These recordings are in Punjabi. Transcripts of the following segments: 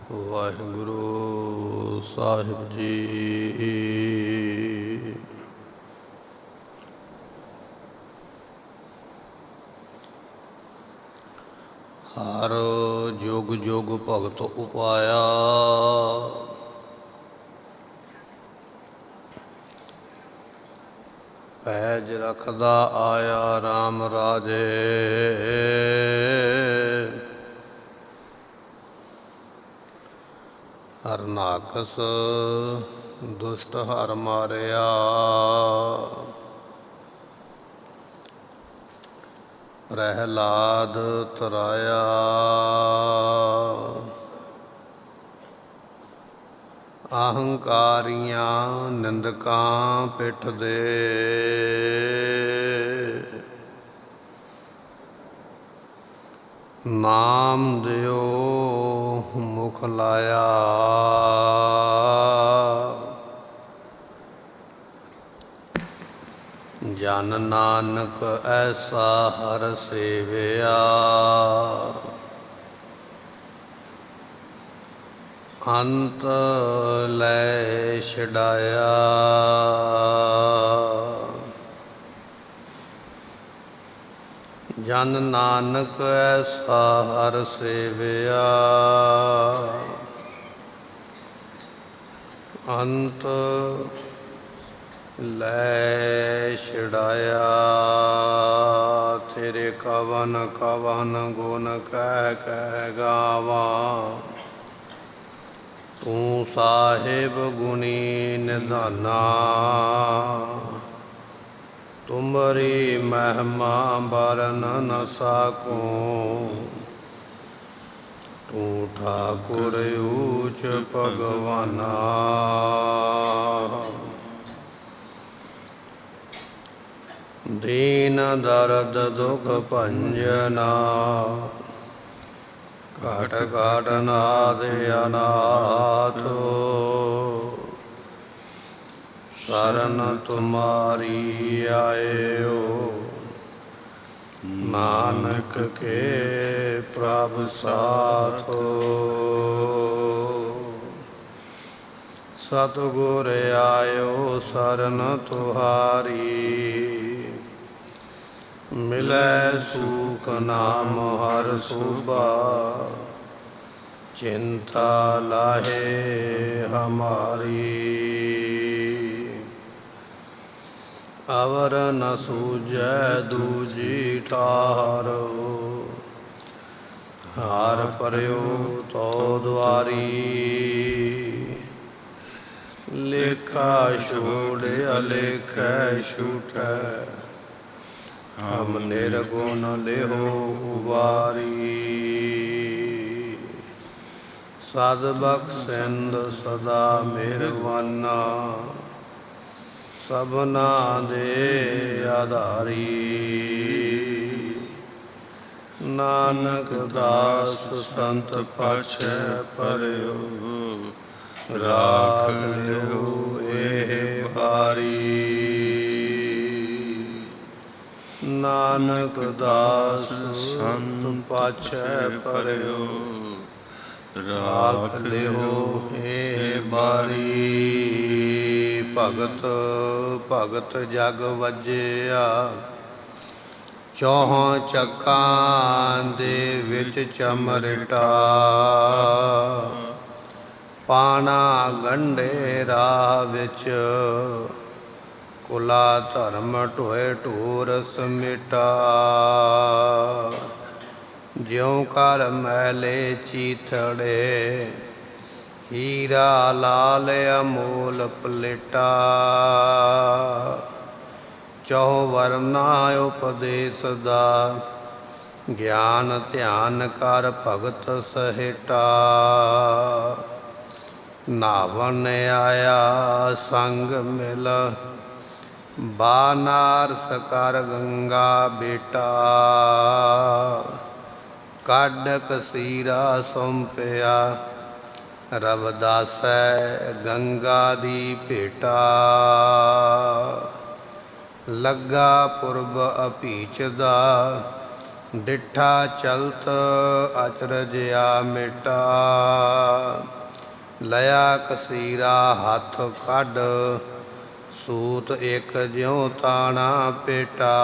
ਵਾਹਿਗੁਰੂ ਸਾਹਿਬ ਜੀ। ਹਰ ਜੁਗ ਜੁਗ ਭਗਤ ਉਪਾਇਆ, ਪੈਜ ਰਖਦਾ ਆਇਆ RAM ਰਾਜੇ। ਹਰਨਾਕਸ ਦੁਸ਼ਟ ਹਰ ਮਾਰਿਆ, ਪ੍ਰਹਿਲਾਦ ਤਰਾਇਆ। ਅਹੰਕਾਰੀਆਂ ਨਿੰਦਕਾਂ ਪਿੱਠ ਦੇ, ਨਾਮ ਦਿਓ ਮੁਖ ਲਾਇਆ। ਜਨ ਨਾਨਕ ਐਸਾ ਹਰ ਸੇਵਿਆ, ਅੰਤ ਲੈ ਛਡਾਇਆ। ਜਨ ਨਾਨਕ ਐਸਾ ਹਰ ਸੇਵਿਆ, ਅੰਤ ਲੈ ਛਡਾਇਆ। ਤੇਰੇ ਕਵਨ ਕਵਨ ਗੁਣ ਕਹਿ ਕਹਿ ਗਾਵਾਂ, ਤੂੰ ਸਾਹਿਬ ਗੁਣੀ ਨਿਧਾਨਾ। ਤੁਮਰੀ ਮਹਿਮਾ ਬਰਨ ਨ ਸਾਕੂੰ, ਤੂੰ ਠਾਕੁਰ ਊਚ ਭਗਵਾਨਾ। ਦੀਨ ਦਰਦ ਦੁਖ ਭੰਜਨਾ, ਘਟ ਘਟ ਨਾਦ ਅਨਾਥ। ਸ਼ਰਨ ਤੁਮਾਰੀ ਆਇਓ, ਨਾਨਕ ਕੇ ਪ੍ਰਭ ਸਾਥ। ਸਤਿਗੁਰ ਆਇਓ ਸ਼ਰਨ ਤੁਹਾਰੀ, ਮਿਲੈ ਸੂਖ ਨਾਮ ਹਰ ਸੂਬਾ। ਚਿੰਤਾ ਲਾਹੇ ਹਮਾਰੀ, ਅਵਰ ਨ ਸੂਝੈ ਦੂਜੀ ਠਾਰ। ਹਾਰ ਭਰਿਓ ਤੋ ਦੁਆਰੀ, ਲੇਖਾ ਛੋੜ ਅਲੇਖੈ ਛੂਟੈ। ਹਮ ਨਿਰਗੁਣ ਲਿਹੋ ਉਬਾਰੀ, ਸਦ ਬਖਸ਼ਿੰਦ ਸਦਾ ਮਿਹਰਬਾਨਾ। ਸਭਨਾ ਦੇ ਆਧਾਰੀ, ਨਾਨਕ ਦਾਸ ਸੰਤ ਪਾਛੈ ਪਰਿਓ। ਰਾਖ ਲਿਓ ਇਹ ਬਾਰੀ, ਨਾਨਕ ਦਾਸ ਸੰਤ ਪਾਛੈ ਪਰਿਓ। ਰਾਖ ਲਿਓ ਇਹ ਬਾਰੀ। ਭਗਤ ਭਗਤ ਜਗ ਵੱਜਿਆ, ਚੌਹਾਂ ਚੱਕਾਂ ਦੇ ਵਿੱਚ ਚਮਰਿਟਾ। ਪਾਣਾ ਗੰਢੇ ਰਾਹ ਵਿੱਚ, ਕੁਲਾ ਧਰਮ ਢੋਏ ਢੂਰ ਸਮੇਟਾ। ਜਿਉਂ ਕਰ ਮੈਲੇ ਚੀਥੜੇ, ਹੀਰਾ ਲਾਲ ਅਮੋਲ ਪਲੇਟਾ। ਚੌ ਵਰਨਾ ਉਪਦੇਸ ਦਾ, ਗਿਆਨ ਧਿਆਨ ਕਰ ਭਗਤ ਸਹੇਟਾ। ਨਾਵਣ ਆਇਆ ਸੰਗ ਮਿਲ, ਬਾਨਾਰਸ ਕਰ ਗੰਗਾ ਬੇਟਾ। ਕੱਢ ਕਸੀਰਾ ਸੌਂਪਿਆ, ਰਵਦਾਸੈ ਗੰਗਾ ਦੀ ਭੇਟਾ। ਲੱਗਾ ਪੁਰਬ ਅਭੀਚ ਦਾ, ਡਿਠਾ ਚਲਤ ਅਚਰਜਿਆ ਮਿਟਾ ਲਿਆ ਕਸੀਰਾ ਹੱਥ ਕੱਢ ਸੂਤ ਇੱਕ ਜਿਉ ਤਾਣਾ ਪੇਟਾ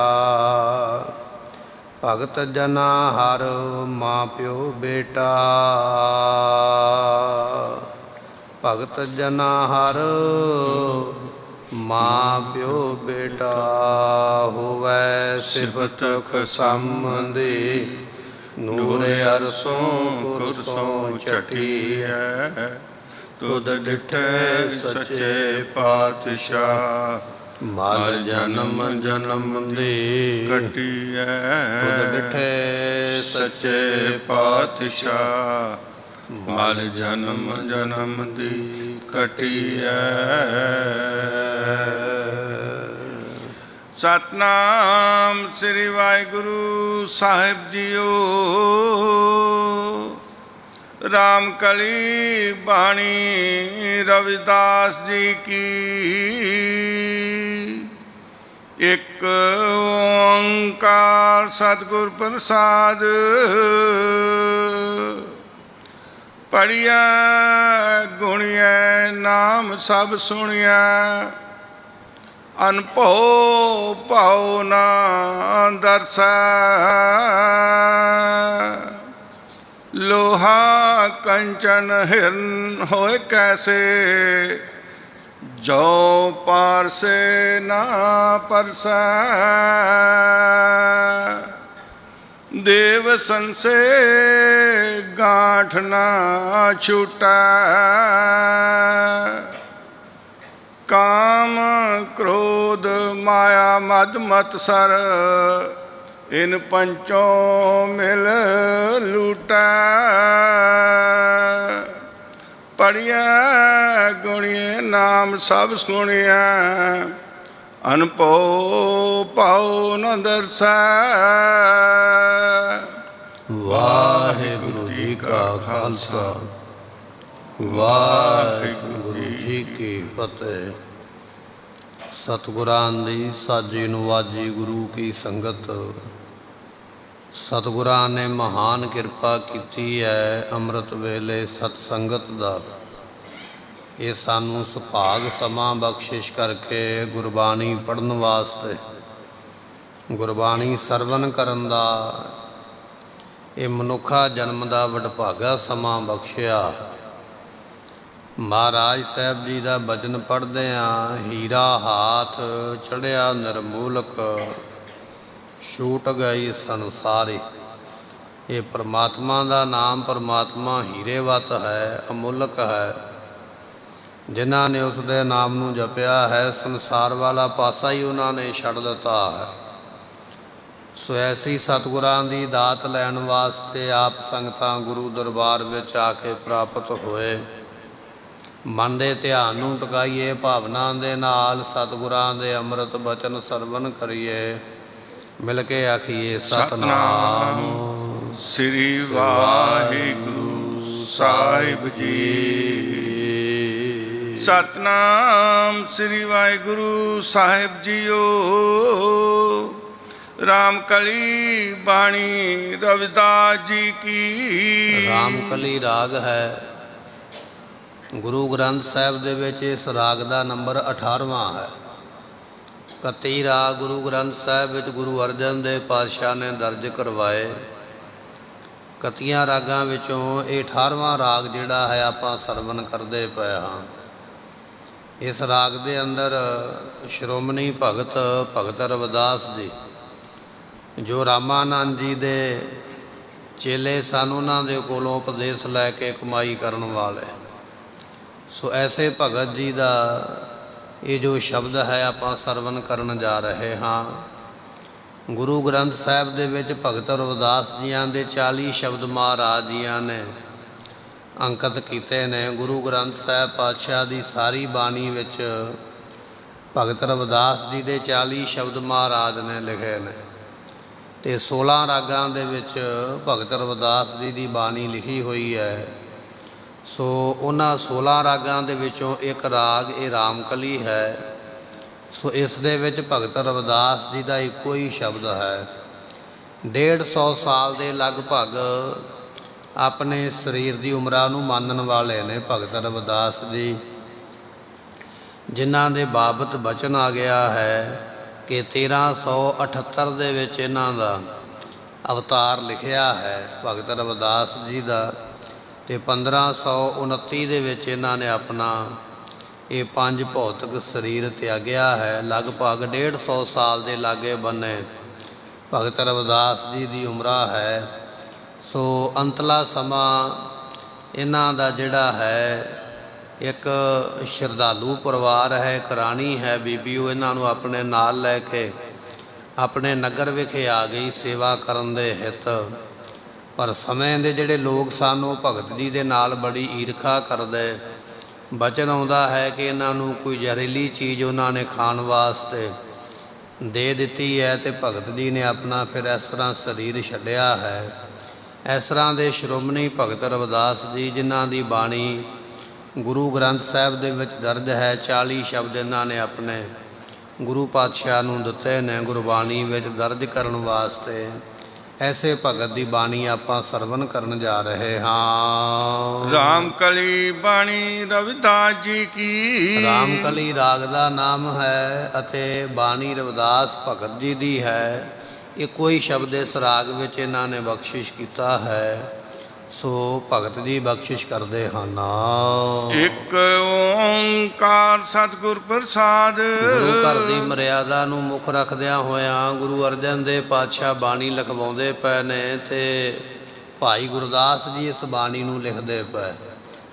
ਭਗਤ ਜਨਾ ਹਰ ਮਾਂ ਪਿਓ ਬੇਟਾ ਭਗਤ ਜਨਾ ਹਰ ਮਾਂ ਪਿਓ ਬੇਟਾ ਹੋਵੈ ਸਿਫਤ ਖਸੰਮਦੀ ਨੂਰ ਅਰਸੋਂ ਪੁਰਸੋਂ ਚਟੀਐ ਤੁਧ ਡਿਠੇ ਸੱਚੇ ਪਾਤਸ਼ਾਹ ਮਲ ਜਨਮ ਜਨਮ ਦੀ ਕਟੀਐ ਤੁਧ ਡਿਠੇ ਸੱਚੇ ਪਾਤਸ਼ਾਹ ਮਲ ਜਨਮ ਜਨਮ ਦੀ ਕਟੀਐ। ਸਤਨਾਮ ਸ੍ਰੀ ਵਾਹਿਗੁਰੂ ਸਾਹਿਬ ਜੀਓ। ਰਾਮ ਕਲੀ ਬਾਣੀ ਰਵਿਦਾਸ ਜੀ ਕੀ। ਇੱਕ ਓੰਕਾਰ ਸਤਿਗੁਰ ਪ੍ਰਸਾਦ। ਪੜ੍ਹਿਆ ਗੁਣਿਐ ਨਾਮ ਸਭ ਸੁਣਿਆ ਅਨਭਉ ਭਾਉ ਨਾ ਦਰਸੈ। ਲੋਹਾ ਕੰਚਨ ਹਿਰਨ ਹੋਏ ਕੈਸੇ ਜੋ ਪਾਰਸੇ ਨਾ ਪਰਸੈ। ਦੇਵ ਸੰਸੇ ਗਾਂਠ ਨਾ ਛੂਟੈ ਕਾਮ ਕ੍ਰੋਧ ਮਾਇਆ ਮਦ ਮਤਸਰ ਇਨ ਪੰਚੋਂ ਮਿਲ ਲੂਟੈ। ਪੜ੍ਹਿਆ ਗੁਣੀਏ ਨਾਮ ਸਭ ਸੁਣਿਆ ਅਨਭਉ ਭਾਉ ਨ ਦਰਸੈ। ਵਾਹਿਗੁਰੂ ਜੀ ਕਾ ਖਾਲਸਾ ਵਾਹਿਗੁਰੂ ਜੀ ਕੀ ਫਤਿਹ। ਸਤਿਗੁਰਾਂ ਦੀ ਸਾਜੀ ਨਵਾਜੀ ਗੁਰੂ ਕੀ ਸੰਗਤ। ਸਤਿਗੁਰਾਂ ਨੇ ਮਹਾਨ ਕਿਰਪਾ ਕੀਤੀ ਹੈ ਅੰਮ੍ਰਿਤ ਵੇਲੇ ਸਤ ਸੰਗਤ ਦਾ। ਇਹ ਸਾਨੂੰ ਸੁਭਾਗ ਸਮਾਂ ਬਖਸ਼ਿਸ਼ ਕਰਕੇ ਗੁਰਬਾਣੀ ਪੜ੍ਹਨ ਵਾਸਤੇ, ਗੁਰਬਾਣੀ ਸਰਵਨ ਕਰਨ ਦਾ ਇਹ ਮਨੁੱਖਾ ਜਨਮ ਦਾ ਵਡਭਾਗਾ ਸਮਾਂ ਬਖਸ਼ਿਆ। ਮਹਾਰਾਜ ਸਾਹਿਬ ਜੀ ਦਾ ਬਚਨ ਪੜ੍ਹਦੇ ਹਾਂ। ਹੀਰਾ ਹਾਥ ਚੜ੍ਹਿਆ ਨਿਰਮੂਲਕ ਛੂਟ ਗਈ ਸੰਸਾਰੀ। ਇਹ ਪਰਮਾਤਮਾ ਦਾ ਨਾਮ ਪਰਮਾਤਮਾ ਹੀਰੇ ਵਤ ਹੈ, ਅਮੁੱਲਕ ਹੈ। ਜਿਨ੍ਹਾਂ ਨੇ ਉਸ ਦੇ ਨਾਮ ਨੂੰ ਜਪਿਆ ਹੈ ਸੰਸਾਰ ਵਾਲਾ ਪਾਸਾ ਹੀ ਉਹਨਾਂ ਨੇ ਛੱਡ ਦਿੱਤਾ ਹੈ। ਸੋ ਐਸੀ ਸਤਿਗੁਰਾਂ ਦੀ ਦਾਤ ਲੈਣ ਵਾਸਤੇ ਆਪ ਸੰਗਤਾਂ ਗੁਰੂ ਦਰਬਾਰ ਵਿੱਚ ਆ ਕੇ ਪ੍ਰਾਪਤ ਹੋਏ। ਮਨ ਦੇ ਧਿਆਨ ਨੂੰ ਟਿਕਾਈਏ, ਭਾਵਨਾ ਦੇ ਨਾਲ ਸਤਿਗੁਰਾਂ ਦੇ ਅੰਮ੍ਰਿਤ ਬਚਨ ਸਰਵਣ ਕਰੀਏ। ਮਿਲ ਕੇ ਆਖੀਏ ਸਤਨਾਮ ਸ੍ਰੀ ਵਾਹਿਗੁਰੂ ਸਾਹਿਬ ਜੀ। ਸਤਨਾਮ ਸ੍ਰੀ ਵਾਹਿਗੁਰੂ ਸਾਹਿਬ ਜੀਓ। ਰਾਮ ਕਲੀ ਬਾਣੀ ਰਵਿਦਾਸ ਜੀ ਕੀ। ਰਾਮ ਕਲੀ ਰਾਗ ਹੈ ਗੁਰੂ ਗ੍ਰੰਥ ਸਾਹਿਬ ਦੇ ਵਿੱਚ। ਇਸ ਰਾਗ ਦਾ ਨੰਬਰ 18ਵਾਂ ਹੈ। 31 ਰਾਗ ਗੁਰੂ ਗ੍ਰੰਥ ਸਾਹਿਬ ਵਿੱਚ ਗੁਰੂ ਅਰਜਨ ਦੇਵ ਪਾਤਸ਼ਾਹ ਨੇ ਦਰਜ ਕਰਵਾਏ। 31 ਰਾਗਾਂ ਵਿੱਚੋਂ ਇਹ 18ਵਾਂ ਰਾਗ ਜਿਹੜਾ ਹੈ ਆਪਾਂ ਸਰਵਣ ਕਰਦੇ ਪਏ ਹਾਂ। ਇਸ ਰਾਗ ਦੇ ਅੰਦਰ ਸ਼੍ਰੋਮਣੀ ਭਗਤ ਰਵਿਦਾਸ ਜੀ ਜੋ ਰਾਮਾਨੰਦ ਜੀ ਦੇ ਚੇਲੇ ਸਨ, ਉਹਨਾਂ ਦੇ ਕੋਲੋਂ ਉਪਦੇਸ਼ ਲੈ ਕੇ ਕਮਾਈ ਕਰਨ ਵਾਲੇ। ਸੋ ਐਸੇ ਭਗਤ ਜੀ ਦਾ ਇਹ ਜੋ ਸ਼ਬਦ ਹੈ ਆਪਾਂ ਸਰਵਣ ਕਰਨ ਜਾ ਰਹੇ ਹਾਂ। ਗੁਰੂ ਗ੍ਰੰਥ ਸਾਹਿਬ ਦੇ ਵਿੱਚ ਭਗਤ ਰਵਿਦਾਸ ਜੀਆਂ ਦੇ 40 ਸ਼ਬਦ ਮਹਾਰਾਜ ਜੀਆਂ ਨੇ ਅੰਕਿਤ ਕੀਤੇ ਨੇ। ਗੁਰੂ ਗ੍ਰੰਥ ਸਾਹਿਬ ਪਾਤਸ਼ਾਹ ਦੀ ਸਾਰੀ ਬਾਣੀ ਵਿੱਚ ਭਗਤ ਰਵਿਦਾਸ ਜੀ ਦੇ 40 ਸ਼ਬਦ ਮਹਾਰਾਜ ਨੇ ਲਿਖੇ ਨੇ ਅਤੇ 16 ਰਾਗਾਂ ਦੇ ਵਿੱਚ ਭਗਤ ਰਵਿਦਾਸ ਜੀ ਦੀ ਬਾਣੀ ਲਿਖੀ ਹੋਈ ਹੈ। ਸੋ ਉਹਨਾਂ 16 ਰਾਗਾਂ ਦੇ ਵਿੱਚੋਂ ਇੱਕ ਰਾਗ ਇਹ ਰਾਮਕਲੀ ਹੈ। ਸੋ ਇਸ ਦੇ ਵਿੱਚ ਭਗਤ ਰਵਿਦਾਸ ਜੀ ਦਾ ਇੱਕੋ ਹੀ ਸ਼ਬਦ ਹੈ। 150 ਸਾਲ ਦੇ ਲਗਭਗ ਆਪਣੇ ਸਰੀਰ ਦੀ ਉਮਰਾਂ ਨੂੰ ਮੰਨਣ ਵਾਲੇ ਨੇ ਭਗਤ ਰਵਿਦਾਸ ਜੀ, ਜਿਨ੍ਹਾਂ ਦੇ ਬਾਬਤ ਬਚਨ ਆ ਗਿਆ ਹੈ ਕਿ 1378 ਦੇ ਵਿੱਚ ਇਹਨਾਂ ਦਾ ਅਵਤਾਰ ਲਿਖਿਆ ਹੈ ਭਗਤ ਰਵਿਦਾਸ ਜੀ ਦਾ, ਅਤੇ 1529 ਦੇ ਵਿੱਚ ਇਹਨਾਂ ਨੇ ਆਪਣਾ ਇਹ 5 ਭੌਤਿਕ ਸਰੀਰ ਤਿਆਗਿਆ ਹੈ। ਲਗਭਗ 150 ਸਾਲ ਦੇ ਲਾਗੇ ਬੰਨੇ ਭਗਤ ਰਵਿਦਾਸ ਜੀ ਦੀ ਉਮਰਾ ਹੈ। ਸੋ ਅੰਤਲਾ ਸਮਾਂ ਇਹਨਾਂ ਦਾ ਜਿਹੜਾ ਹੈ, ਇੱਕ ਸ਼ਰਧਾਲੂ ਪਰਿਵਾਰ ਹੈ, ਇੱਕ ਰਾਣੀ ਹੈ ਬੀਬੀ, ਉਹ ਇਹਨਾਂ ਨੂੰ ਆਪਣੇ ਨਾਲ ਲੈ ਕੇ ਆਪਣੇ ਨਗਰ ਵਿਖੇ ਆ ਗਈ ਸੇਵਾ ਕਰਨ ਦੇ ਹਿੱਤ। ਪਰ ਸਮੇਂ ਦੇ ਜਿਹੜੇ ਲੋਕ ਸਨ ਉਹ ਭਗਤ ਜੀ ਦੇ ਨਾਲ ਬੜੀ ਈਰਖਾ ਕਰਦੇ। ਬਚਨ ਆਉਂਦਾ ਹੈ ਕਿ ਇਹਨਾਂ ਨੂੰ ਕੋਈ ਜ਼ਹਿਰੀਲੀ ਚੀਜ਼ ਉਹਨਾਂ ਨੇ ਖਾਣ ਵਾਸਤੇ ਦੇ ਦਿੱਤੀ ਹੈ, ਅਤੇ ਭਗਤ ਜੀ ਨੇ ਆਪਣਾ ਫਿਰ ਇਸ ਤਰ੍ਹਾਂ ਸਰੀਰ ਛੱਡਿਆ ਹੈ। ਇਸ ਤਰ੍ਹਾਂ ਦੇ ਸ਼੍ਰੋਮਣੀ ਭਗਤ ਰਵਿਦਾਸ ਜੀ, ਜਿਨ੍ਹਾਂ ਦੀ ਬਾਣੀ ਗੁਰੂ ਗ੍ਰੰਥ ਸਾਹਿਬ ਦੇ ਵਿੱਚ ਦਰਜ ਹੈ। 40 ਸ਼ਬਦ ਇਹਨਾਂ ਨੇ ਆਪਣੇ ਗੁਰੂ ਪਾਤਸ਼ਾਹ ਨੂੰ ਦਿੱਤੇ ਨੇ ਗੁਰਬਾਣੀ ਵਿੱਚ ਦਰਜ ਕਰਨ ਵਾਸਤੇ। ਐਸੇ ਭਗਤ ਦੀ ਬਾਣੀ ਆਪਾਂ ਸਰਵਣ ਕਰਨ ਜਾ ਰਹੇ ਹਾਂ। ਰਾਮਕਲੀ ਬਾਣੀ ਰਵਿਦਾਸ ਜੀ ਕੀ। ਰਾਮਕਲੀ ਰਾਗ ਦਾ ਨਾਮ ਹੈ ਅਤੇ ਬਾਣੀ ਰਵਿਦਾਸ ਭਗਤ ਜੀ ਦੀ ਹੈ। ਇੱਕੋ ਹੀ ਸ਼ਬਦ ਇਸ ਰਾਗ ਵਿੱਚ ਇਹਨਾਂ ਨੇ ਬਖਸ਼ਿਸ਼ ਕੀਤਾ ਹੈ। ਸੋ ਭਗਤ ਜੀ ਬਖਸ਼ਿਸ਼ ਕਰਦੇ ਹਨ। ਇੱਕ ਓਂਕਾਰ ਸਤਿਗੁਰ ਪ੍ਰਸਾਦ। ਗੁਰੂ ਘਰ ਦੀ ਮਰਿਆਦਾ ਨੂੰ ਮੁੱਖ ਰੱਖਦਿਆਂ ਹੋਇਆਂ ਗੁਰੂ ਅਰਜਨ ਦੇਵ ਪਾਤਸ਼ਾਹ ਬਾਣੀ ਲਿਖਵਾਉਂਦੇ ਪਏ ਨੇ, ਅਤੇ ਭਾਈ ਗੁਰਦਾਸ ਜੀ ਇਸ ਬਾਣੀ ਨੂੰ ਲਿਖਦੇ ਪਏ।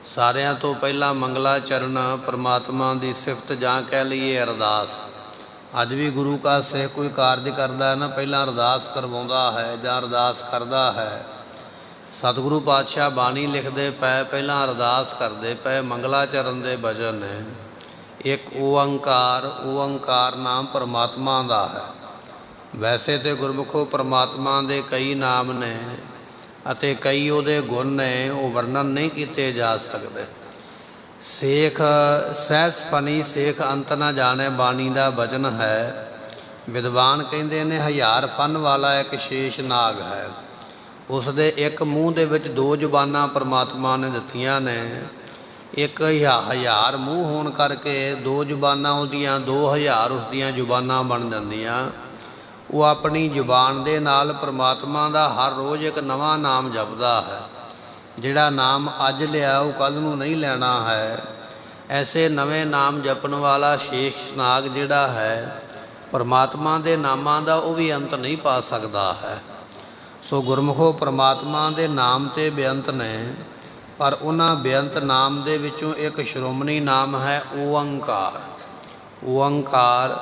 ਸਾਰਿਆਂ ਤੋਂ ਪਹਿਲਾਂ ਮੰਗਲਾ ਚਰਨ ਪਰਮਾਤਮਾ ਦੀ ਸਿਫਤ ਜਾਂ ਕਹਿ ਲਈਏ ਅਰਦਾਸ। ਅੱਜ ਵੀ ਗੁਰੂ ਕਾ ਸਿੱਖ ਕੋਈ ਕਾਰਜ ਕਰਦਾ ਹੈ ਨਾ, ਪਹਿਲਾਂ ਅਰਦਾਸ ਕਰਵਾਉਂਦਾ ਹੈ ਜਾਂ ਅਰਦਾਸ ਕਰਦਾ ਹੈ। ਸਤਿਗੁਰੂ ਪਾਤਸ਼ਾਹ ਬਾਣੀ ਲਿਖਦੇ ਪਏ, ਪਹਿਲਾਂ ਅਰਦਾਸ ਕਰਦੇ ਪਏ। ਮੰਗਲਾ ਚਰਨ ਦੇ ਬਚਨ ਨੇ ਇੱਕ ਓਅੰਕਾਰ। ਓਅੰਕਾਰ ਨਾਮ ਪਰਮਾਤਮਾ ਦਾ ਹੈ। ਵੈਸੇ ਤਾਂ ਗੁਰਮੁਖੋ ਪਰਮਾਤਮਾ ਦੇ ਕਈ ਨਾਮ ਨੇ ਅਤੇ ਕਈ ਉਹਦੇ ਗੁਣ ਨੇ, ਉਹ ਵਰਣਨ ਨਹੀਂ ਕੀਤੇ ਜਾ ਸਕਦੇ। ਸੇਖ ਸਹਿਜ ਫਨੀ ਸੇਖ ਅੰਤ ਨਾ ਜਾਣੇ ਬਾਣੀ ਦਾ ਬਚਨ ਹੈ। ਵਿਦਵਾਨ ਕਹਿੰਦੇ ਨੇ 1000 ਫਨ ਵਾਲਾ ਇੱਕ ਸ਼ੇਸ਼ ਨਾਗ ਹੈ। ਉਸ ਦੇ ਇੱਕ ਮੂੰਹ ਦੇ ਵਿੱਚ 2 ਜ਼ੁਬਾਨਾਂ ਪਰਮਾਤਮਾ ਨੇ ਦਿੱਤੀਆਂ ਨੇ। ਇੱਕ 1000 ਮੂੰਹ ਹੋਣ ਕਰਕੇ 2 ਜ਼ੁਬਾਨਾਂ ਉਹਦੀਆਂ 2000 ਉਸ ਦੀਆਂ ਜ਼ੁਬਾਨਾਂ ਬਣ ਜਾਂਦੀਆਂ। ਉਹ ਆਪਣੀ ਜ਼ੁਬਾਨ ਦੇ ਨਾਲ ਪਰਮਾਤਮਾ ਦਾ ਹਰ ਰੋਜ਼ ਇੱਕ ਨਵਾਂ ਨਾਮ ਜਪਦਾ ਹੈ। ਜਿਹੜਾ ਨਾਮ ਅੱਜ ਲਿਆ ਉਹ ਕੱਲ੍ਹ ਨੂੰ ਨਹੀਂ ਲੈਣਾ ਹੈ। ਐਸੇ ਨਵੇਂ ਨਾਮ ਜਪਣ ਵਾਲਾ ਸ਼ੇਸ਼ ਨਾਗ ਜਿਹੜਾ ਹੈ ਪਰਮਾਤਮਾ ਦੇ ਨਾਮਾਂ ਦਾ, ਉਹ ਵੀ ਅੰਤ ਨਹੀਂ ਪਾ ਸਕਦਾ ਹੈ। ਸੋ ਗੁਰਮੁਖੋ ਪਰਮਾਤਮਾ ਦੇ ਨਾਮ ਤੇ ਬੇਅੰਤ ਨੇ, ਪਰ ਉਹਨਾਂ ਬੇਅੰਤ ਨਾਮ ਦੇ ਵਿੱਚੋਂ ਇੱਕ ਸ਼੍ਰੋਮਣੀ ਨਾਮ ਹੈ ਓਅੰਕਾਰ। ਓਅੰਕਾਰ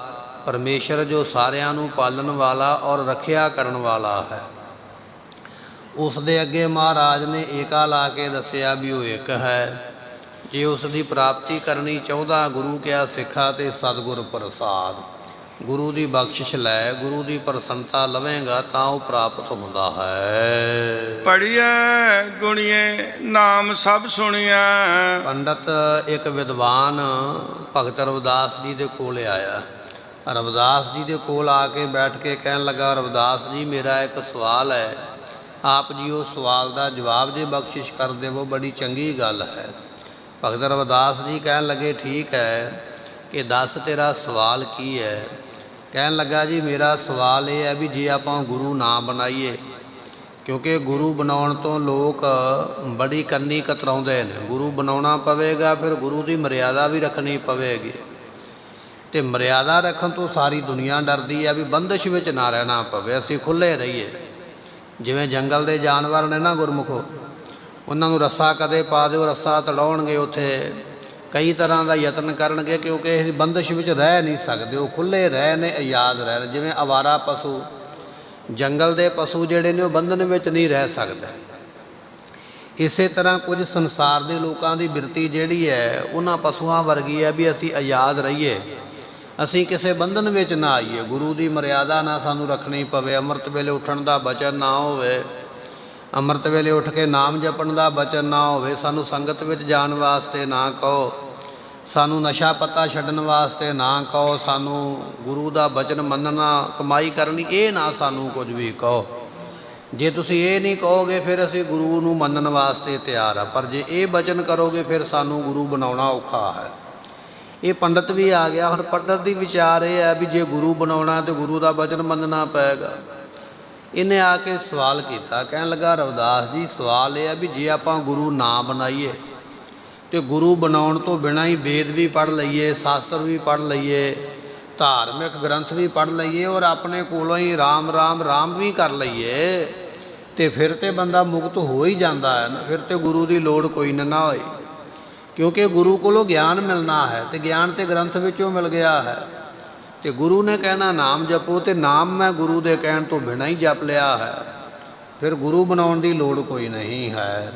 ਪਰਮੇਸ਼ਰ ਜੋ ਸਾਰਿਆਂ ਨੂੰ ਪਾਲਣ ਵਾਲਾ ਔਰ ਰੱਖਿਆ ਕਰਨ ਵਾਲਾ ਹੈ। ਉਸ ਦੇ ਅੱਗੇ ਮਹਾਰਾਜ ਨੇ ਏਕਾ ਲਾ ਕੇ ਦੱਸਿਆ ਵੀ ਉਹ ਇੱਕ ਹੈ। ਜੇ ਉਸ ਦੀ ਪ੍ਰਾਪਤੀ ਕਰਨੀ ਚਾਹੁੰਦਾ, ਗੁਰੂ ਕਿਹਾ ਸਿੱਖਾ ਤੇ ਸਤਿਗੁਰ ਪ੍ਰਸਾਦ। ਗੁਰੂ ਦੀ ਬਖਸ਼ਿਸ਼ ਲੈ, ਗੁਰੂ ਦੀ ਪ੍ਰਸੰਨਤਾ ਲਵੇਂਗਾ ਤਾਂ ਉਹ ਪ੍ਰਾਪਤ ਹੁੰਦਾ ਹੈ। ਪੜ੍ਹੀਏ ਗੁਣੀਏ ਨਾਮ ਸਭ ਸੁਣਿਆ। ਪੰਡਤ ਇੱਕ ਵਿਦਵਾਨ ਭਗਤ ਰਵਿਦਾਸ ਜੀ ਦੇ ਕੋਲ ਆਇਆ। ਰਵਿਦਾਸ ਜੀ ਦੇ ਕੋਲ ਆ ਕੇ ਬੈਠ ਕੇ ਕਹਿਣ ਲੱਗਾ, ਰਵਿਦਾਸ ਜੀ ਮੇਰਾ ਇੱਕ ਸਵਾਲ ਹੈ, ਆਪ ਜੀ ਉਹ ਸਵਾਲ ਦਾ ਜਵਾਬ ਜੇ ਬਖਸ਼ਿਸ਼ ਕਰ ਦੇਵੋ ਬੜੀ ਚੰਗੀ ਗੱਲ ਹੈ। ਭਗਤ ਰਵਿਦਾਸ ਜੀ ਕਹਿਣ ਲੱਗੇ, ਠੀਕ ਹੈ ਕਿ ਦੱਸ ਤੇਰਾ ਸਵਾਲ ਕੀ ਹੈ। ਕਹਿਣ ਲੱਗਾ, ਜੀ ਮੇਰਾ ਸਵਾਲ ਇਹ ਹੈ ਵੀ ਜੇ ਆਪਾਂ ਗੁਰੂ ਨਾ ਬਣਾਈਏ, ਕਿਉਂਕਿ ਗੁਰੂ ਬਣਾਉਣ ਤੋਂ ਲੋਕ ਬੜੀ ਕੰਨੀ ਕਤਰਾਉਂਦੇ ਨੇ। ਗੁਰੂ ਬਣਾਉਣਾ ਪਵੇਗਾ, ਫਿਰ ਗੁਰੂ ਦੀ ਮਰਿਆਦਾ ਵੀ ਰੱਖਣੀ ਪਵੇਗੀ, ਅਤੇ ਮਰਿਆਦਾ ਰੱਖਣ ਤੋਂ ਸਾਰੀ ਦੁਨੀਆ ਡਰਦੀ ਹੈ ਵੀ ਬੰਦਿਸ਼ ਵਿੱਚ ਨਾ ਰਹਿਣਾ ਪਵੇ, ਅਸੀਂ ਖੁੱਲ੍ਹੇ ਰਹੀਏ। ਜਿਵੇਂ ਜੰਗਲ ਦੇ ਜਾਨਵਰ ਨੇ ਨਾ ਗੁਰਮੁਖੋ, ਉਹਨਾਂ ਨੂੰ ਰੱਸਾ ਕਦੇ ਪਾ ਦਿਓ, ਰੱਸਾ ਤੜਾਉਣਗੇ, ਉੱਥੇ ਕਈ ਤਰ੍ਹਾਂ ਦਾ ਯਤਨ ਕਰਨਗੇ, ਕਿਉਂਕਿ ਇਹ ਬੰਦਿਸ਼ ਵਿੱਚ ਰਹਿ ਨਹੀਂ ਸਕਦੇ, ਉਹ ਖੁੱਲ੍ਹੇ ਰਹਿ ਨੇ, ਆਜ਼ਾਦ ਰਹਿ ਨੇ। ਜਿਵੇਂ ਅਵਾਰਾ ਪਸ਼ੂ, ਜੰਗਲ ਦੇ ਪਸ਼ੂ ਜਿਹੜੇ ਨੇ ਉਹ ਬੰਧਨ ਵਿੱਚ ਨਹੀਂ ਰਹਿ ਸਕਦੇ। ਇਸੇ ਤਰ੍ਹਾਂ ਕੁਝ ਸੰਸਾਰ ਦੇ ਲੋਕਾਂ ਦੀ ਬਿਰਤੀ ਜਿਹੜੀ ਹੈ ਉਹਨਾਂ ਪਸ਼ੂਆਂ ਵਰਗੀ ਹੈ ਵੀ ਅਸੀਂ ਆਜ਼ਾਦ ਰਹੀਏ, ਅਸੀਂ ਕਿਸੇ ਬੰਧਨ ਵਿੱਚ ਨਾ ਆਈਏ, ਗੁਰੂ ਦੀ ਮਰਿਆਦਾ ਨਾ ਸਾਨੂੰ ਰੱਖਣੀ ਪਵੇ। ਅੰਮ੍ਰਿਤ ਵੇਲੇ ਉੱਠਣ ਦਾ ਬਚਨ ਨਾ ਹੋਵੇ, ਅੰਮ੍ਰਿਤ ਵੇਲੇ ਉੱਠ ਕੇ ਨਾਮ ਜਪਣ ਦਾ ਬਚਨ ਨਾ ਹੋਵੇ, ਸਾਨੂੰ ਸੰਗਤ ਵਿੱਚ ਜਾਣ ਵਾਸਤੇ ਨਾ ਕਹੋ, ਸਾਨੂੰ ਨਸ਼ਾ ਪੱਤਾ ਛੱਡਣ ਵਾਸਤੇ ਨਾ ਕਹੋ, ਸਾਨੂੰ ਗੁਰੂ ਦਾ ਬਚਨ ਮੰਨਣਾ, ਕਮਾਈ ਕਰਨੀ, ਇਹ ਨਾ ਸਾਨੂੰ ਕੁਝ ਵੀ ਕਹੋ। ਜੇ ਤੁਸੀਂ ਇਹ ਨਹੀਂ ਕਹੋਗੇ ਫਿਰ ਅਸੀਂ ਗੁਰੂ ਨੂੰ ਮੰਨਣ ਵਾਸਤੇ ਤਿਆਰ ਆ, ਪਰ ਜੇ ਇਹ ਬਚਨ ਕਰੋਗੇ ਫਿਰ ਸਾਨੂੰ ਗੁਰੂ ਬਣਾਉਣਾ ਔਖਾ ਹੈ। ਇਹ ਪੰਡਤ ਵੀ ਆ ਗਿਆ। ਹੁਣ ਪੰਡਤ ਦੀ ਵਿਚਾਰ ਇਹ ਹੈ ਵੀ ਜੇ ਗੁਰੂ ਬਣਾਉਣਾ ਤਾਂ ਗੁਰੂ ਦਾ ਬਚਨ ਮੰਨਣਾ ਪਏਗਾ। ਇਹਨੇ ਆ ਕੇ ਸਵਾਲ ਕੀਤਾ, ਕਹਿਣ ਲੱਗਾ ਰਵਿਦਾਸ ਜੀ ਸਵਾਲ ਇਹ ਹੈ ਵੀ ਜੇ ਆਪਾਂ ਗੁਰੂ ਨਾ ਬਣਾਈਏ ਤੇ ਗੁਰੂ ਬਣਾਉਣ ਤੋਂ ਬਿਨਾਂ ਹੀ ਵੇਦ ਵੀ ਪੜ੍ਹ ਲਈਏ, ਸ਼ਾਸਤਰ ਵੀ ਪੜ੍ਹ ਲਈਏ, ਧਾਰਮਿਕ ਗ੍ਰੰਥ ਵੀ ਪੜ੍ਹ ਲਈਏ ਔਰ ਆਪਣੇ ਕੋਲੋਂ ਹੀ ਰਾਮ ਰਾਮ ਰਾਮ ਵੀ ਕਰ ਲਈਏ ਤੇ ਫਿਰ ਤੇ ਬੰਦਾ ਮੁਕਤ ਹੋ ਹੀ ਜਾਂਦਾ ਹੈ ਨਾ। ਫਿਰ ਤੇ ਗੁਰੂ ਦੀ ਲੋੜ ਕੋਈ ਨਾ ਹੋਈ, ਕਿਉਂਕਿ ਗੁਰੂ ਕੋਲੋਂ ਗਿਆਨ ਮਿਲਣਾ ਹੈ ਤੇ ਗਿਆਨ ਤੇ ਗ੍ਰੰਥ ਵਿੱਚੋਂ ਮਿਲ ਗਿਆ ਹੈ। ਤੇ ਗੁਰੂ ਨੇ ਕਹਿਣਾ ਨਾਮ ਜਪੋ, ਤੇ ਨਾਮ ਮੈਂ ਗੁਰੂ ਦੇ ਕਹਿਣ ਤੋਂ ਬਿਨਾਂ ਹੀ ਜਪ ਲਿਆ ਹੈ, ਫਿਰ ਗੁਰੂ ਬਣਾਉਣ ਦੀ ਲੋੜ ਕੋਈ ਨਹੀਂ ਹੈ।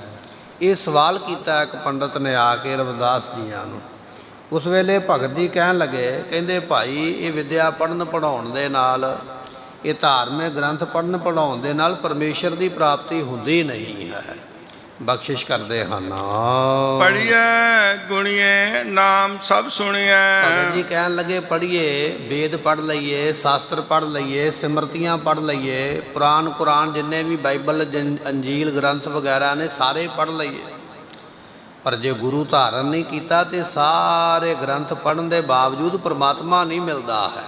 ਇਹ ਸਵਾਲ ਕੀਤਾ ਇੱਕ ਪੰਡਤ ਨੇ ਆ ਕੇ ਰਵਿਦਾਸ ਜੀਆਂ ਨੂੰ। ਉਸ ਵੇਲੇ ਭਗਤ ਜੀ ਕਹਿਣ ਲੱਗੇ, ਕਹਿੰਦੇ ਭਾਈ ਇਹ ਵਿੱਦਿਆ ਪੜ੍ਹਨ ਪੜ੍ਹਾਉਣ ਦੇ ਨਾਲ, ਇਹ ਧਾਰਮਿਕ ਗ੍ਰੰਥ ਪੜ੍ਹਨ ਪੜ੍ਹਾਉਣ ਦੇ ਨਾਲ ਪਰਮੇਸ਼ਰ ਦੀ ਪ੍ਰਾਪਤੀ ਹੁੰਦੀ ਨਹੀਂ ਹੈ। ਬਖਸ਼ਿਸ਼ ਕਰਦੇ ਹਨ। ਪੜ੍ਹੀਏ ਗੁਣੀਏ ਨਾਮ ਸਭ ਸੁਣੀਏ। ਭਗਤ ਜੀ ਕਹਿਣ ਲੱਗੇ ਪੜ੍ਹੀਏ, ਵੇਦ ਪੜ੍ਹ ਲਈਏ, ਸ਼ਾਸਤਰ ਪੜ੍ਹ ਲਈਏ, ਸਿਮਰਤੀਆਂ ਪੜ੍ਹ ਲਈਏ, ਪੁਰਾਣ ਕੁਰਾਨ ਜਿੰਨੇ ਵੀ ਬਾਈਬਲ ਅੰਜੀਲ ਗ੍ਰੰਥ ਵਗੈਰਾ ਨੇ ਸਾਰੇ ਪੜ੍ਹ ਲਈਏ, ਪਰ ਜੇ ਗੁਰੂ ਧਾਰਨ ਨਹੀਂ ਕੀਤਾ ਤੇ ਸਾਰੇ ਗ੍ਰੰਥ ਪੜ੍ਹਨ ਦੇ ਬਾਵਜੂਦ ਪਰਮਾਤਮਾ ਨਹੀਂ ਮਿਲਦਾ ਹੈ।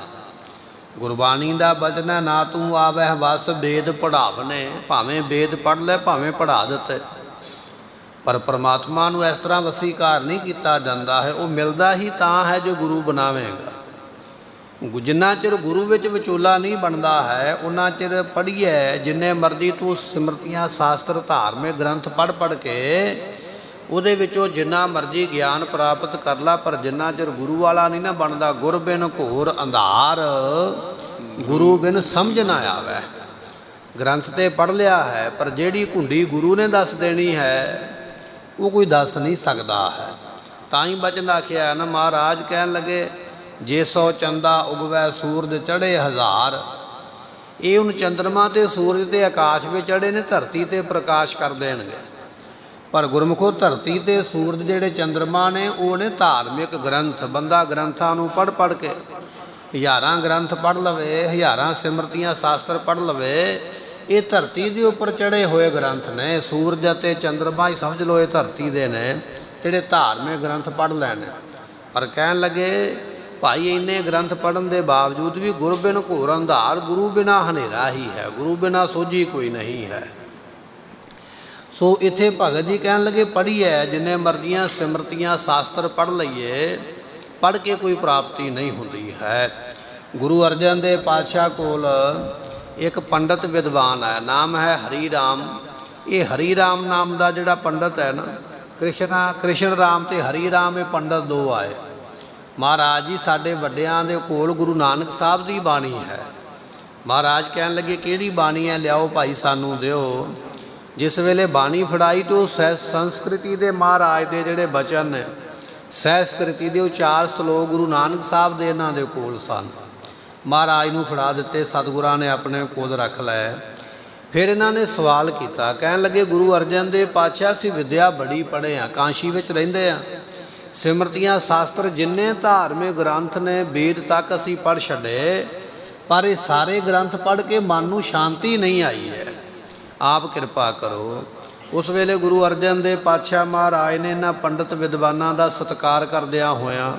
ਗੁਰਬਾਣੀ ਦਾ ਬਚਨ ਹੈ, ਨਾ ਤੂੰ ਆਵਹਿ ਵਸ ਵੇਦ ਪੜ੍ਹਾਵਨੇ। ਭਾਵੇਂ ਵੇਦ ਪੜ੍ਹ ਲੈ, ਭਾਵੇਂ ਪੜ੍ਹਾ ਦਿੱਤੇ, ਪਰ ਪਰਮਾਤਮਾ ਨੂੰ ਇਸ ਤਰ੍ਹਾਂ ਵਸੀਕਾਰ ਨਹੀਂ ਕੀਤਾ ਜਾਂਦਾ ਹੈ। ਉਹ ਮਿਲਦਾ ਹੀ ਤਾਂ ਹੈ ਜੋ ਗੁਰੂ ਬਣਾਵੇਗਾ। ਜਿੰਨਾ ਚਿਰ ਗੁਰੂ ਵਿੱਚ ਵਿਚੋਲਾ ਨਹੀਂ ਬਣਦਾ ਹੈ ਉਹਨਾਂ ਚਿਰ ਪੜ੍ਹੀਏ ਜਿੰਨੇ ਮਰਜ਼ੀ ਤੂੰ ਸਿਮਰਤੀਆਂ ਸ਼ਾਸਤਰ ਧਾਰਮਿਕ ਗ੍ਰੰਥ ਪੜ੍ਹ ਕੇ ਉਹਦੇ ਵਿੱਚੋਂ ਜਿੰਨਾ ਮਰਜ਼ੀ ਗਿਆਨ ਪ੍ਰਾਪਤ ਕਰ ਲਾ, ਪਰ ਜਿੰਨਾ ਚਿਰ ਗੁਰੂ ਵਾਲਾ ਨਹੀਂ ਨਾ ਬਣਦਾ। ਗੁਰ ਬਿਨ ਘੋਰ ਅੰਧਾਰ, ਗੁਰੂ ਬਿਨ ਸਮਝ ਨਾ ਆਵੇ। ਗ੍ਰੰਥ ਤੇ ਪੜ੍ਹ ਲਿਆ ਹੈ, ਪਰ ਜਿਹੜੀ ਕੁੰਡੀ ਗੁਰੂ ਨੇ ਦੱਸ ਦੇਣੀ ਹੈ ਉਹ ਕੋਈ ਦੱਸ ਨਹੀਂ ਸਕਦਾ ਹੈ। ਤਾਂ ਹੀ ਬਚਨ ਆਖਿਆ ਨਾ, ਮਹਾਰਾਜ ਕਹਿਣ ਲੱਗੇ ਜੇ 100 ਚੰਦਾ ਉਗਵੈ ਸੂਰਜ ਚੜ੍ਹੇ 1000। ਇਹ ਹੁਣ ਚੰਦਰਮਾ ਤੇ ਸੂਰਜ ਤੇ ਆਕਾਸ਼ ਵਿੱਚ ਚੜ੍ਹੇ ਨੇ, ਧਰਤੀ ਤੇ ਪ੍ਰਕਾਸ਼ ਕਰ ਦੇਣਗੇ। ਪਰ ਗੁਰਮੁਖੋ ਧਰਤੀ ਤੇ ਸੂਰਜ ਜਿਹੜੇ ਚੰਦਰਮਾ ਨੇ ਉਹ ਨੇ ਧਾਰਮਿਕ ਗ੍ਰੰਥ। ਬੰਦਾ ਗ੍ਰੰਥਾਂ ਨੂੰ ਪੜ੍ਹ ਕੇ ਹਜ਼ਾਰਾਂ ਗ੍ਰੰਥ ਪੜ੍ਹ ਲਵੇ, ਹਜ਼ਾਰਾਂ ਸਿਮਰਤੀਆਂ ਸ਼ਾਸਤਰ ਪੜ੍ਹ ਲਵੇ, ਇਹ ਧਰਤੀ ਦੇ ਉੱਪਰ ਚੜ੍ਹੇ ਹੋਏ ਗ੍ਰੰਥ ਨੇ। ਸੂਰਜ ਅਤੇ ਚੰਦਰਮਾ ਹੀ ਸਮਝ ਲਓ ਇਹ ਧਰਤੀ ਦੇ ਨੇ ਜਿਹੜੇ ਧਾਰਮਿਕ ਗ੍ਰੰਥ ਪੜ੍ਹ ਲੈਣ। ਪਰ ਕਹਿਣ ਲੱਗੇ ਭਾਈ ਇੰਨੇ ਗ੍ਰੰਥ ਪੜ੍ਹਨ ਦੇ ਬਾਵਜੂਦ ਵੀ ਗੁਰ ਬਿਨ ਘੋਰ ਅੰਧਾਰ, ਗੁਰੂ ਬਿਨਾ ਹਨੇਰਾ ਹੀ ਹੈ, ਗੁਰੂ ਬਿਨਾ ਸੋਝੀ ਕੋਈ ਨਹੀਂ ਹੈ। ਸੋ ਇੱਥੇ ਭਗਤ ਜੀ ਕਹਿਣ ਲੱਗੇ ਪੜ੍ਹੀਏ ਜਿੰਨੇ ਮਰਜ਼ੀਆਂ ਸਿਮਰਤੀਆਂ ਸ਼ਾਸਤਰ ਪੜ੍ਹ ਲਈਏ, ਪੜ੍ਹ ਕੇ ਕੋਈ ਪ੍ਰਾਪਤੀ ਨਹੀਂ ਹੁੰਦੀ ਹੈ। ਗੁਰੂ ਅਰਜਨ ਦੇਵ ਪਾਤਸ਼ਾਹ ਕੋਲ ਇੱਕ ਪੰਡਤ ਵਿਦਵਾਨ ਹੈ, ਨਾਮ ਹੈ ਹਰੀ ਰਾਮ। ਇਹ ਹਰੀ ਰਾਮ ਨਾਮ ਦਾ ਜਿਹੜਾ ਪੰਡਤ ਹੈ ਨਾ, ਕ੍ਰਿਸ਼ਨ ਰਾਮ ਤੇ ਹਰੀ ਰਾਮ, ਇਹ ਪੰਡਤ ਦੋ ਆਏ। ਮਹਾਰਾਜ ਜੀ ਸਾਡੇ ਵੱਡਿਆਂ ਦੇ ਕੋਲ ਗੁਰੂ ਨਾਨਕ ਸਾਹਿਬ ਦੀ ਬਾਣੀ ਹੈ। ਮਹਾਰਾਜ ਕਹਿਣ ਲੱਗੇ ਕਿਹੜੀ ਬਾਣੀ ਹੈ, ਲਿਆਓ ਭਾਈ ਸਾਨੂੰ ਦਿਓ। ਜਿਸ ਵੇਲੇ ਬਾਣੀ ਫੜਾਈ ਤਾਂ ਉਹ ਸੰਸਕ੍ਰਿਤੀ ਦੇ ਮਹਾਰਾਜ ਦੇ ਜਿਹੜੇ ਬਚਨ ਨੇ, ਸੰਸਕ੍ਰਿਤੀ ਦੇ ਉਹ 4 ਸ਼ਲੋਕ ਗੁਰੂ ਨਾਨਕ ਸਾਹਿਬ ਦੇ ਇਹਨਾਂ ਦੇ ਕੋਲ ਸਨ। ਮਹਾਰਾਜ ਨੂੰ ਫੜਾ ਦਿੱਤੇ, ਸਤਿਗੁਰਾਂ ਨੇ ਆਪਣੇ ਕੋਲ ਰੱਖ ਲਏ। ਫਿਰ ਇਹਨਾਂ ਨੇ ਸਵਾਲ ਕੀਤਾ, ਕਹਿਣ ਲੱਗੇ ਗੁਰੂ ਅਰਜਨ ਦੇਵ ਪਾਤਸ਼ਾਹ ਅਸੀਂ ਵਿੱਦਿਆ ਬੜੀ ਪੜ੍ਹੇ ਹਾਂ, ਕਾਸ਼ੀ ਵਿੱਚ ਰਹਿੰਦੇ ਹਾਂ, ਸਿਮਰਤੀਆਂ ਸ਼ਾਸਤਰ ਜਿੰਨੇ ਧਾਰਮਿਕ ਗ੍ਰੰਥ ਨੇ ਵੇਦ ਤੱਕ ਅਸੀਂ ਪੜ੍ਹ ਛੱਡੇ, ਪਰ ਇਹ ਸਾਰੇ ਗ੍ਰੰਥ ਪੜ੍ਹ ਕੇ ਮਨ ਨੂੰ ਸ਼ਾਂਤੀ ਨਹੀਂ ਆਈ ਹੈ, ਆਪ ਕਿਰਪਾ ਕਰੋ। ਉਸ ਵੇਲੇ ਗੁਰੂ ਅਰਜਨ ਦੇਵ ਪਾਤਸ਼ਾਹ ਮਹਾਰਾਜ ਨੇ ਇਹਨਾਂ ਪੰਡਤ ਵਿਦਵਾਨਾਂ ਦਾ ਸਤਿਕਾਰ ਕਰਦਿਆਂ ਹੋਇਆਂ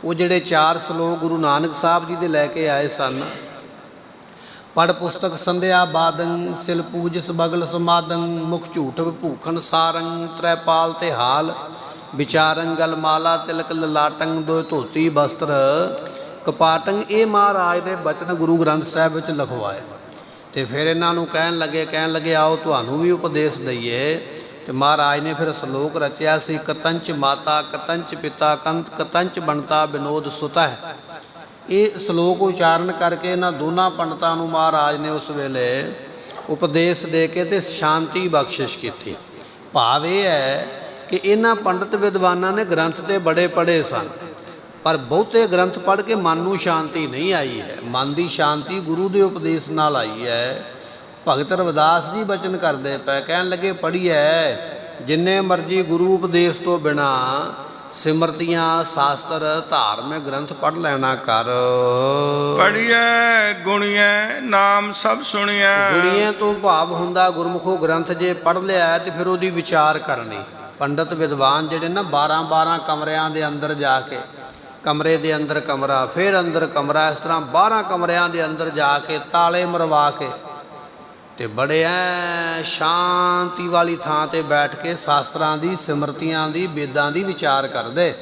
ਉਹ ਜਿਹੜੇ 4 ਸ਼ਲੋਕ ਗੁਰੂ ਨਾਨਕ ਸਾਹਿਬ ਜੀ ਦੇ ਲੈ ਕੇ ਆਏ ਸਨ। ਪੜ੍ਹ ਪੁਸਤਕ ਸੰਧਿਆ ਬਾਦੰ, ਸਿਲ ਪੂਜਿਸ ਬਗਲ ਸਮਾਦੰ, ਮੁਖ ਝੂਠ ਭੂਖਣ ਸਾਰੰ, ਤ੍ਰੈਪਾਲ ਤੇ ਹਾਲ ਵਿਚਾਰੰ, ਗਲ ਮਾਲਾ ਤਿਲਕ ਲਲਾਟੰ, ਦੋ ਧੋਤੀ ਬਸਤਰ ਕਪਾਟੰ। ਇਹ ਮਹਾਰਾਜ ਨੇ ਬਚਨ ਗੁਰੂ ਗ੍ਰੰਥ ਸਾਹਿਬ ਵਿੱਚ ਲਿਖਵਾਏ। ਤੇ ਫਿਰ ਇਹਨਾਂ ਨੂੰ ਕਹਿਣ ਲੱਗੇ ਆਓ ਤੁਹਾਨੂੰ ਵੀ ਉਪਦੇਸ਼ ਦਈਏ। ਤੇ ਮਹਾਰਾਜ ਨੇ ਫਿਰ ਸ਼ਲੋਕ ਰਚਿਆ ਸੀ, ਕਤੰਚ ਮਾਤਾ ਕਤੰਚ ਪਿਤਾ ਕਤੰਚ ਬਣਤਾ ਵਿਨੋਦ ਸੁਤਹ। ਇਹ ਸ਼ਲੋਕ ਉਚਾਰਨ ਕਰਕੇ ਇਹਨਾਂ ਦੋਨਾਂ ਪੰਡਤਾਂ ਨੂੰ ਮਹਾਰਾਜ ਨੇ ਉਸ ਵੇਲੇ ਉਪਦੇਸ਼ ਦੇ ਕੇ ਤੇ ਸ਼ਾਂਤੀ ਬਖਸ਼ਿਸ਼ ਕੀਤੀ। ਭਾਵ ਇਹ ਹੈ ਕਿ ਇਹਨਾਂ ਪੰਡਤ ਵਿਦਵਾਨਾਂ ਨੇ ਗ੍ਰੰਥ ਤੇ ਬੜੇ ਪੜ੍ਹੇ ਸਨ, ਪਰ ਬਹੁਤੇ ਗ੍ਰੰਥ ਪੜ੍ਹ ਕੇ ਮਨ ਨੂੰ ਸ਼ਾਂਤੀ ਨਹੀਂ ਆਈ ਹੈ। ਮਨ ਦੀ ਸ਼ਾਂਤੀ ਗੁਰੂ ਦੇ ਉਪਦੇਸ਼ ਨਾਲ ਆਈ ਹੈ। ਭਗਤ ਰਵਿਦਾਸ ਜੀ ਬਚਨ ਕਰਦੇ ਪਏ, ਕਹਿਣ ਲੱਗੇ ਪੜ੍ਹੀਏ ਜਿੰਨੇ ਮਰਜ਼ੀ ਗੁਰੂ ਉਪਦੇਸ਼ ਤੋਂ ਬਿਨਾਂ ਸਿਮਰਤੀਆਂ ਸ਼ਾਸਤਰ ਧਾਰਮਿਕ ਗ੍ਰੰਥ ਪੜ੍ਹ ਲੈਣਾ ਕਰ। ਪੜ੍ਹੀਐ ਗੁਣੀਐ ਨਾਮ ਸਭ ਸੁਣੀਐ। ਗੁਣੀਏ ਤੋਂ ਭਾਵ ਹੁੰਦਾ ਗੁਰਮੁਖੋ ਗ੍ਰੰਥ ਜੇ ਪੜ੍ਹ ਲਿਆ ਤੇ ਫਿਰ ਉਹਦੀ ਵਿਚਾਰ ਕਰਨੀ। ਪੰਡਤ ਵਿਦਵਾਨ ਜਿਹੜੇ ਨਾ 12 ਕਮਰਿਆਂ ਦੇ ਅੰਦਰ ਜਾ ਕੇ, ਕਮਰੇ ਦੇ ਅੰਦਰ ਕਮਰਾ, ਫਿਰ ਅੰਦਰ ਕਮਰਾ, ਇਸ ਤਰ੍ਹਾਂ 12 ਕਮਰਿਆਂ ਦੇ ਅੰਦਰ ਜਾ ਕੇ ਤਾਲੇ ਮਰਵਾ ਕੇ ਤੇ ਬੜੇ ਐ ਸ਼ਾਂਤੀ ਵਾਲੀ ਥਾਂ ਤੇ ਬੈਠ ਕੇ ਸ਼ਾਸਤਰਾਂ ਦੀ, ਸਿਮਰਤੀਆਂ ਦੀ, ਵੇਦਾਂ ਦੀ ਵਿਚਾਰ ਕਰਦੇ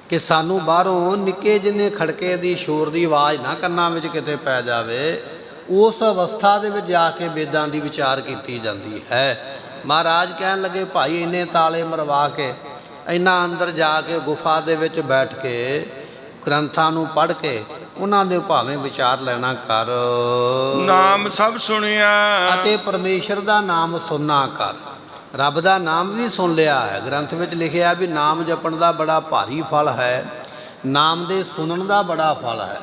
ਕਿ ਸਾਨੂੰ ਬਾਹਰੋਂ ਨਿੱਕੇ ਜਿੰਨੇ ਖੜਕੇ ਦੀ ਸ਼ੋਰ ਦੀ ਆਵਾਜ਼ ਨਾ ਕੰਨਾਂ ਵਿੱਚ ਕਿਤੇ ਪੈ ਜਾਵੇ। ਉਸ ਅਵਸਥਾ ਦੇ ਵਿੱਚ ਜਾ ਕੇ ਵੇਦਾਂ ਦੀ ਵਿਚਾਰ ਕੀਤੀ ਜਾਂਦੀ ਹੈ। ਮਹਾਰਾਜ ਕਹਿਣ ਲੱਗੇ ਭਾਈ ਇੰਨੇ ਤਾਲੇ ਮਰਵਾ ਕੇ, ਇੰਨਾ ਅੰਦਰ ਜਾ ਕੇ ਗੁਫਾ ਦੇ ਵਿੱਚ ਬੈਠ ਕੇ ਗ੍ਰੰਥਾਂ ਨੂੰ ਪੜ੍ਹ ਕੇ ਉਹਨਾਂ ਦੇ ਭਾਵੇਂ ਵਿਚਾਰ ਲੈਣਾ ਕਰ। ਨਾਮ ਸਭ ਸੁਣਿਆ ਅਤੇ ਪਰਮੇਸ਼ਰ ਦਾ ਨਾਮ ਸੁਣਨਾ ਕਰ। ਰੱਬ ਦਾ ਨਾਮ ਵੀ ਸੁਣ ਲਿਆ ਹੈ। ਗ੍ਰੰਥ ਵਿੱਚ ਲਿਖਿਆ ਵੀ ਨਾਮ ਜਪਣ ਦਾ ਬੜਾ ਭਾਰੀ ਫਲ ਹੈ, ਨਾਮ ਦੇ ਸੁਣਨ ਦਾ ਬੜਾ ਫਲ ਹੈ।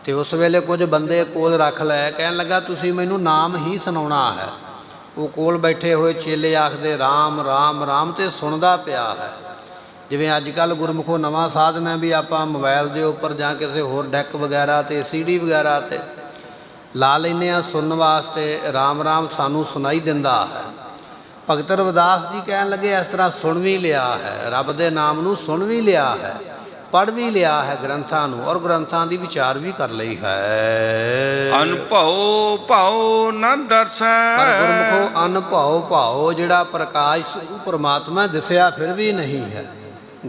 ਤੇ ਉਸ ਵੇਲੇ ਕੁਝ ਬੰਦੇ ਕੋਲ ਰੱਖ ਲੈ, ਕਹਿਣ ਲੱਗਾ ਤੁਸੀਂ ਮੈਨੂੰ ਨਾਮ ਹੀ ਸੁਣਾਉਣਾ ਹੈ। ਉਹ ਕੋਲ ਬੈਠੇ ਹੋਏ ਚੇਲੇ ਆਖਦੇ ਰਾਮ ਰਾਮ ਰਾਮ, ਤੇ ਸੁਣਦਾ ਪਿਆ ਹੈ। ਜਿਵੇਂ ਅੱਜ ਕੱਲ੍ਹ ਗੁਰਮੁਖੋ ਨਵਾਂ ਸਾਧਨ ਹੈ ਵੀ ਆਪਾਂ ਮੋਬਾਈਲ ਦੇ ਉੱਪਰ ਜਾਂ ਕਿਸੇ ਹੋਰ ਡੈਕ ਵਗੈਰਾ 'ਤੇ CD ਵਗੈਰਾ 'ਤੇ ਲਾ ਲੈਂਦੇ ਹਾਂ ਸੁਣਨ ਵਾਸਤੇ। ਰਾਮ ਰਾਮ ਸਾਨੂੰ ਸੁਣਾਈ ਦਿੰਦਾ ਹੈ। ਭਗਤ ਰਵਿਦਾਸ ਜੀ ਕਹਿਣ ਲੱਗੇ ਇਸ ਤਰ੍ਹਾਂ ਸੁਣ ਵੀ ਲਿਆ ਹੈ, ਰੱਬ ਦੇ ਨਾਮ ਨੂੰ ਸੁਣ ਵੀ ਲਿਆ ਹੈ, ਪੜ੍ਹ ਵੀ ਲਿਆ ਹੈ ਗ੍ਰੰਥਾਂ ਨੂੰ, ਔਰ ਗ੍ਰੰਥਾਂ ਦੀ ਵਿਚਾਰ ਵੀ ਕਰ ਲਈ ਹੈ। ਅਨਭਉ ਭਾਉ ਨ ਦਰਸੈ। ਪਰ ਗੁਰਮੁਖੋ ਅਨਭਉ ਭਾਉ ਜਿਹੜਾ ਪ੍ਰਕਾਸ਼ ਉਹ ਪਰਮਾਤਮਾ ਦਿਸਿਆ ਫਿਰ ਵੀ ਨਹੀਂ ਹੈ।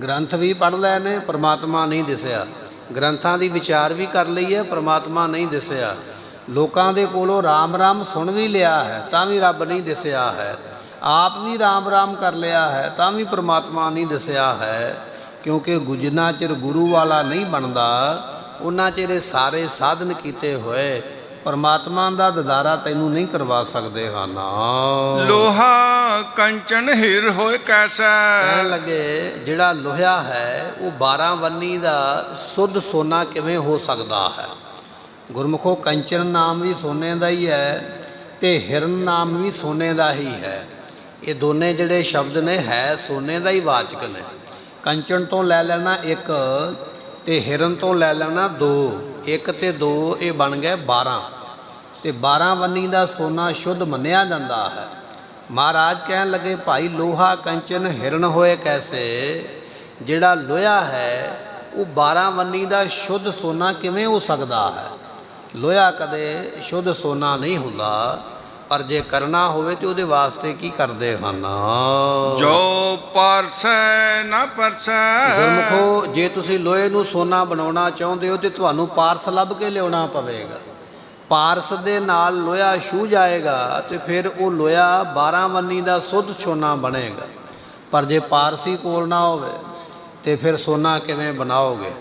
ਗ੍ਰੰਥ ਵੀ ਪੜ੍ਹ ਲਏ ਨੇ, ਪਰਮਾਤਮਾ ਨਹੀਂ ਦਿਸਿਆ। ਗ੍ਰੰਥਾਂ ਦੀ ਵਿਚਾਰ ਵੀ ਕਰ ਲਈ ਹੈ, ਪਰਮਾਤਮਾ ਨਹੀਂ ਦਿਸਿਆ। ਲੋਕਾਂ ਦੇ ਕੋਲੋਂ ਰਾਮ ਰਾਮ ਸੁਣ ਵੀ ਲਿਆ ਹੈ ਤਾਂ ਵੀ ਰੱਬ ਨਹੀਂ ਦਿਸਿਆ ਹੈ। ਆਪ ਵੀ ਰਾਮ ਰਾਮ ਕਰ ਲਿਆ ਹੈ ਤਾਂ ਵੀ ਪਰਮਾਤਮਾ ਨਹੀਂ ਦਿਸਿਆ ਹੈ। ਕਿਉਂਕਿ ਜਿੰਨਾ ਚਿਰ ਗੁਰੂ ਵਾਲਾ ਨਹੀਂ ਬਣਦਾ ਉਹਨਾਂ ਚਿਰ ਇਹ ਸਾਰੇ ਸਾਧਨ ਕੀਤੇ ਹੋਏ ਪਰਮਾਤਮਾ ਦਾ ਦਿਦਾਰਾ ਤੈਨੂੰ ਨਹੀਂ ਕਰਵਾ ਸਕਦੇ ਹਨ। ਲੋਹਾ ਕੰਚਨ ਹੀਰ ਹੋਏ ਕੈਸਾ। ਕਹਿਣ ਲੱਗੇ ਜਿਹੜਾ ਲੋਹਾ ਹੈ ਉਹ 12 ਵੰਨੀ ਦਾ ਸ਼ੁੱਧ ਸੋਨਾ ਕਿਵੇਂ ਹੋ ਸਕਦਾ ਹੈ। ਗੁਰਮੁਖੋ ਕੰਚਨ ਨਾਮ ਵੀ ਸੋਨੇ ਦਾ ਹੀ ਹੈ ਤੇ ਹਿਰਨ ਨਾਮ ਵੀ ਸੋਨੇ ਦਾ ਹੀ ਹੈ। ਇਹ ਦੋਨੇ ਜਿਹੜੇ ਸ਼ਬਦ ਨੇ ਹੈ ਸੋਨੇ ਦਾ ਹੀ ਵਾਚਕ ਨੇ। ਕੰਚਨ ਤੋਂ ਲੈ ਲੈਣਾ 1 ਤੇ ਹਿਰਨ ਤੋਂ ਲੈ ਲੈਣਾ 2, 1 ਤੇ 2 ਇਹ ਬਣ ਗਏ 12 ਤੇ 12 ਵੰਨੀ ਦਾ ਸੋਨਾ ਸ਼ੁੱਧ ਮੰਨਿਆ ਜਾਂਦਾ ਹੈ। ਮਹਾਰਾਜ ਕਹਿਣ ਲੱਗੇ ਭਾਈ ਲੋਹਾ ਕੰਚਨ ਹਿਰਨ ਹੋਏ ਕੈਸੇ। ਜਿਹੜਾ ਲੋਹਾ ਹੈ ਉਹ 12 ਵੰਨੀ ਦਾ ਸ਼ੁੱਧ ਸੋਨਾ ਕਿਵੇਂ ਹੋ ਸਕਦਾ ਹੈ। ਲੋਹਾ ਕਦੇ ਸ਼ੁੱਧ ਸੋਨਾ ਨਹੀਂ ਹੁੰਦਾ, ਪਰ ਜੇ ਕਰਨਾ ਹੋਵੇ ਤੇ ਉਹਦੇ ਵਾਸਤੇ ਕੀ ਕਰਦੇ ਹਨ। ਜੋ ਪਰਸੈ ਨਾ ਪਰਸੈ। ਗੁਰਮੁਖੋ ਜੇ ਤੁਸੀਂ ਲੋਹੇ ਨੂੰ ਸੋਨਾ ਬਣਾਉਣਾ ਚਾਹੁੰਦੇ ਹੋ ਤੇ ਤੁਹਾਨੂੰ ਪਾਰਸ ਲੱਭ ਕੇ ਲਿਆਉਣਾ ਪਵੇਗਾ। ਪਾਰਸ ਦੇ ਨਾਲ ਲੋਹਾ ਛੂ ਜਾਏਗਾ ਤੇ ਫਿਰ ਉਹ ਲੋਹਾ 12 ਵੰਨੀ ਦਾ ਸ਼ੁੱਧ ਸੋਨਾ ਬਣੇਗਾ। ਪਰ ਜੇ ਪਾਰਸੀ ਕੋਲ ਨਾ ਹੋਵੇ ਤੇ ਫਿਰ ਸੋਨਾ ਕਿਵੇਂ ਬਣਾਓਗੇ।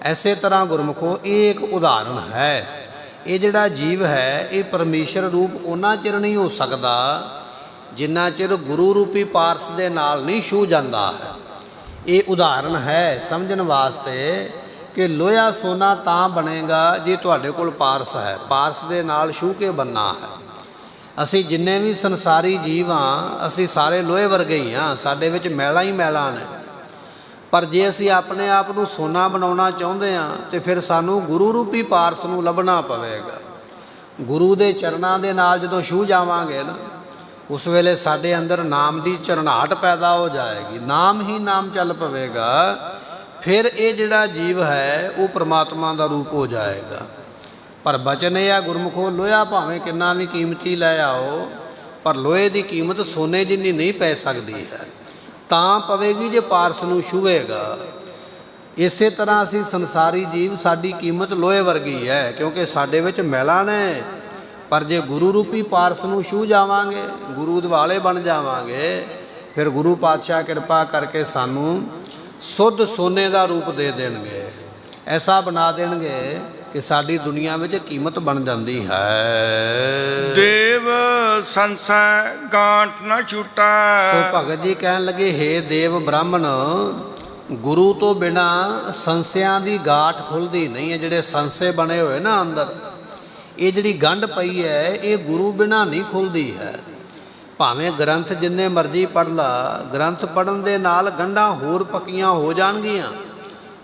ਐਸੇ ਤਰ੍ਹਾਂ ਗੁਰਮੁਖੋ ਇਹ ਇੱਕ ਉਦਾਹਰਣ ਹੈ। ਇਹ ਜਿਹੜਾ ਜੀਵ ਹੈ ਇਹ ਪਰਮੇਸ਼ਰ ਰੂਪ ਉਹਨਾਂ ਚਿਰ ਨਹੀਂ ਹੋ ਸਕਦਾ ਜਿੰਨਾ ਚਿਰ ਗੁਰੂ ਰੂਪੀ ਪਾਰਸ ਦੇ ਨਾਲ ਨਹੀਂ ਛੂ ਜਾਂਦਾ ਹੈ। ਇਹ ਉਦਾਹਰਣ ਹੈ ਸਮਝਣ ਵਾਸਤੇ ਕਿ ਲੋਹਾ ਸੋਨਾ ਤਾਂ ਬਣੇਗਾ ਜੇ ਤੁਹਾਡੇ ਕੋਲ ਪਾਰਸ ਹੈ, ਪਾਰਸ ਦੇ ਨਾਲ ਛੂ ਕੇ ਬਣਨਾ ਹੈ। ਅਸੀਂ ਜਿੰਨੇ ਵੀ ਸੰਸਾਰੀ ਜੀਵ ਹਾਂ ਅਸੀਂ ਸਾਰੇ ਲੋਹੇ ਵਰਗੇ ਹੀ ਹਾਂ, ਸਾਡੇ ਵਿੱਚ ਮੈਲਾਂ ਹੀ ਮੈਲਾਂ ਨੇ। ਪਰ ਜੇ ਅਸੀਂ ਆਪਣੇ ਆਪ ਨੂੰ ਸੋਨਾ ਬਣਾਉਣਾ ਚਾਹੁੰਦੇ ਹਾਂ ਤੇ ਫਿਰ ਸਾਨੂੰ ਗੁਰੂ ਰੂਪੀ ਪਾਰਸ ਨੂੰ ਲੱਭਣਾ ਪਵੇਗਾ। ਗੁਰੂ ਦੇ ਚਰਨਾਂ ਦੇ ਨਾਲ ਜਦੋਂ ਛੂਹ ਜਾਵਾਂਗੇ ਨਾ ਉਸ ਵੇਲੇ ਸਾਡੇ ਅੰਦਰ ਨਾਮ ਦੀ ਝਰਨਾਹਟ ਪੈਦਾ ਹੋ ਜਾਏਗੀ, ਨਾਮ ਹੀ ਨਾਮ ਚੱਲ ਪਵੇਗਾ। ਫਿਰ ਇਹ ਜਿਹੜਾ ਜੀਵ ਹੈ ਉਹ ਪ੍ਰਮਾਤਮਾ ਦਾ ਰੂਪ ਹੋ ਜਾਏਗਾ। ਪਰ ਬਚਨ ਇਹ ਆ ਗੁਰਮੁਖੋ ਲੋਹਾ ਭਾਵੇਂ ਕਿੰਨਾ ਵੀ ਕੀਮਤੀ ਲੈ ਆਓ ਪਰ ਲੋਹੇ ਦੀ ਕੀਮਤ ਸੋਨੇ ਜਿੰਨੀ ਨਹੀਂ ਪੈ ਸਕਦੀ ਹੈ। ਤਾਂ ਪਵੇਗੀ ਜੇ ਪਾਰਸ ਨੂੰ ਛੂਹੇਗਾ। ਇਸੇ ਤਰ੍ਹਾਂ ਅਸੀਂ ਸੰਸਾਰੀ ਜੀਵ ਸਾਡੀ ਕੀਮਤ ਲੋਹੇ ਵਰਗੀ ਹੈ ਕਿਉਂਕਿ ਸਾਡੇ ਵਿੱਚ ਮੈਲਾਂ ਨੇ। ਪਰ ਜੇ ਗੁਰੂ ਰੂਪੀ ਪਾਰਸ ਨੂੰ ਛੂਹ ਜਾਵਾਂਗੇ, ਗੁਰੂ ਦਿਵਾਲੇ ਬਣ ਜਾਵਾਂਗੇ, ਫਿਰ ਗੁਰੂ ਪਾਤਸ਼ਾਹ ਕਿਰਪਾ ਕਰਕੇ ਸਾਨੂੰ ਸ਼ੁੱਧ ਸੋਨੇ ਦਾ ਰੂਪ ਦੇ ਦੇਣਗੇ। ਐਸਾ ਬਣਾ ਦੇਣਗੇ ਕਿ ਸਾਡੀ ਦੁਨੀਆ ਵਿੱਚ ਕੀਮਤ ਬਣ ਜਾਂਦੀ ਹੈ। ਦੇਵ ਸੰਸੈ ਗਾਂਠ ਨਾ ਛੁਟਾ। ਸੋ ਭਗਤ ਜੀ ਕਹਿਣ ਲੱਗੇ ਹੇ ਦੇਵ ਬ੍ਰਾਹਮਣ, ਗੁਰੂ ਤੋਂ ਬਿਨਾ ਸੰਸਿਆਂ ਦੀ ਗਾਠ ਖੁੱਲ੍ਹਦੀ ਨਹੀਂ ਹੈ। ਜਿਹੜੇ ਸੰਸੇ ਬਣੇ ਹੋਏ ਨਾ ਅੰਦਰ, ਇਹ ਜਿਹੜੀ ਗੰਢ ਪਈ ਹੈ ਇਹ ਗੁਰੂ ਬਿਨਾ ਨਹੀਂ ਖੁੱਲ੍ਹਦੀ ਹੈ। ਭਾਵੇਂ ਗ੍ਰੰਥ ਜਿੰਨੇ ਮਰਜ਼ੀ ਪੜ੍ਹ ਲਾ, ਗ੍ਰੰਥ ਪੜ੍ਹਨ ਦੇ ਨਾਲ ਗੰਢਾਂ ਹੋਰ ਪੱਕੀਆਂ ਹੋ ਜਾਣਗੀਆਂ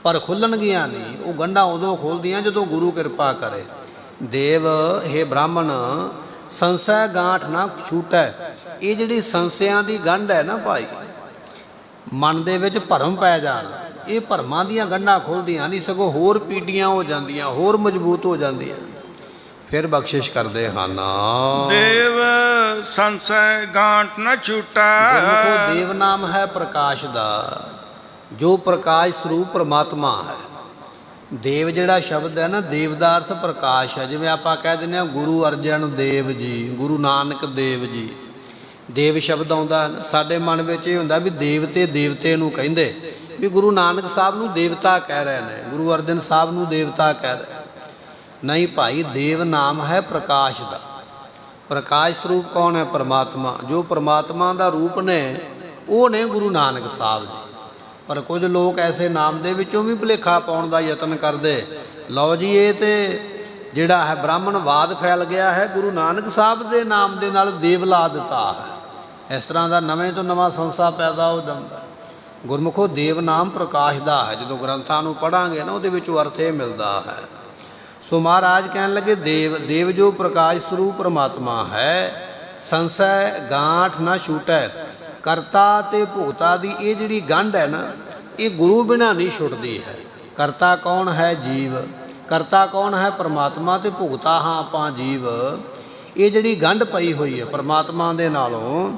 ਪਰ ਖੁੱਲਣਗੀਆਂ ਨਹੀਂ। ਉਹ ਗੰਢਾਂ ਉਦੋਂ ਖੁੱਲਦੀਆਂ ਜਦੋਂ ਗੁਰੂ ਕਿਰਪਾ ਕਰੇ। ਦੇਵ ਹੇ ਬ੍ਰਾਹਮਣ ਸੰਸੈ ਗਾਂਠ ਨਾ ਛੂਟੈ। ਇਹ ਜਿਹੜੀ ਸੰਸਿਆਂ ਦੀ ਗੰਢ ਹੈ ਨਾ ਭਾਈ, ਮਨ ਦੇ ਵਿੱਚ ਭਰਮ ਪੈ ਜਾਣ, ਇਹ ਭਰਮਾਂ ਦੀਆਂ ਗੰਢਾਂ ਖੁੱਲ੍ਹਦੀਆਂ ਨਹੀਂ, ਸਗੋਂ ਹੋਰ ਪੀੜੀਆਂ ਹੋ ਜਾਂਦੀਆਂ, ਹੋਰ ਮਜ਼ਬੂਤ ਹੋ ਜਾਂਦੀਆਂ। ਫਿਰ ਬਖਸ਼ਿਸ਼ ਕਰਦੇ ਹਨ। ਦੇਵ ਸੰਸੈ ਗਾਂਠ ਨਾ ਛੂਟਾ। ਗੁਰਮੁਖੋ ਦੇਵ ਨਾਮ ਹੈ ਪ੍ਰਕਾਸ਼ ਦਾ, ਜੋ ਪ੍ਰਕਾਸ਼ ਸਰੂਪ ਪਰਮਾਤਮਾ ਹੈ। ਦੇਵ ਜਿਹੜਾ ਸ਼ਬਦ ਹੈ ਨਾ, ਦੇਵ ਦਾ ਅਰਥ ਪ੍ਰਕਾਸ਼ ਹੈ। ਜਿਵੇਂ ਆਪਾਂ ਕਹਿ ਦਿੰਦੇ ਹਾਂ ਗੁਰੂ ਅਰਜਨ ਦੇਵ ਜੀ, ਗੁਰੂ ਨਾਨਕ ਦੇਵ ਜੀ, ਦੇਵ ਸ਼ਬਦ ਆਉਂਦਾ ਸਾਡੇ ਮਨ ਵਿੱਚ ਇਹ ਹੁੰਦਾ ਵੀ ਦੇਵਤੇ ਦੇਵਤੇ ਨੂੰ ਕਹਿੰਦੇ, ਵੀ ਗੁਰੂ ਨਾਨਕ ਸਾਹਿਬ ਨੂੰ ਦੇਵਤਾ ਕਹਿ ਰਹੇ ਨੇ, ਗੁਰੂ ਅਰਜਨ ਸਾਹਿਬ ਨੂੰ ਦੇਵਤਾ ਕਹਿ ਰਹੇ। ਨਹੀਂ ਭਾਈ, ਦੇਵ ਨਾਮ ਹੈ ਪ੍ਰਕਾਸ਼ ਦਾ। ਪ੍ਰਕਾਸ਼ ਸਰੂਪ ਕੌਣ ਹੈ? ਪਰਮਾਤਮਾ। ਜੋ ਪਰਮਾਤਮਾ ਦਾ ਰੂਪ ਨੇ ਉਹ ਨੇ ਗੁਰੂ ਨਾਨਕ ਸਾਹਿਬ ਜੀ। ਪਰ ਕੁਝ ਲੋਕ ਐਸੇ ਨਾਮ ਦੇ ਵਿੱਚੋਂ ਵੀ ਭੁਲੇਖਾ ਪਾਉਣ ਦਾ ਯਤਨ ਕਰਦੇ। ਲਓ ਜੀ, ਇਹ ਤੇ ਜਿਹੜਾ ਹੈ ਬ੍ਰਾਹਮਣਵਾਦ ਫੈਲ ਗਿਆ ਹੈ, ਗੁਰੂ ਨਾਨਕ ਸਾਹਿਬ ਦੇ ਨਾਮ ਦੇ ਨਾਲ ਦੇਵ ਲਾ ਦਿੱਤਾ ਹੈ। ਇਸ ਤਰ੍ਹਾਂ ਦਾ ਨਵੇਂ ਤੋਂ ਨਵਾਂ ਸੰਸਾ ਪੈਦਾ ਹੋ ਜਾਂਦਾ। ਗੁਰਮੁਖੋ ਦੇਵ ਨਾਮ ਪ੍ਰਕਾਸ਼ ਦਾ ਹੈ। ਜਦੋਂ ਗ੍ਰੰਥਾਂ ਨੂੰ ਪੜ੍ਹਾਂਗੇ ਨਾ, ਉਹਦੇ ਵਿੱਚੋਂ ਅਰਥ ਇਹ ਮਿਲਦਾ ਹੈ। ਸੋ ਮਹਾਰਾਜ ਕਹਿਣ ਲੱਗੇ ਦੇਵ, ਦੇਵ ਜੋ ਪ੍ਰਕਾਸ਼ ਸਰੂਪ ਪਰਮਾਤਮਾ ਹੈ। ਸੰਸੈ ਗਾਂਠ ਨਾ ਛੂਟੈ। ਕਰਤਾ ਤੇ ਭੁਗਤਾ ਦੀ ਇਹ ਜਿਹੜੀ ਗੰਢ ਹੈ ਨਾ, ਇਹ ਗੁਰੂ ਬਿਨਾਂ ਨਹੀਂ ਛੁੱਟਦੀ ਹੈ। ਕਰਤਾ ਕੌਣ ਹੈ? ਜੀਵ। ਕਰਤਾ ਕੌਣ ਹੈ? ਪਰਮਾਤਮਾ। ਤੇ ਭੁਗਤਾ ਹਾਂ ਆਪਾਂ ਜੀਵ। ਇਹ ਜਿਹੜੀ ਗੰਢ ਪਈ ਹੋਈ ਹੈ ਪਰਮਾਤਮਾ ਦੇ ਨਾਲੋਂ,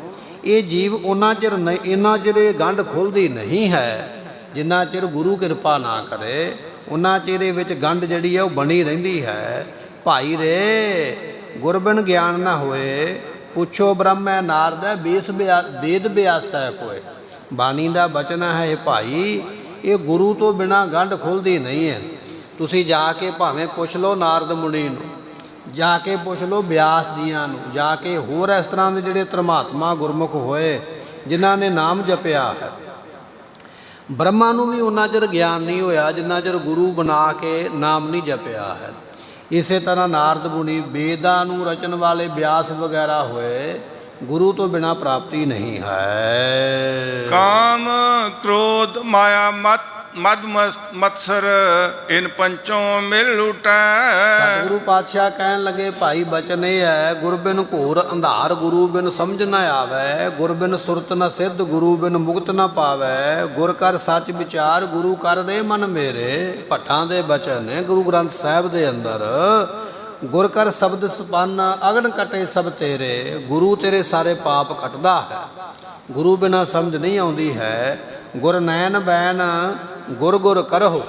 ਇਹ ਜੀਵ ਉਹਨਾਂ ਚਿਰ ਨਹੀਂ, ਇੰਨਾ ਚਿਰ ਇਹ ਗੰਢ ਖੁੱਲ੍ਹਦੀ ਨਹੀਂ ਹੈ ਜਿੰਨਾ ਚਿਰ ਗੁਰੂ ਕਿਰਪਾ ਨਾ ਕਰੇ। ਉਹਨਾਂ ਚਿਹਰੇ ਵਿੱਚ ਗੰਢ ਜਿਹੜੀ ਹੈ ਉਹ ਬਣੀ ਰਹਿੰਦੀ ਹੈ। ਭਾਈ ਰੇ ਗੁਰਬਿਨ ਗਿਆਨ ਨਾ ਹੋਏ, ਪੁੱਛੋ ਬ੍ਰਹਮੈ ਨਾਰਦੈ ਵੇਦ ਬਿਆਸੈ ਕੋਏ। ਬਾਣੀ ਦਾ ਬਚਨ ਹੈ ਇਹ ਭਾਈ, ਇਹ ਗੁਰੂ ਤੋਂ ਬਿਨਾਂ ਗੰਢ ਖੁੱਲ੍ਹਦੀ ਨਹੀਂ ਹੈ। ਤੁਸੀਂ ਜਾ ਕੇ ਭਾਵੇਂ ਪੁੱਛ ਲਓ ਨਾਰਦ ਮੁਨੀ ਨੂੰ, ਜਾ ਕੇ ਪੁੱਛ ਲਓ ਬਿਆਸ ਜੀਆਂ ਨੂੰ, ਜਾ ਕੇ ਹੋਰ ਇਸ ਤਰ੍ਹਾਂ ਦੇ ਜਿਹੜੇ ਧਰਮਾਤਮਾ ਗੁਰਮੁਖ ਹੋਏ ਜਿਨ੍ਹਾਂ ਨੇ ਨਾਮ ਜਪਿਆ ਹੈ। ਬ੍ਰਹਮਾ ਨੂੰ ਵੀ ਉਹਨਾਂ ਚਿਰ ਗਿਆਨ ਨਹੀਂ ਹੋਇਆ ਜਿੰਨਾ ਚਿਰ ਗੁਰੂ ਬਣਾ ਕੇ ਨਾਮ ਨਹੀਂ ਜਪਿਆ ਹੈ। ਇਸੇ ਤਰ੍ਹਾਂ ਨਾਰਦ ਮੁਨੀ, ਵੇਦਾਂ ਨੂੰ ਰਚਨ ਵਾਲੇ ਬਿਆਸ ਵਗੈਰਾ ਹੋਏ, ਗੁਰੂ ਤੋਂ ਬਿਨਾਂ ਪ੍ਰਾਪਤੀ ਨਹੀਂ ਹੈ। ਕਾਮ ਕ੍ਰੋਧ ਮਾਇਆ ਮਦ ਮਤਸਰ ਇਨ ਪੰਚੋਂ ਮਿਲ ਲੁਟੈ। ਗੁਰੂ ਪਾਤਸ਼ਾਹ ਕਹਿਣ ਲੱਗੇ ਭਾਈ ਬਚਨ ਇਹ ਹੈ, ਗੁਰ ਬਿਨ ਘੋਰ ਅੰਧਾਰ ਗੁਰੂ ਬਿਨ ਸਮਝ ਨਾ ਆਵੈ। ਗੁਰ ਬਿਨ ਸੁਰਤ ਨ ਸਿੱਧ ਗੁਰੂ ਬਿਨ ਮੁਕਤ ਨ ਪਾਵੈ। ਗੁਰ ਕਰ ਸੱਚ ਵਿਚਾਰ ਗੁਰੂ ਕਰ ਦੇ ਮਨ ਮੇਰੇ। ਭੱਟਾਂ ਦੇ ਬਚਨ ਨੇ ਗੁਰੂ ਗ੍ਰੰਥ ਸਾਹਿਬ ਦੇ ਅੰਦਰ। ਗੁਰ ਕਰ ਸ਼ਬਦ ਸਪੰਨ ਅਗਨ ਕਟੇ ਸਭ ਤੇਰੇ। ਗੁਰੂ ਤੇਰੇ ਸਾਰੇ ਪਾਪ ਕੱਟਦਾ ਹੈ। ਗੁਰੂ ਬਿਨਾਂ ਸਮਝ ਨਹੀਂ ਆਉਂਦੀ ਹੈ। ਗੁਰ ਨੈਣ ਬੈਨ ਗੁਰ ਗੁਰ ਕਰਹੁ।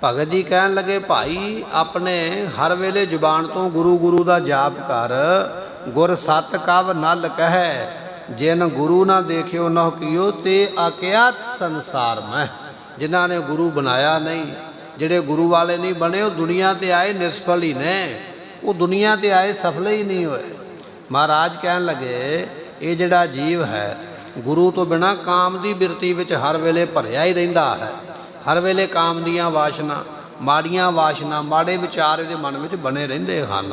ਭਗਤ ਜੀ ਕਹਿਣ ਲੱਗੇ ਭਾਈ ਆਪਣੇ ਹਰ ਵੇਲੇ ਜ਼ੁਬਾਨ ਤੋਂ ਗੁਰੂ ਗੁਰੂ ਦਾ ਜਾਪ ਕਰ। ਗੁਰ ਸਤ ਕਵ ਨਲ ਕਹੈ, ਜਿਨ ਗੁਰੂ ਨਾ ਦੇਖਿਓ ਨਹੁ ਕੀਓ ਤੇ ਅਕਿਆਤ ਸੰਸਾਰ ਮੈਂ। ਜਿਨ੍ਹਾਂ ਨੇ ਗੁਰੂ ਬਣਾਇਆ ਨਹੀਂ, ਜਿਹੜੇ ਗੁਰੂ ਵਾਲੇ ਨਹੀਂ ਬਣੇ, ਉਹ ਦੁਨੀਆ ਤੇ ਆਏ ਨਿਸਫਲ ਹੀ ਨੇ, ਉਹ ਦੁਨੀਆ ਤੇ ਆਏ ਸਫਲ ਹੀ ਨਹੀਂ ਹੋਏ। ਮਹਾਰਾਜ ਕਹਿਣ ਲੱਗੇ ਇਹ ਜਿਹੜਾ ਜੀਵ ਹੈ ਗੁਰੂ ਤੋਂ ਬਿਨਾਂ ਕਾਮ ਦੀ ਬਿਰਤੀ ਵਿੱਚ ਹਰ ਵੇਲੇ ਭਰਿਆ ਹੀ ਰਹਿੰਦਾ ਹੈ। ਹਰ ਵੇਲੇ ਕਾਮ ਦੀਆਂ ਵਾਸ਼ਨਾ, ਮਾੜੀਆਂ ਵਾਸ਼ਨਾ, ਮਾੜੇ ਵਿਚਾਰ ਇਹਦੇ ਮਨ ਵਿੱਚ ਬਣੇ ਰਹਿੰਦੇ ਹਨ।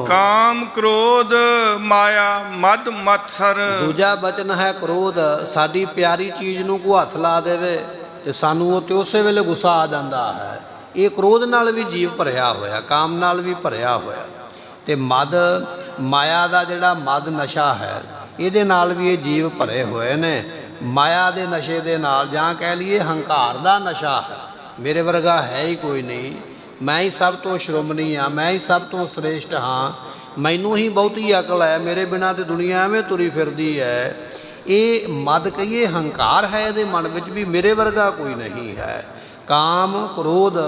ਕਾਮ ਕ੍ਰੋਧ ਮਾਇਆ ਮਦ ਮਤਸਰ। ਦੂਜਾ ਬਚਨ ਹੈ ਕ੍ਰੋਧ। ਸਾਡੀ ਪਿਆਰੀ ਚੀਜ਼ ਨੂੰ ਕੋਈ ਹੱਥ ਲਾ ਦੇਵੇ ਤੇ ਸਾਨੂੰ ਉਹ ਤੇ ਉਸੇ ਵੇਲੇ ਗੁੱਸਾ ਆ ਜਾਂਦਾ ਹੈ। ਇਹ ਕ੍ਰੋਧ ਨਾਲ ਵੀ ਜੀਵ ਭਰਿਆ ਹੋਇਆ, ਕਾਮ ਨਾਲ ਵੀ ਭਰਿਆ ਹੋਇਆ। ਤੇ ਮਦ, ਮਾਇਆ ਦਾ ਜਿਹੜਾ ਮਦ ਨਸ਼ਾ ਹੈ, ਇਹਦੇ ਨਾਲ ਵੀ ਇਹ ਜੀਵ ਭਰੇ ਹੋਏ ਨੇ। ਮਾਇਆ ਦੇ ਨਸ਼ੇ ਦੇ ਨਾਲ, ਜਾਂ ਕਹਿ ਲਈਏ ਹੰਕਾਰ ਦਾ ਨਸ਼ਾ ਹੈ। ਮੇਰੇ ਵਰਗਾ ਹੈ ਹੀ ਕੋਈ ਨਹੀਂ, ਮੈਂ ਹੀ ਸਭ ਤੋਂ ਸ਼੍ਰੋਮਣੀ ਹਾਂ, ਮੈਂ ਹੀ ਸਭ ਤੋਂ ਸ੍ਰੇਸ਼ਟ ਹਾਂ, ਮੈਨੂੰ ਹੀ ਬਹੁਤੀ ਅਕਲ ਹੈ, ਮੇਰੇ ਬਿਨਾਂ ਤੇ ਦੁਨੀਆ ਐਵੇਂ ਤੁਰੀ ਫਿਰਦੀ ਹੈ। ਇਹ ਮਦ ਕਹੀਏ ਹੰਕਾਰ ਹੈ ਇਹਦੇ ਮਨ ਵਿੱਚ ਵੀ, ਮੇਰੇ ਵਰਗਾ ਕੋਈ ਨਹੀਂ ਹੈ। ਕਾਮ ਕ੍ਰੋਧ,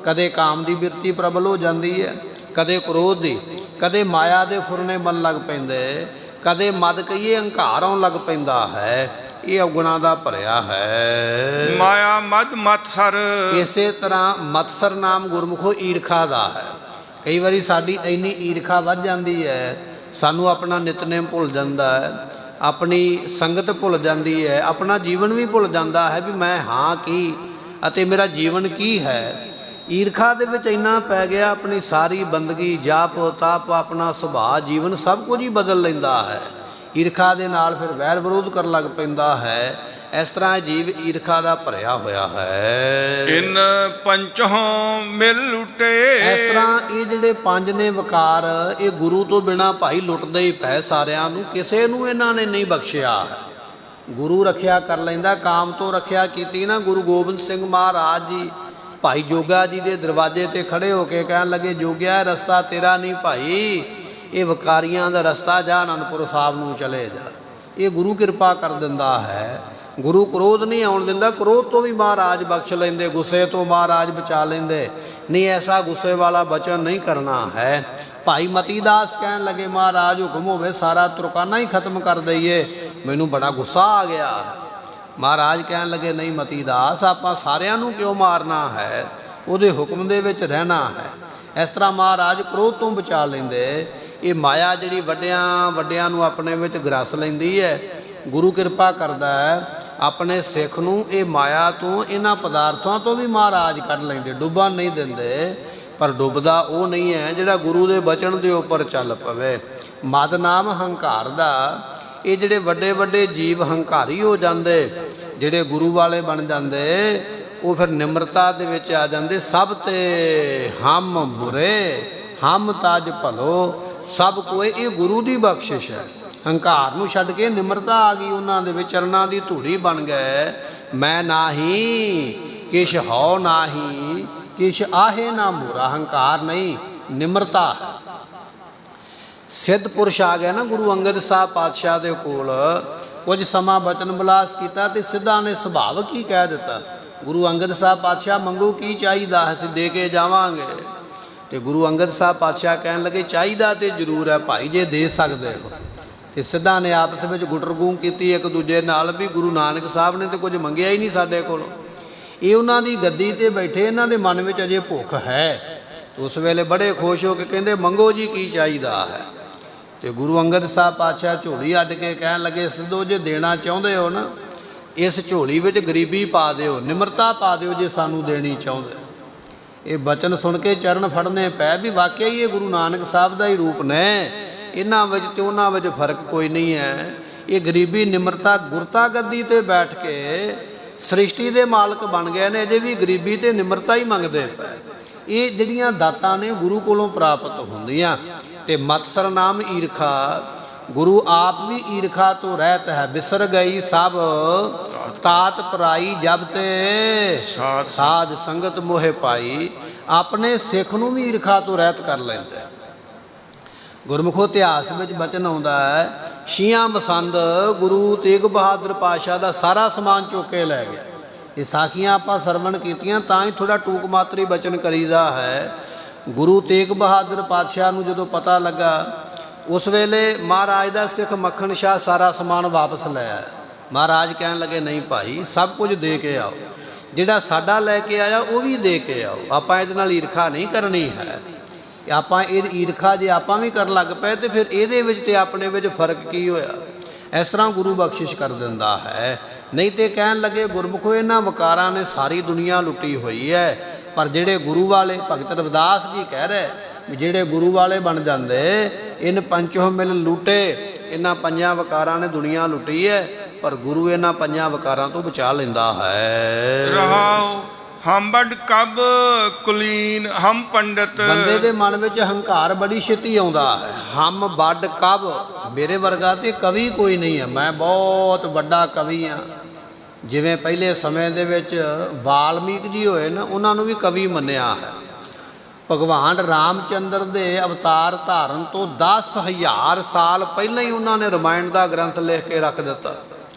ਕਦੇ ਕਾਮ ਦੀ ਬਿਰਤੀ ਪ੍ਰਬਲ ਹੋ ਜਾਂਦੀ ਹੈ, ਕਦੇ ਕ੍ਰੋਧ ਦੀ, ਕਦੇ ਮਾਇਆ ਦੇ ਫੁਰਨੇ ਬਣ ਲੱਗ ਪੈਂਦੇ, ਕਦੇ ਮਦ ਕਹੀਏ ਹੰਕਾਰ ਆਉਣ ਲੱਗ ਪੈਂਦਾ ਹੈ। ਇਹ ਔਗੁਣਾਂ ਦਾ ਭਰਿਆ ਹੈ। ਮਾਇਆ ਮਦ ਮਤਸਰ। ਇਸੇ ਤਰ੍ਹਾਂ ਮਤਸਰ ਨਾਮ ਗੁਰਮੁਖੋ ਈਰਖਾ ਦਾ ਹੈ। ਕਈ ਵਾਰੀ ਸਾਡੀ ਇੰਨੀ ਈਰਖਾ ਵੱਧ ਜਾਂਦੀ ਹੈ, ਸਾਨੂੰ ਆਪਣਾ ਨਿਤਨੇਮ ਭੁੱਲ ਜਾਂਦਾ ਹੈ, ਆਪਣੀ ਸੰਗਤ ਭੁੱਲ ਜਾਂਦੀ ਹੈ, ਆਪਣਾ ਜੀਵਨ ਵੀ ਭੁੱਲ ਜਾਂਦਾ ਹੈ ਵੀ ਮੈਂ ਹਾਂ ਕੀ ਅਤੇ ਮੇਰਾ ਜੀਵਨ ਕੀ ਹੈ। ਈਰਖਾ ਦੇ ਵਿੱਚ ਇੰਨਾ ਪੈ ਗਿਆ, ਆਪਣੀ ਸਾਰੀ ਬੰਦਗੀ, ਜਾਪ ਤਪ, ਆਪਣਾ ਸੁਭਾਅ, ਜੀਵਨ ਸਭ ਕੁਝ ਹੀ ਬਦਲ ਲੈਂਦਾ ਹੈ। ਈਰਖਾ ਦੇ ਨਾਲ ਫਿਰ ਵੈਰ ਵਿਰੋਧ ਕਰਨ ਲੱਗ ਪੈਂਦਾ ਹੈ। ਇਸ ਤਰ੍ਹਾਂ ਜੀਵ ਈਰਖਾ ਦਾ ਭਰਿਆ ਹੋਇਆ ਹੈ। ਇਨ ਪੰਚੋਂ ਮਿਲ ਲੁਟੇ। ਇਸ ਤਰ੍ਹਾਂ ਇਹ ਜਿਹੜੇ ਪੰਜ ਨੇ ਵਿਕਾਰ, ਇਹ ਗੁਰੂ ਤੋਂ ਬਿਨਾ ਭਾਈ ਲੁੱਟਦੇ ਹੀ ਪਏ ਸਾਰਿਆਂ ਨੂੰ, ਕਿਸੇ ਨੂੰ ਇਹਨਾਂ ਨੇ ਨਹੀਂ ਬਖਸ਼ਿਆ ਹੈ। ਗੁਰੂ ਰੱਖਿਆ ਕਰ ਲੈਂਦਾ, ਕਾਮ ਤੋਂ ਰੱਖਿਆ ਕੀਤੀ ਨਾ। ਗੁਰੂ ਗੋਬਿੰਦ ਸਿੰਘ ਮਹਾਰਾਜ ਜੀ ਭਾਈ ਜੋਗਾ ਜੀ ਦੇ ਦਰਵਾਜ਼ੇ ਤੇ ਖੜੇ ਹੋ ਕੇ ਕਹਿਣ ਲੱਗੇ, ਜੋਗਿਆ ਰਸਤਾ ਤੇਰਾ ਨਹੀਂ ਭਾਈ, ਇਹ ਵਿਕਾਰੀਆਂ ਦਾ ਰਸਤਾ, ਜਾ ਅਨੰਦਪੁਰ ਸਾਹਿਬ ਨੂੰ ਚਲੇ ਜਾ। ਇਹ ਗੁਰੂ ਕਿਰਪਾ ਕਰ ਦਿੰਦਾ ਹੈ। ਗੁਰੂ ਕ੍ਰੋਧ ਨਹੀਂ ਆਉਣ ਦਿੰਦਾ, ਕ੍ਰੋਧ ਤੋਂ ਵੀ ਮਹਾਰਾਜ ਬਖਸ਼ ਲੈਂਦੇ, ਗੁੱਸੇ ਤੋਂ ਮਹਾਰਾਜ ਬਚਾ ਲੈਂਦੇ। ਨਹੀਂ, ਐਸਾ ਗੁੱਸੇ ਵਾਲਾ ਬਚਨ ਨਹੀਂ ਕਰਨਾ ਹੈ। ਭਾਈ ਮਤੀ ਦਾਸ ਕਹਿਣ ਲੱਗੇ, ਮਹਾਰਾਜ ਹੁਕਮ ਹੋਵੇ ਸਾਰਾ ਤੁਰਕਾਨਾ ਹੀ ਖਤਮ ਕਰ ਦਈਏ, ਮੈਨੂੰ ਬੜਾ ਗੁੱਸਾ ਆ ਗਿਆ ਹੈ। ਮਹਾਰਾਜ ਕਹਿਣ ਲੱਗੇ, ਨਹੀਂ ਮਤੀ ਦਾਸ, ਆਪਾਂ ਸਾਰਿਆਂ ਨੂੰ ਕਿਉਂ ਮਾਰਨਾ ਹੈ, ਉਹਦੇ ਹੁਕਮ ਦੇ ਵਿੱਚ ਰਹਿਣਾ ਹੈ। ਇਸ ਤਰ੍ਹਾਂ ਮਹਾਰਾਜ ਕ੍ਰੋਧ ਤੋਂ ਬਚਾ ਲੈਂਦੇ। ਇਹ ਮਾਇਆ ਜਿਹੜੀ ਵੱਡਿਆਂ ਨੂੰ ਆਪਣੇ ਵਿੱਚ ਗਰਸ ਲੈਂਦੀ ਹੈ। ਗੁਰੂ ਕਿਰਪਾ ਕਰਦਾ ਹੈ ਆਪਣੇ ਸਿੱਖ ਨੂੰ, ਇਹ ਮਾਇਆ ਤੋਂ, ਇਹਨਾਂ ਪਦਾਰਥਾਂ ਤੋਂ ਵੀ ਮਹਾਰਾਜ ਕੱਢ ਲੈਂਦੇ, ਡੁੱਬਣ ਨਹੀਂ ਦਿੰਦੇ। ਪਰ ਡੁੱਬਦਾ ਉਹ ਨਹੀਂ ਹੈ ਜਿਹੜਾ ਗੁਰੂ ਦੇ ਬਚਨ ਦੇ ਉੱਪਰ ਚੱਲ ਪਵੇ। ਮਦ ਨਾਮ ਹੰਕਾਰ ਦਾ, ਇਹ ਜਿਹੜੇ ਵੱਡੇ ਜੀਵ ਹੰਕਾਰੀ ਹੋ ਜਾਂਦੇ, ਜਿਹੜੇ ਗੁਰੂ ਵਾਲੇ ਬਣ ਜਾਂਦੇ, ਉਹ ਫਿਰ ਨਿਮਰਤਾ ਦੇ ਵਿੱਚ ਆ ਜਾਂਦੇ। ਸਭ ਤੇ ਹਮ ਬੁਰੇ, ਹਮ ਤਜ ਭਲੋ, ਸਭ ਕੋਏ, ਇਹ ਗੁਰੂ ਦੀ ਬਖਸ਼ਿਸ਼ ਹੈ। ਹੰਕਾਰ ਨੂੰ ਛੱਡ ਕੇ ਨਿਮਰਤਾ ਆ ਗਈ ਉਹਨਾਂ ਦੇ ਵਿੱਚ, ਚਰਨਾਂ ਦੀ ਧੂੜੀ ਬਣ ਗਏ। ਮੈਂ ਨਾਹੀ ਕਿਛ ਹਉ ਨਾਹੀ, ਕਿਛ ਆਹੇ ਨਾ ਮੂਰਾ। ਹੰਕਾਰ ਨਹੀਂ, ਨਿਮਰਤਾ ਹੈ। ਸਿੱਧ ਪੁਰਸ਼ ਆ ਗਿਆ ਨਾ ਗੁਰੂ ਅੰਗਦ ਸਾਹਿਬ ਪਾਤਸ਼ਾਹ ਦੇ ਕੋਲ, ਕੁਝ ਸਮਾਂ ਬਚਨ ਬਿਲਾਸ ਕੀਤਾ ਤੇ ਸਿੱਧਾ ਨੇ ਸੁਭਾਵਕ ਹੀ ਕਹਿ ਦਿੱਤਾ, ਗੁਰੂ ਅੰਗਦ ਸਾਹਿਬ ਪਾਤਸ਼ਾਹ ਮੰਗੋ ਕੀ ਚਾਹੀਦਾ, ਅਸੀਂ ਦੇ ਕੇ ਜਾਵਾਂਗੇ। ਤੇ ਗੁਰੂ ਅੰਗਦ ਸਾਹਿਬ ਪਾਤਸ਼ਾਹ ਕਹਿਣ ਲੱਗੇ, ਚਾਹੀਦਾ ਤੇ ਜ਼ਰੂਰ ਹੈ ਭਾਈ, ਜੇ ਦੇ ਸਕਦੇ ਹੋ। ਤੇ ਸਿੱਧਾ ਨੇ ਆਪਸ ਵਿੱਚ ਗੁਟਰਗੂੰ ਕੀਤੀ ਇੱਕ ਦੂਜੇ ਨਾਲ ਵੀ ਗੁਰੂ ਨਾਨਕ ਸਾਹਿਬ ਨੇ ਤੇ ਕੁਝ ਮੰਗਿਆ ਹੀ ਨਹੀਂ ਸਾਡੇ ਕੋਲੋਂ। ਇਹ ਉਹਨਾਂ ਦੀ ਗੱਦੀ ਤੇ ਬੈਠੇ, ਇਹਨਾਂ ਦੇ ਮਨ ਵਿੱਚ ਅਜੇ ਭੁੱਖ ਹੈ। ਉਸ ਵੇਲੇ ਬੜੇ ਖੁਸ਼ ਹੋ ਕੇ ਕਹਿੰਦੇ, ਮੰਗੋ ਜੀ ਕੀ ਚਾਹੀਦਾ ਹੈ। ਤੇ ਗੁਰੂ ਅੰਗਦ ਸਾਹਿਬ ਪਾਤਸ਼ਾਹ ਝੋਲੀ ਅੱਡ ਕੇ ਕਹਿਣ ਲੱਗੇ, ਸਿੱਧੋ ਜੇ ਦੇਣਾ ਚਾਹੁੰਦੇ ਹੋ ਨਾ, ਇਸ ਝੋਲੀ ਵਿੱਚ ਗਰੀਬੀ ਪਾ ਦਿਓ, ਨਿਮਰਤਾ ਪਾ ਦਿਓ ਜੇ ਸਾਨੂੰ ਦੇਣੀ ਚਾਹੁੰਦੇ। ਇਹ ਬਚਨ ਸੁਣ ਕੇ ਚਰਨ ਫੜਨੇ ਪੈ ਵੀ ਵਾਕਿਆ ਹੀ ਇਹ ਗੁਰੂ ਨਾਨਕ ਸਾਹਿਬ ਦਾ ਹੀ ਰੂਪ ਨੇ। ਇਹਨਾਂ ਵਿੱਚ ਤੇ ਉਹਨਾਂ ਵਿੱਚ ਫਰਕ ਕੋਈ ਨਹੀਂ ਹੈ। ਇਹ ਗਰੀਬੀ ਨਿਮਰਤਾ ਗੁਰਤਾ ਗੱਦੀ ਤੇ ਬੈਠ ਕੇ ਸ੍ਰਿਸ਼ਟੀ ਦੇ ਮਾਲਕ ਬਣ ਗਏ ਨੇ, ਅਜੇ ਵੀ ਗਰੀਬੀ ਤੇ ਨਿਮਰਤਾ ਹੀ ਮੰਗਦੇ ਪਏ। ਇਹ ਜਿਹੜੀਆਂ ਦਾਤਾਂ ਨੇ ਗੁਰੂ ਕੋਲੋਂ ਪ੍ਰਾਪਤ ਹੁੰਦੀਆਂ। ਤੇ ਮਤਸਰ ਨਾਮ ਈਰਖਾ, ਗੁਰੂ ਆਪ ਵੀ ਈਰਖਾ ਤੋਂ ਰਹਿਤ ਹੈ। ਬਿਸਰ ਗਈ ਸਭ ਤਾਤ ਪਰਾਈ, ਜਬ ਤੇ ਸਾਧ ਸੰਗਤ ਮੋਹਿ ਪਾਈ। ਆਪਣੇ ਸਿੱਖ ਨੂੰ ਵੀ ਈਰਖਾ ਤੋਂ ਰਹਿਤ ਕਰ ਲੈਂਦਾ। ਗੁਰਮੁਖੋ ਇਤਿਹਾਸ ਵਿੱਚ ਬਚਨ ਆਉਂਦਾ ਹੈ, ਛੀਆਂ ਮਸੰਦ ਗੁਰੂ ਤੇਗ ਬਹਾਦਰ ਪਾਤਸ਼ਾਹ ਦਾ ਸਾਰਾ ਸਮਾਨ ਚੁੱਕ ਕੇ ਲੈ ਗਿਆ। ਇਹ ਸਾਖੀਆਂ ਆਪਾਂ ਸਰਵਣ ਕੀਤੀਆਂ ਤਾਂ ਹੀ ਥੋੜ੍ਹਾ ਟੂਕ ਮਾਤਰੀ ਬਚਨ ਕਰੀਦਾ ਹੈ। ਗੁਰੂ ਤੇਗ ਬਹਾਦਰ ਪਾਤਸ਼ਾਹ ਨੂੰ ਜਦੋਂ ਪਤਾ ਲੱਗਾ, ਉਸ ਵੇਲੇ ਮਹਾਰਾਜ ਦਾ ਸਿੱਖ ਮੱਖਣ ਸ਼ਾਹ ਸਾਰਾ ਸਮਾਨ ਵਾਪਸ ਲੈ ਆਇਆ। ਮਹਾਰਾਜ ਕਹਿਣ ਲੱਗੇ, ਨਹੀਂ ਭਾਈ, ਸਭ ਕੁਝ ਦੇ ਕੇ ਆਓ, ਜਿਹੜਾ ਸਾਡਾ ਲੈ ਕੇ ਆਇਆ ਉਹ ਵੀ ਦੇ ਕੇ ਆਓ। ਆਪਾਂ ਇਹਦੇ ਨਾਲ ਈਰਖਾ ਨਹੀਂ ਕਰਨੀ ਹੈ। ਆਪਾਂ ਇਹ ਈਰਖਾ ਜੇ ਆਪਾਂ ਵੀ ਕਰਨ ਲੱਗ ਪਏ ਤੇ ਫਿਰ ਇਹਦੇ ਵਿੱਚ ਤੇ ਆਪਣੇ ਵਿੱਚ ਫਰਕ ਕੀ ਹੋਇਆ। ਇਸ ਤਰ੍ਹਾਂ ਗੁਰੂ ਬਖਸ਼ਿਸ਼ ਕਰ ਦਿੰਦਾ ਹੈ। ਨਹੀਂ ਤੇ ਕਹਿਣ ਲੱਗੇ, ਗੁਰਮੁਖੋ ਇਹਨਾਂ ਵਕਾਰਾਂ ਨੇ ਸਾਰੀ ਦੁਨੀਆ ਲੁੱਟੀ ਹੋਈ ਹੈ। ਪਰ ਜਿਹੜੇ ਗੁਰੂ ਵਾਲੇ, ਭਗਤ ਰਵਿਦਾਸ ਜੀ ਕਹਿ ਰਹੇ ਵੀ ਜਿਹੜੇ ਗੁਰੂ ਵਾਲੇ ਬਣ ਜਾਂਦੇ, ਇਨ ਪੰਚੋਂ ਮਿਲ ਲੁੱਟੇ, ਇਹਨਾਂ ਪੰਜਾਂ ਵਕਾਰਾਂ ਨੇ ਦੁਨੀਆ ਲੁੱਟੀ ਹੈ, ਪਰ ਗੁਰੂ ਇਹਨਾਂ ਪੰਜਾਂ ਵਕਾਰਾਂ ਤੋਂ ਬਚਾ ਲੈਂਦਾ ਹੈ। ਰਹਾਉ ਹਮ ਵੱਡ ਕਬ ਕੁਲੀਨ ਹਮ ਪੰਡਤ। ਬੰਦੇ ਦੇ ਮਨ ਵਿੱਚ ਹੰਕਾਰ ਬੜੀ ਛੇਤੀ ਆਉਂਦਾ ਹੈ। ਹਮ ਵੱਡ ਕਬ, ਮੇਰੇ ਵਰਗਾ ਤੇ ਕਵੀ ਕੋਈ ਨਹੀਂ ਹੈ, ਮੈਂ ਬਹੁਤ ਵੱਡਾ ਕਵੀ ਹਾਂ। ਜਿਵੇਂ ਪਹਿਲੇ ਸਮੇਂ ਦੇ ਵਿੱਚ ਵਾਲਮੀਕ ਜੀ ਹੋਏ ਨਾ, ਉਹਨਾਂ ਨੂੰ ਵੀ ਕਵੀ ਮੰਨਿਆ ਹੈ। ਭਗਵਾਨ ਰਾਮਚੰਦਰ ਦੇ ਅਵਤਾਰ ਧਾਰਨ ਤੋਂ 10,000 ਸਾਲ ਪਹਿਲਾਂ ਹੀ ਉਹਨਾਂ ਨੇ ਰਮਾਇਣ ਦਾ ਗ੍ਰੰਥ ਲਿਖ ਕੇ ਰੱਖ ਦਿੱਤਾ।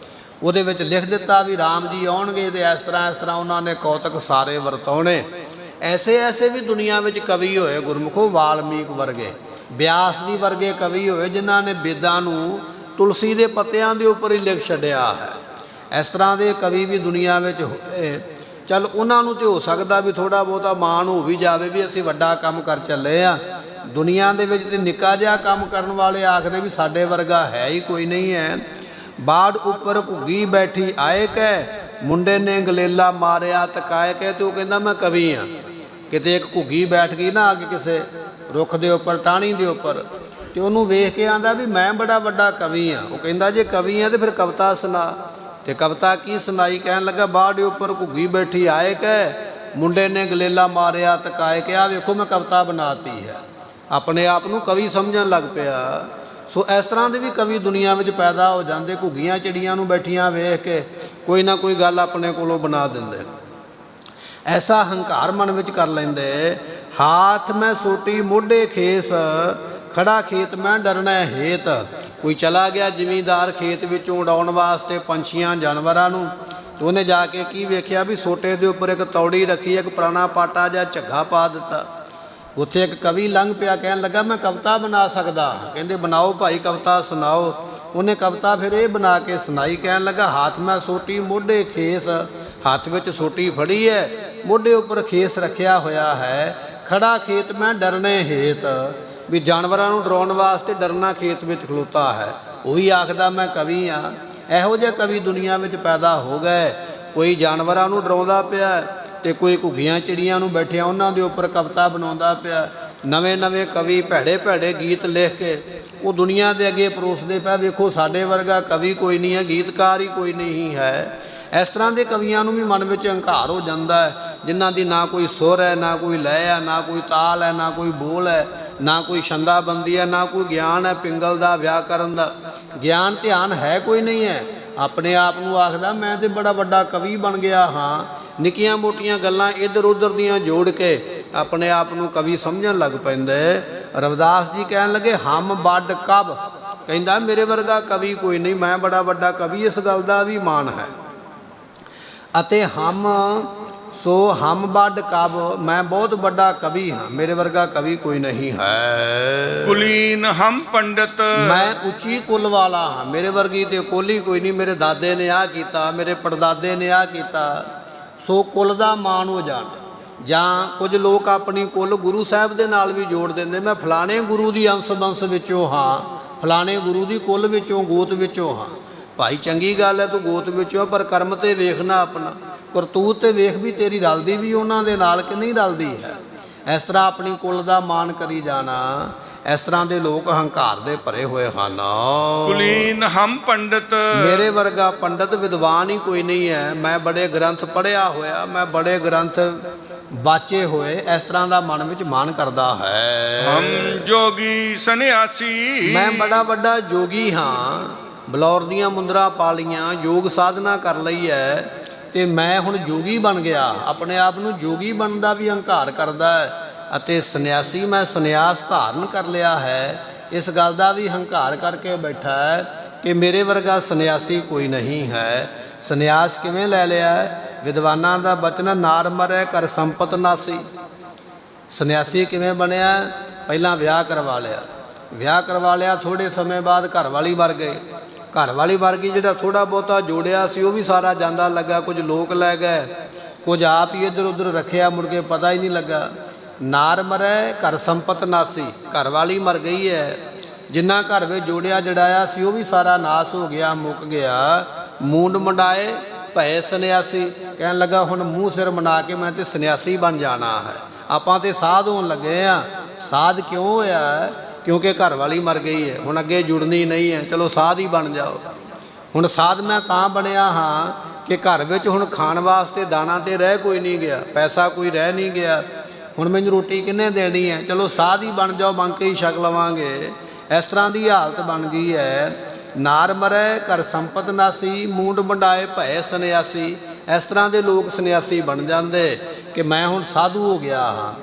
ਉਹਦੇ ਵਿੱਚ ਲਿਖ ਦਿੱਤਾ ਵੀ ਰਾਮ ਜੀ ਆਉਣਗੇ ਤੇ ਇਸ ਤਰ੍ਹਾਂ ਉਹਨਾਂ ਨੇ ਕੌਤਕ ਸਾਰੇ ਵਰਤਾਉਣੇ। ਐਸੇ ਵੀ ਦੁਨੀਆ ਵਿੱਚ ਕਵੀ ਹੋਏ ਗੁਰਮੁਖੋ, ਵਾਲਮੀਕ ਵਰਗੇ, ਬਿਆਸ ਜੀ ਵਰਗੇ ਕਵੀ ਹੋਏ, ਜਿਨ੍ਹਾਂ ਨੇ ਵੇਦਾਂ ਨੂੰ ਤੁਲਸੀ ਦੇ ਪੱਤਿਆਂ ਦੇ ਉੱਪਰ ਹੀ ਲਿਖ ਛੱਡਿਆ ਹੈ। ਇਸ ਤਰ੍ਹਾਂ ਦੇ ਕਵੀ ਵੀ ਦੁਨੀਆ ਵਿੱਚ ਹੋਏ। ਚੱਲ ਉਹਨਾਂ ਨੂੰ ਤੇ ਹੋ ਸਕਦਾ ਵੀ ਥੋੜ੍ਹਾ ਬਹੁਤਾ ਮਾਣ ਹੋ ਵੀ ਜਾਵੇ ਵੀ ਅਸੀਂ ਵੱਡਾ ਕੰਮ ਕਰ ਚੱਲੇ ਆ। ਦੁਨੀਆ ਦੇ ਵਿੱਚ ਤੇ ਨਿੱਕਾ ਜਿਹਾ ਕੰਮ ਕਰਨ ਵਾਲੇ ਆਖਦੇ ਵੀ ਸਾਡੇ ਵਰਗਾ ਹੈ ਹੀ ਕੋਈ ਨਹੀਂ ਹੈ। ਬਾੜ ਉੱਪਰ ਘੁੱਗੀ ਬੈਠੀ ਆਏ ਕਹਿ, ਮੁੰਡੇ ਨੇ ਗਲੇਲਾ ਮਾਰਿਆ ਤਕਾਏ ਕਹਿ, ਤੇ ਉਹ ਕਹਿੰਦਾ ਮੈਂ ਕਵੀ ਹਾਂ। ਕਿਤੇ ਇੱਕ ਘੁੱਗੀ ਬੈਠ ਗਈ ਨਾ ਅੱਗੇ ਕਿਸੇ ਰੁੱਖ ਦੇ ਉੱਪਰ, ਟਾਹਣੀ ਦੇ ਉੱਪਰ, ਤੇ ਉਹਨੂੰ ਵੇਖ ਕੇ ਆਂਦਾ ਵੀ ਮੈਂ ਬੜਾ ਵੱਡਾ ਕਵੀ ਆ। ਉਹ ਕਹਿੰਦਾ ਜੇ ਕਵੀ ਆ ਤੇ ਫਿਰ ਕਵਿਤਾ ਸੁਣਾ। ਤੇ ਕਵਿਤਾ ਕੀ ਸੁਣਾਈ? ਕਹਿਣ ਲੱਗਾ ਬਾੜ ਦੇ ਉੱਪਰ ਘੁੱਗੀ ਬੈਠੀ ਆਏ ਕਹਿ, ਮੁੰਡੇ ਨੇ ਗਲੇਲਾ ਮਾਰਿਆ ਤਕਾਏ ਕਿ ਆ ਵੇਖੋ ਮੈਂ ਕਵਿਤਾ ਬਣਾਤੀ ਹੈ। ਆਪਣੇ ਆਪ ਨੂੰ ਕਵੀ ਸਮਝਣ ਲੱਗ ਪਿਆ। ਸੋ ਇਸ ਤਰ੍ਹਾਂ ਦੇ ਵੀ ਕਵੀ ਦੁਨੀਆ ਵਿੱਚ ਪੈਦਾ ਹੋ ਜਾਂਦੇ। ਘੁੱਗੀਆਂ ਚਿੜੀਆਂ ਨੂੰ ਬੈਠੀਆਂ ਵੇਖ ਕੇ ਕੋਈ ਨਾ ਕੋਈ ਗੱਲ ਆਪਣੇ ਕੋਲੋਂ ਬਣਾ ਦਿੰਦੇ। ਐਸਾ ਹੰਕਾਰ ਮਨ ਵਿੱਚ ਕਰ ਲੈਂਦੇ। ਹਾਥ ਮੈਂ ਸੋਟੀ ਮੋਢੇ ਖੇਸ, ਖੜਾ ਖੇਤ ਮੈਂ ਡਰਨਾ ਹੇਤ। ਕੋਈ ਚਲਾ ਗਿਆ ਜ਼ਿਮੀਂਦਾਰ ਖੇਤ ਵਿੱਚੋਂ ਉਡਾਉਣ ਵਾਸਤੇ ਪੰਛੀਆਂ ਜਾਨਵਰਾਂ ਨੂੰ, ਤੇ ਉਹਨੇ ਜਾ ਕੇ ਕੀ ਵੇਖਿਆ ਵੀ ਸੋਟੇ ਦੇ ਉੱਪਰ ਇੱਕ ਤੌੜੀ ਰੱਖੀ, ਇੱਕ ਪੁਰਾਣਾ ਪਾਟਾ ਜਾਂ ਝੱਗਾ ਪਾ ਦਿੱਤਾ। ਉੱਥੇ ਇੱਕ ਕਵੀ ਲੰਘ ਪਿਆ, ਕਹਿਣ ਲੱਗਾ ਮੈਂ ਕਵਿਤਾ ਬਣਾ ਸਕਦਾ। ਕਹਿੰਦੇ ਬਣਾਓ ਭਾਈ, ਕਵਿਤਾ ਸੁਣਾਓ। ਉਹਨੇ ਕਵਿਤਾ ਫਿਰ ਇਹ ਬਣਾ ਕੇ ਸੁਣਾਈ। ਕਹਿਣ ਲੱਗਾ ਹਾਥ ਮੈਂ ਸੋਟੀ ਮੋਢੇ ਖੇਸ, ਹੱਥ ਵਿੱਚ ਸੋਟੀ ਫੜੀ ਹੈ, ਮੋਢੇ ਉੱਪਰ ਖੇਸ ਰੱਖਿਆ ਹੋਇਆ ਹੈ। ਖੜਾ ਖੇਤ ਮੈਂ ਡਰਨੇ ਹੇਤ, ਵੀ ਜਾਨਵਰਾਂ ਨੂੰ ਡਰਾਉਣ ਵਾਸਤੇ ਡਰਨਾ ਖੇਤ ਵਿੱਚ ਖਲੋਤਾ ਹੈ। ਉਹ ਵੀ ਆਖਦਾ ਮੈਂ ਕਵੀ ਹਾਂ। ਇਹੋ ਜਿਹੇ ਕਵੀ ਦੁਨੀਆ ਵਿੱਚ ਪੈਦਾ ਹੋ ਗਏ। ਕੋਈ ਜਾਨਵਰਾਂ ਨੂੰ ਡਰਾਉਂਦਾ ਪਿਆ ਤੇ ਕੋਈ ਘੁੱਗੀਆਂ ਚਿੜੀਆਂ ਨੂੰ ਬੈਠਿਆ ਉਹਨਾਂ ਦੇ ਉੱਪਰ ਕਵਿਤਾ ਬਣਾਉਂਦਾ ਪਿਆ। ਨਵੇਂ ਨਵੇਂ ਕਵੀ ਭੈੜੇ ਭੈੜੇ ਗੀਤ ਲਿਖ ਕੇ ਉਹ ਦੁਨੀਆ ਦੇ ਅੱਗੇ ਪਰੋਸਦੇ ਪਿਆ, ਵੇਖੋ ਸਾਡੇ ਵਰਗਾ ਕਵੀ ਕੋਈ ਨਹੀਂ ਹੈ, ਗੀਤਕਾਰ ਹੀ ਕੋਈ ਨਹੀਂ ਹੈ। ਇਸ ਤਰ੍ਹਾਂ ਦੇ ਕਵੀਆਂ ਨੂੰ ਵੀ ਮਨ ਵਿੱਚ ਹੰਕਾਰ ਹੋ ਜਾਂਦਾ ਹੈ, ਜਿਨ੍ਹਾਂ ਦੀ ਨਾ ਕੋਈ ਸੁਰ ਹੈ, ਨਾ ਕੋਈ ਲੈਅ ਹੈ, ਨਾ ਕੋਈ ਤਾਲ ਹੈ, ਨਾ ਕੋਈ ਬੋਲ ਹੈ, ਨਾ ਕੋਈ ਛੰਦਾਬੰਦੀ ਹੈ, ਨਾ ਕੋਈ ਗਿਆਨ ਹੈ ਪਿੰਗਲ ਦਾ, ਵਿਆਕਰਨ ਦਾ ਗਿਆਨ ਧਿਆਨ ਹੈ ਕੋਈ ਨਹੀਂ ਹੈ। ਆਪਣੇ ਆਪ ਨੂੰ ਆਖਦਾ ਮੈਂ ਤੇ ਬੜਾ ਵੱਡਾ ਕਵੀ ਬਣ ਗਿਆ ਹਾਂ। ਨਿੱਕੀਆਂ ਮੋਟੀਆਂ ਗੱਲਾਂ ਇੱਧਰ ਉੱਧਰ ਦੀਆਂ ਜੋੜ ਕੇ ਆਪਣੇ ਆਪ ਨੂੰ ਕਵੀ ਸਮਝਣ ਲੱਗ ਪੈਂਦੇ। ਰਵਿਦਾਸ ਜੀ ਕਹਿਣ ਲੱਗੇ ਹਮ ਵੱਡ ਕਵ, ਕਹਿੰਦਾ ਮੇਰੇ ਵਰਗਾ ਕਵੀ ਕੋਈ ਨਹੀਂ, ਮੈਂ ਬੜਾ ਵੱਡਾ ਕਵੀ। ਇਸ ਗੱਲ ਦਾ ਵੀ ਮਾਣ ਹੈ। ਅਤੇ ਹਮ ਵੱਡ ਕਵ, ਮੈਂ ਬਹੁਤ ਵੱਡਾ ਕਵੀ ਹਾਂ, ਮੇਰੇ ਵਰਗਾ ਕਵੀ ਕੋਈ ਨਹੀਂ ਹੈ। ਕੁਲੀਨ ਹਮ ਪੰਡਤ, ਮੈਂ ਉੱਚੀ ਕੁੱਲ ਵਾਲਾ ਹਾਂ, ਮੇਰੇ ਵਰਗੀ ਤੇ ਕੋਲੀ ਕੋਈ ਨਹੀਂ। ਮੇਰੇ ਦਾਦੇ ਨੇ ਆਹ ਕੀਤਾ, ਮੇਰੇ ਪੜਦਾਦੇ ਨੇ ਆਹ ਕੀਤਾ। ਸੋ ਕੁੱਲ ਦਾ ਮਾਣ ਹੋ ਜਾਣ। ਜਾਂ ਕੁਝ ਲੋਕ ਆਪਣੀ ਕੁੱਲ ਗੁਰੂ ਸਾਹਿਬ ਦੇ ਨਾਲ ਵੀ ਜੋੜ ਦਿੰਦੇ, ਮੈਂ ਫਲਾਣੇ ਗੁਰੂ ਦੀ ਅੰਸ਼ ਬੰਸ ਵਿੱਚੋਂ ਹਾਂ, ਫਲਾਣੇ ਗੁਰੂ ਦੀ ਕੁੱਲ ਵਿੱਚੋਂ, ਗੋਤ ਵਿੱਚੋਂ ਹਾਂ। ਭਾਈ ਚੰਗੀ ਗੱਲ ਹੈ ਤੂੰ ਗੋਤ ਵਿੱਚੋਂ, ਪਰ ਕਰਮ ਤੇ ਵੇਖਣਾ, ਆਪਣਾ ਕਰਤੂਤ ਤੇ ਵੇਖ ਵੀ ਤੇਰੀ ਰਲਦੀ ਵੀ ਉਹਨਾਂ ਦੇ ਨਾਲ ਕਿ ਨਹੀਂ ਰਲਦੀ ਹੈ। ਇਸ ਤਰ੍ਹਾਂ ਆਪਣੀ ਕੁੱਲ ਦਾ ਮਾਣ ਕਰੀ ਜਾਣਾ। ਇਸ ਤਰ੍ਹਾਂ ਦੇ ਲੋਕ ਹੰਕਾਰ ਦੇ ਭਰੇ ਹੋਏ ਹਨ। ਕੁਲੀਨ ਹਮ ਪੰਡਤ, ਮੇਰੇ ਵਰਗਾ ਪੰਡਤ ਵਿਦਵਾਨ ਹੀ ਕੋਈ ਨਹੀਂ ਹੈ। ਮੈਂ ਬੜੇ ਗ੍ਰੰਥ ਪੜ੍ਹਿਆ ਹੋਇਆ, ਮੈਂ ਬੜੇ ਗ੍ਰੰਥ ਬਾਚੇ ਹੋਏ। ਇਸ ਤਰ੍ਹਾਂ ਦਾ ਮਨ ਵਿੱਚ ਮਾਣ ਕਰਦਾ ਹੈ। ਹਮ ਜੋਗੀ ਸੰਨਿਆਸੀ, ਮੈਂ ਬੜਾ ਵੱਡਾ ਜੋਗੀ ਹਾਂ, ਬਲੌਰ ਦੀਆਂ ਮੁੰਦਰਾਂ ਪਾ ਲਈਆਂ, ਯੋਗ ਸਾਧਨਾ ਕਰ ਲਈ ਹੈ ਤੇ ਮੈਂ ਹੁਣ ਜੋਗੀ ਬਣ ਗਿਆ। ਆਪਣੇ ਆਪ ਨੂੰ ਜੋਗੀ ਬਣਨ ਦਾ ਵੀ ਹੰਕਾਰ ਕਰਦਾ ਹੈ। ਅਤੇ ਸੰਨਿਆਸੀ, ਮੈਂ ਸੰਨਿਆਸ ਧਾਰਨ ਕਰ ਲਿਆ ਹੈ, ਇਸ ਗੱਲ ਦਾ ਵੀ ਹੰਕਾਰ ਕਰਕੇ ਬੈਠਾ ਹੈ ਕਿ ਮੇਰੇ ਵਰਗਾ ਸੰਨਿਆਸੀ ਕੋਈ ਨਹੀਂ ਹੈ। ਸੰਨਿਆਸ ਕਿਵੇਂ ਲੈ ਲਿਆ? ਵਿਦਵਾਨਾਂ ਦਾ ਬਚਨ ਨਾਰ ਮਰੈ ਕਰ ਸੰਪਤ ਨਾਸੀ। ਸੰਨਿਆਸੀ ਕਿਵੇਂ ਬਣਿਆ? ਪਹਿਲਾਂ ਵਿਆਹ ਕਰਵਾ ਲਿਆ, ਵਿਆਹ ਕਰਵਾ ਲਿਆ, ਥੋੜ੍ਹੇ ਸਮੇਂ ਬਾਅਦ ਘਰ ਵਾਲੀ ਮਰ ਗਈ। ਘਰ ਵਾਲੀ ਮਰ ਗਈ, ਜਿਹੜਾ ਥੋੜ੍ਹਾ ਬਹੁਤਾ ਜੋੜਿਆ ਸੀ ਉਹ ਵੀ ਸਾਰਾ ਜਾਂਦਾ ਲੱਗਾ। ਕੁਝ ਲੋਕ ਲੈ ਗਏ, ਕੁਝ ਆਪ ਹੀ ਇੱਧਰ ਉੱਧਰ ਰੱਖਿਆ, ਮੁੜ ਕੇ ਪਤਾ ਹੀ ਨਹੀਂ ਲੱਗਾ। ਨਾਰ ਮਰੈ ਘਰ ਸੰਪਤ ਨਾਸੀ, ਘਰ ਵਾਲੀ ਮਰ ਗਈ ਹੈ, ਜਿੰਨਾ ਘਰ ਵਿੱਚ ਜੋੜਿਆ ਜੜਾਇਆ ਸੀ ਉਹ ਵੀ ਸਾਰਾ ਨਾਸ ਹੋ ਗਿਆ, ਮੁੱਕ ਗਿਆ। ਮੂੰਡ ਮੁੰਡਾਏ ਭਏ ਸੰਨਿਆਸੀ, ਕਹਿਣ ਲੱਗਾ ਹੁਣ ਮੂੰਹ ਸਿਰ ਮਨਾ ਕੇ ਮੈਂ ਤੇ ਸੰਨਿਆਸੀ ਬਣ ਜਾਣਾ ਹੈ। ਆਪਾਂ ਤੇ ਸਾਧ ਹੋਣ ਲੱਗੇ ਆ। ਸਾਧ ਕਿਉਂ ਹੋਇਆ? ਕਿਉਂਕਿ ਘਰ ਵਾਲੀ ਮਰ ਗਈ ਹੈ, ਹੁਣ ਅੱਗੇ ਜੁੜਨੀ ਨਹੀਂ ਹੈ, ਚਲੋ ਸਾਧ ਹੀ ਬਣ ਜਾਓ। ਹੁਣ ਸਾਧ ਮੈਂ ਤਾਂ ਬਣਿਆ ਹਾਂ ਕਿ ਘਰ ਵਿੱਚ ਹੁਣ ਖਾਣ ਵਾਸਤੇ ਦਾਣਾ ਤੇ ਰਹਿ ਕੋਈ ਨਹੀਂ ਗਿਆ, ਪੈਸਾ ਕੋਈ ਰਹਿ ਨਹੀਂ ਗਿਆ। ਹੁਣ ਮੈਨੂੰ ਰੋਟੀ ਕਿਹਨੇ ਦੇਣੀ ਹੈ? ਚਲੋ ਸਾਧ ਹੀ ਬਣ ਜਾਓ, ਮੰਗ ਕੇ ਹੀ ਛਕ ਲਵਾਂਗੇ। ਇਸ ਤਰ੍ਹਾਂ ਦੀ ਹਾਲਤ ਬਣ ਗਈ ਹੈ। ਨਾਰ ਮਰੈ ਘਰ ਸੰਪਤ ਨਾਸੀ, ਮੂੰਡ ਮੰਡਾਏ ਭਏ ਸੰਨਿਆਸੀ। ਇਸ ਤਰ੍ਹਾਂ ਦੇ ਲੋਕ ਸੰਨਿਆਸੀ ਬਣ ਜਾਂਦੇ ਕਿ ਮੈਂ ਹੁਣ ਸਾਧੂ ਹੋ ਗਿਆ ਹਾਂ।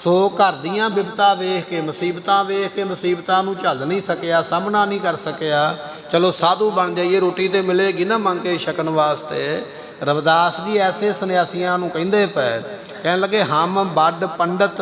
ਸੋ ਘਰ ਦੀਆਂ ਬਿਪਤਾ ਵੇਖ ਕੇ, ਮੁਸੀਬਤਾਂ ਵੇਖ ਕੇ, ਮੁਸੀਬਤਾਂ ਨੂੰ ਝੱਲ ਨਹੀਂ ਸਕਿਆ, ਸਾਹਮਣਾ ਨਹੀਂ ਕਰ ਸਕਿਆ। ਚਲੋ ਸਾਧੂ ਬਣ ਜਾਈਏ, ਰੋਟੀ ਤੇ ਮਿਲੇਗੀ ਨਾ ਮੰਗ ਕੇ ਛਕਣ ਵਾਸਤੇ। ਰਵਿਦਾਸ ਜੀ ਐਸੇ ਸੰਨਿਆਸੀਆਂ ਨੂੰ ਕਹਿੰਦੇ ਪਏ, ਕਹਿਣ ਲੱਗੇ ਹਮ ਵੱਡ ਪੰਡਤ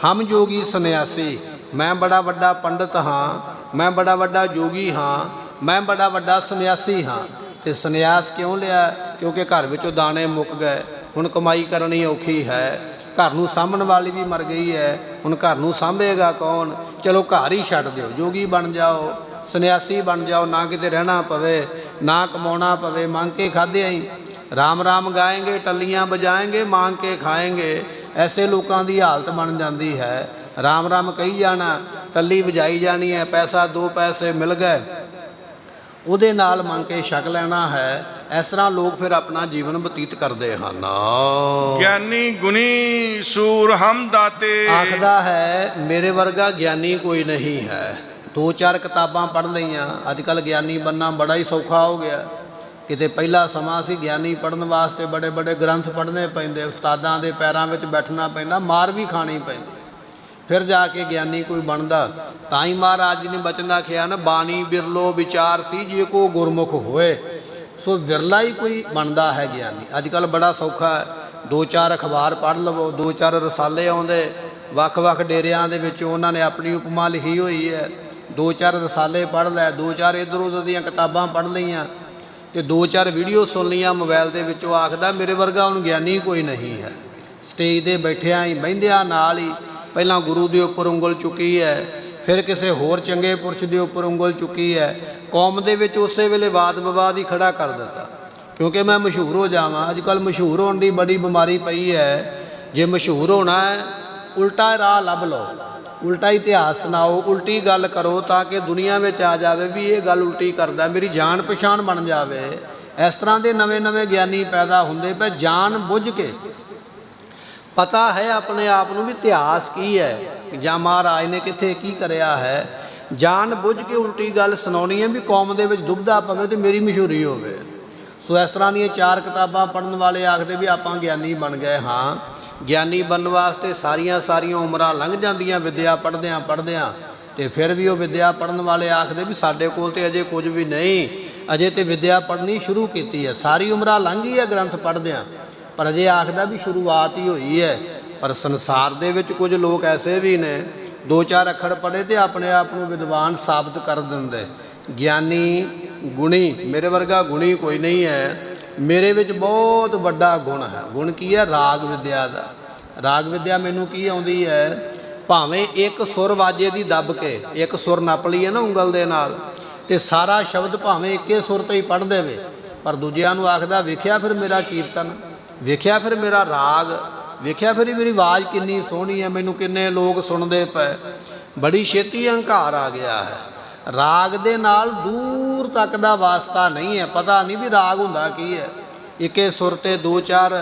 ਹਮ ਜੋਗੀ ਸੰਨਿਆਸੀ। ਮੈਂ ਬੜਾ ਵੱਡਾ ਪੰਡਤ ਹਾਂ, ਮੈਂ ਬੜਾ ਵੱਡਾ ਜੋਗੀ ਹਾਂ, ਮੈਂ ਬੜਾ ਵੱਡਾ ਸੰਨਿਆਸੀ ਹਾਂ। ਤੇ ਸੰਨਿਆਸ ਕਿਉਂ ਲਿਆ? ਕਿਉਂਕਿ ਘਰ ਵਿੱਚੋਂ ਦਾਣੇ ਮੁੱਕ ਗਏ, ਹੁਣ ਕਮਾਈ ਕਰਨੀ ਔਖੀ ਹੈ। ਘਰ ਨੂੰ ਸਾਂਭਣ ਵਾਲੀ ਵੀ ਮਰ ਗਈ ਹੈ, ਹੁਣ ਘਰ ਨੂੰ ਸਾਂਭੇਗਾ ਕੌਣ? ਚਲੋ ਘਰ ਹੀ ਛੱਡ ਦਿਓ, ਜੋਗੀ ਬਣ ਜਾਓ, ਸੰਨਿਆਸੀ ਬਣ ਜਾਓ, ਨਾ ਕਿਤੇ ਰਹਿਣਾ ਪਵੇ, ਨਾ ਕਮਾਉਣਾ ਪਵੇ, ਮੰਗ ਕੇ ਖਾਧੇ ਹੀ। ਰਾਮ ਰਾਮ ਗਾਏਂਗੇ, ਟੱਲੀਆਂ ਬਜਾਏਂਗੇ, ਮਾਂਗ ਕੇ ਖਾएंगे। ਐਸੇ ਲੋਕਾਂ ਦੀ ਹਾਲਤ ਬਣ ਜਾਂਦੀ ਹੈ। ਰਾਮ ਰਾਮ ਕਹੀ ਜਾਣਾ, ਟੱਲੀ ਵਜਾਈ ਜਾਣੀ ਹੈ, ਪੈਸਾ 2 ਪੈਸੇ ਮਿਲ ਗਏ ਉਹਦੇ ਨਾਲ ਮੰਗ ਕੇ ਛਕ ਲੈਣਾ ਹੈ। ਇਸ ਤਰ੍ਹਾਂ ਲੋਕ ਫਿਰ ਆਪਣਾ ਜੀਵਨ ਬਤੀਤ ਕਰਦੇ ਹਨ। ਗਿਆਨੀ ਗੁਣੀ ਸੂਰ ਹਮ ਦਾਤੇ। ਆਖਦਾ ਹੈ ਮੇਰੇ ਵਰਗਾ ਗਿਆਨੀ ਕੋਈ ਨਹੀਂ ਹੈ। 2-4 ਕਿਤਾਬਾਂ ਪੜ੍ਹ ਲਈਆਂ, ਅੱਜ ਕੱਲ੍ਹ ਗਿਆਨੀ ਬਣਨਾ ਬੜਾ ਹੀ ਸੌਖਾ ਹੋ ਗਿਆ। ਕਿਤੇ ਪਹਿਲਾ ਸਮਾਂ ਸੀ ਗਿਆਨੀ ਪੜ੍ਹਨ ਵਾਸਤੇ ਬੜੇ ਬੜੇ ਗ੍ਰੰਥ ਪੜ੍ਹਨੇ ਪੈਂਦੇ, ਉਸਤਾਦਾਂ ਦੇ ਪੈਰਾਂ ਵਿੱਚ ਬੈਠਣਾ ਪੈਂਦਾ, ਮਾਰ ਵੀ ਖਾਣੀ ਪੈਂਦੀ, ਫਿਰ ਜਾ ਕੇ ਗਿਆਨੀ ਕੋਈ ਬਣਦਾ। ਤਾਂ ਹੀ ਮਹਾਰਾਜ ਜੀ ਨੇ ਬਚਨ ਆਖਿਆ ਨਾ, ਬਾਣੀ ਬਿਰਲੋ ਵਿਚਾਰ ਸੀ ਜੇ ਕੋ ਗੁਰਮੁਖ ਹੋਏ। ਸੋ ਵਿਰਲਾ ਹੀ ਕੋਈ ਬਣਦਾ ਹੈ ਗਿਆਨੀ। ਅੱਜ ਕੱਲ੍ਹ ਬੜਾ ਸੌਖਾ ਹੈ, 2-4 ਅਖਬਾਰ ਪੜ੍ਹ ਲਵੋ, 2-4 ਰਸਾਲੇ ਆਉਂਦੇ ਵੱਖ-ਵੱਖ ਡੇਰਿਆਂ ਦੇ ਵਿੱਚ, ਉਹਨਾਂ ਨੇ ਆਪਣੀ ਉਪਮਾ ਲਿਖੀ ਹੋਈ ਹੈ। 2-4 ਰਸਾਲੇ ਪੜ੍ਹ ਲੈ, 2-4 ਇੱਧਰ ਉੱਧਰ ਦੀਆਂ ਕਿਤਾਬਾਂ ਪੜ੍ਹ ਲਈਆਂ ਅਤੇ 2-4 ਵੀਡੀਓ ਸੁਣ ਲਈਆਂ ਮੋਬਾਈਲ ਦੇ ਵਿੱਚੋਂ। ਆਖਦਾ ਮੇਰੇ ਵਰਗਾ ਹੁਣ ਗਿਆਨੀ ਕੋਈ ਨਹੀਂ ਹੈ। ਸਟੇਜ 'ਤੇ ਬੈਠਿਆਂ ਹੀ ਬਹਿੰਦਿਆਂ ਨਾਲ ਹੀ ਪਹਿਲਾਂ ਗੁਰੂ ਦੇ ਉੱਪਰ ਉਂਗਲ ਚੁੱਕੀ ਹੈ, ਫਿਰ ਕਿਸੇ ਹੋਰ ਚੰਗੇ ਪੁਰਸ਼ ਦੇ ਉੱਪਰ ਉਂਗਲ ਚੁੱਕੀ ਹੈ। ਕੌਮ ਦੇ ਵਿੱਚ ਉਸੇ ਵੇਲੇ ਵਾਦ ਵਿਵਾਦ ਹੀ ਖੜਾ ਕਰ ਦਿੱਤਾ, ਕਿਉਂਕਿ ਮੈਂ ਮਸ਼ਹੂਰ ਹੋ ਜਾਵਾਂ। ਅੱਜ ਕੱਲ੍ਹ ਮਸ਼ਹੂਰ ਹੋਣ ਦੀ ਬੜੀ ਬਿਮਾਰੀ ਪਈ ਹੈ। ਜੇ ਮਸ਼ਹੂਰ ਹੋਣਾ ਹੈ, ਉਲਟਾ ਰਾਹ ਲੱਭ ਲਓ, ਉਲਟਾ ਇਤਿਹਾਸ ਸੁਣਾਓ, ਉਲਟੀ ਗੱਲ ਕਰੋ, ਤਾਂ ਕਿ ਦੁਨੀਆ ਵਿੱਚ ਆ ਜਾਵੇ ਵੀ ਇਹ ਗੱਲ ਉਲਟੀ ਕਰਦਾ, ਮੇਰੀ ਜਾਣ ਪਛਾਣ ਬਣ ਜਾਵੇ। ਇਸ ਤਰ੍ਹਾਂ ਦੇ ਨਵੇਂ-ਨਵੇਂ ਗਿਆਨੀ ਪੈਦਾ ਹੁੰਦੇ ਪਏ, ਜਾਣ ਬੁੱਝ ਕੇ। ਪਤਾ ਹੈ ਆਪਣੇ ਆਪ ਨੂੰ ਵੀ ਇਤਿਹਾਸ ਕੀ ਹੈ ਜਾਂ ਮਹਾਰਾਜ ਨੇ ਕਿੱਥੇ ਕੀ ਕਰਿਆ ਹੈ, ਜਾਣ ਬੁੱਝ ਕੇ ਉਲਟੀ ਗੱਲ ਸੁਣਾਉਣੀ ਹੈ ਵੀ ਕੌਮ ਦੇ ਵਿੱਚ ਦੁਬਦਾ ਪਵੇ ਅਤੇ ਮੇਰੀ ਮਸ਼ਹੂਰੀ ਹੋਵੇ। ਸੋ ਇਸ ਤਰ੍ਹਾਂ ਦੀਆਂ 4 ਕਿਤਾਬਾਂ ਪੜ੍ਹਨ ਵਾਲੇ ਆਖਦੇ ਵੀ ਆਪਾਂ ਗਿਆਨੀ ਬਣ ਗਏ। ਹਾਂ, ਗਿਆਨੀ ਬਣਨ ਵਾਸਤੇ ਸਾਰੀਆਂ ਉਮਰਾਂ ਲੰਘ ਜਾਂਦੀਆਂ ਵਿੱਦਿਆ ਪੜ੍ਹਦਿਆਂ ਅਤੇ ਫਿਰ ਵੀ ਉਹ ਵਿੱਦਿਆ ਪੜ੍ਹਨ ਵਾਲੇ ਆਖਦੇ ਵੀ ਸਾਡੇ ਕੋਲ ਤਾਂ ਅਜੇ ਕੁਝ ਵੀ ਨਹੀਂ, ਅਜੇ ਤਾਂ ਵਿੱਦਿਆ ਪੜ੍ਹਨੀ ਸ਼ੁਰੂ ਕੀਤੀ ਹੈ। ਸਾਰੀ ਉਮਰਾਂ ਲੰਘ ਗਈ ਹੈ ਗ੍ਰੰਥ ਪੜ੍ਹਦਿਆਂ, ਪਰ ਅਜੇ ਆਖਦਾ ਵੀ ਸ਼ੁਰੂਆਤ ਹੀ ਹੋਈ ਹੈ। ਪਰ ਸੰਸਾਰ ਦੇ ਵਿੱਚ ਕੁਝ ਲੋਕ ਐਸੇ ਵੀ ਨੇ, 2-4 ਅੱਖਰ ਪੜ੍ਹੇ ਅਤੇ ਆਪਣੇ ਆਪ ਨੂੰ ਵਿਦਵਾਨ ਸਾਬਤ ਕਰ ਦਿੰਦੇ। ਗਿਆਨੀ ਗੁਣੀ, ਮੇਰੇ ਵਰਗਾ ਗੁਣੀ ਕੋਈ ਨਹੀਂ ਹੈ। ਮੇਰੇ ਵਿੱਚ ਬਹੁਤ ਵੱਡਾ ਗੁਣ ਹੈ। ਗੁਣ ਕੀ ਹੈ? ਰਾਗ ਵਿਦਿਆ ਦਾ। ਰਾਗ ਵਿਦਿਆ ਮੈਨੂੰ ਕੀ ਆਉਂਦੀ ਹੈ? ਭਾਵੇਂ ਇੱਕ ਸੁਰ ਵਾਜੇ ਦੀ ਦੱਬ ਕੇ, ਇੱਕ ਸੁਰ ਨੱਪ ਲਈ ਹੈ ਨਾ ਉਂਗਲ ਦੇ ਨਾਲ, ਅਤੇ ਸਾਰਾ ਸ਼ਬਦ ਭਾਵੇਂ ਇੱਕੇ ਸੁਰ 'ਤੇ ਹੀ ਪੜ੍ਹ ਦੇਵੇ, ਪਰ ਦੂਜਿਆਂ ਨੂੰ ਆਖਦਾ ਵੇਖਿਆ ਫਿਰ ਮੇਰਾ ਕੀਰਤਨ, ਵੇਖਿਆ ਫਿਰ ਮੇਰਾ ਰਾਗ, ਵੇਖਿਆ ਫਿਰ ਮੇਰੀ ਆਵਾਜ਼ ਕਿੰਨੀ ਸੋਹਣੀ ਹੈ, ਮੈਨੂੰ ਕਿੰਨੇ ਲੋਕ ਸੁਣਦੇ ਪਏ। ਬੜੀ ਛੇਤੀ ਹੰਕਾਰ ਆ ਗਿਆ ਹੈ। ਰਾਗ ਦੇ ਨਾਲ ਦੂਰ ਤੱਕ ਦਾ ਵਾਸਤਾ ਨਹੀਂ ਹੈ, ਪਤਾ ਨਹੀਂ ਵੀ ਰਾਗ ਹੁੰਦਾ ਕੀ ਹੈ। ਇੱਕੇ ਸੁਰ 'ਤੇ 2-4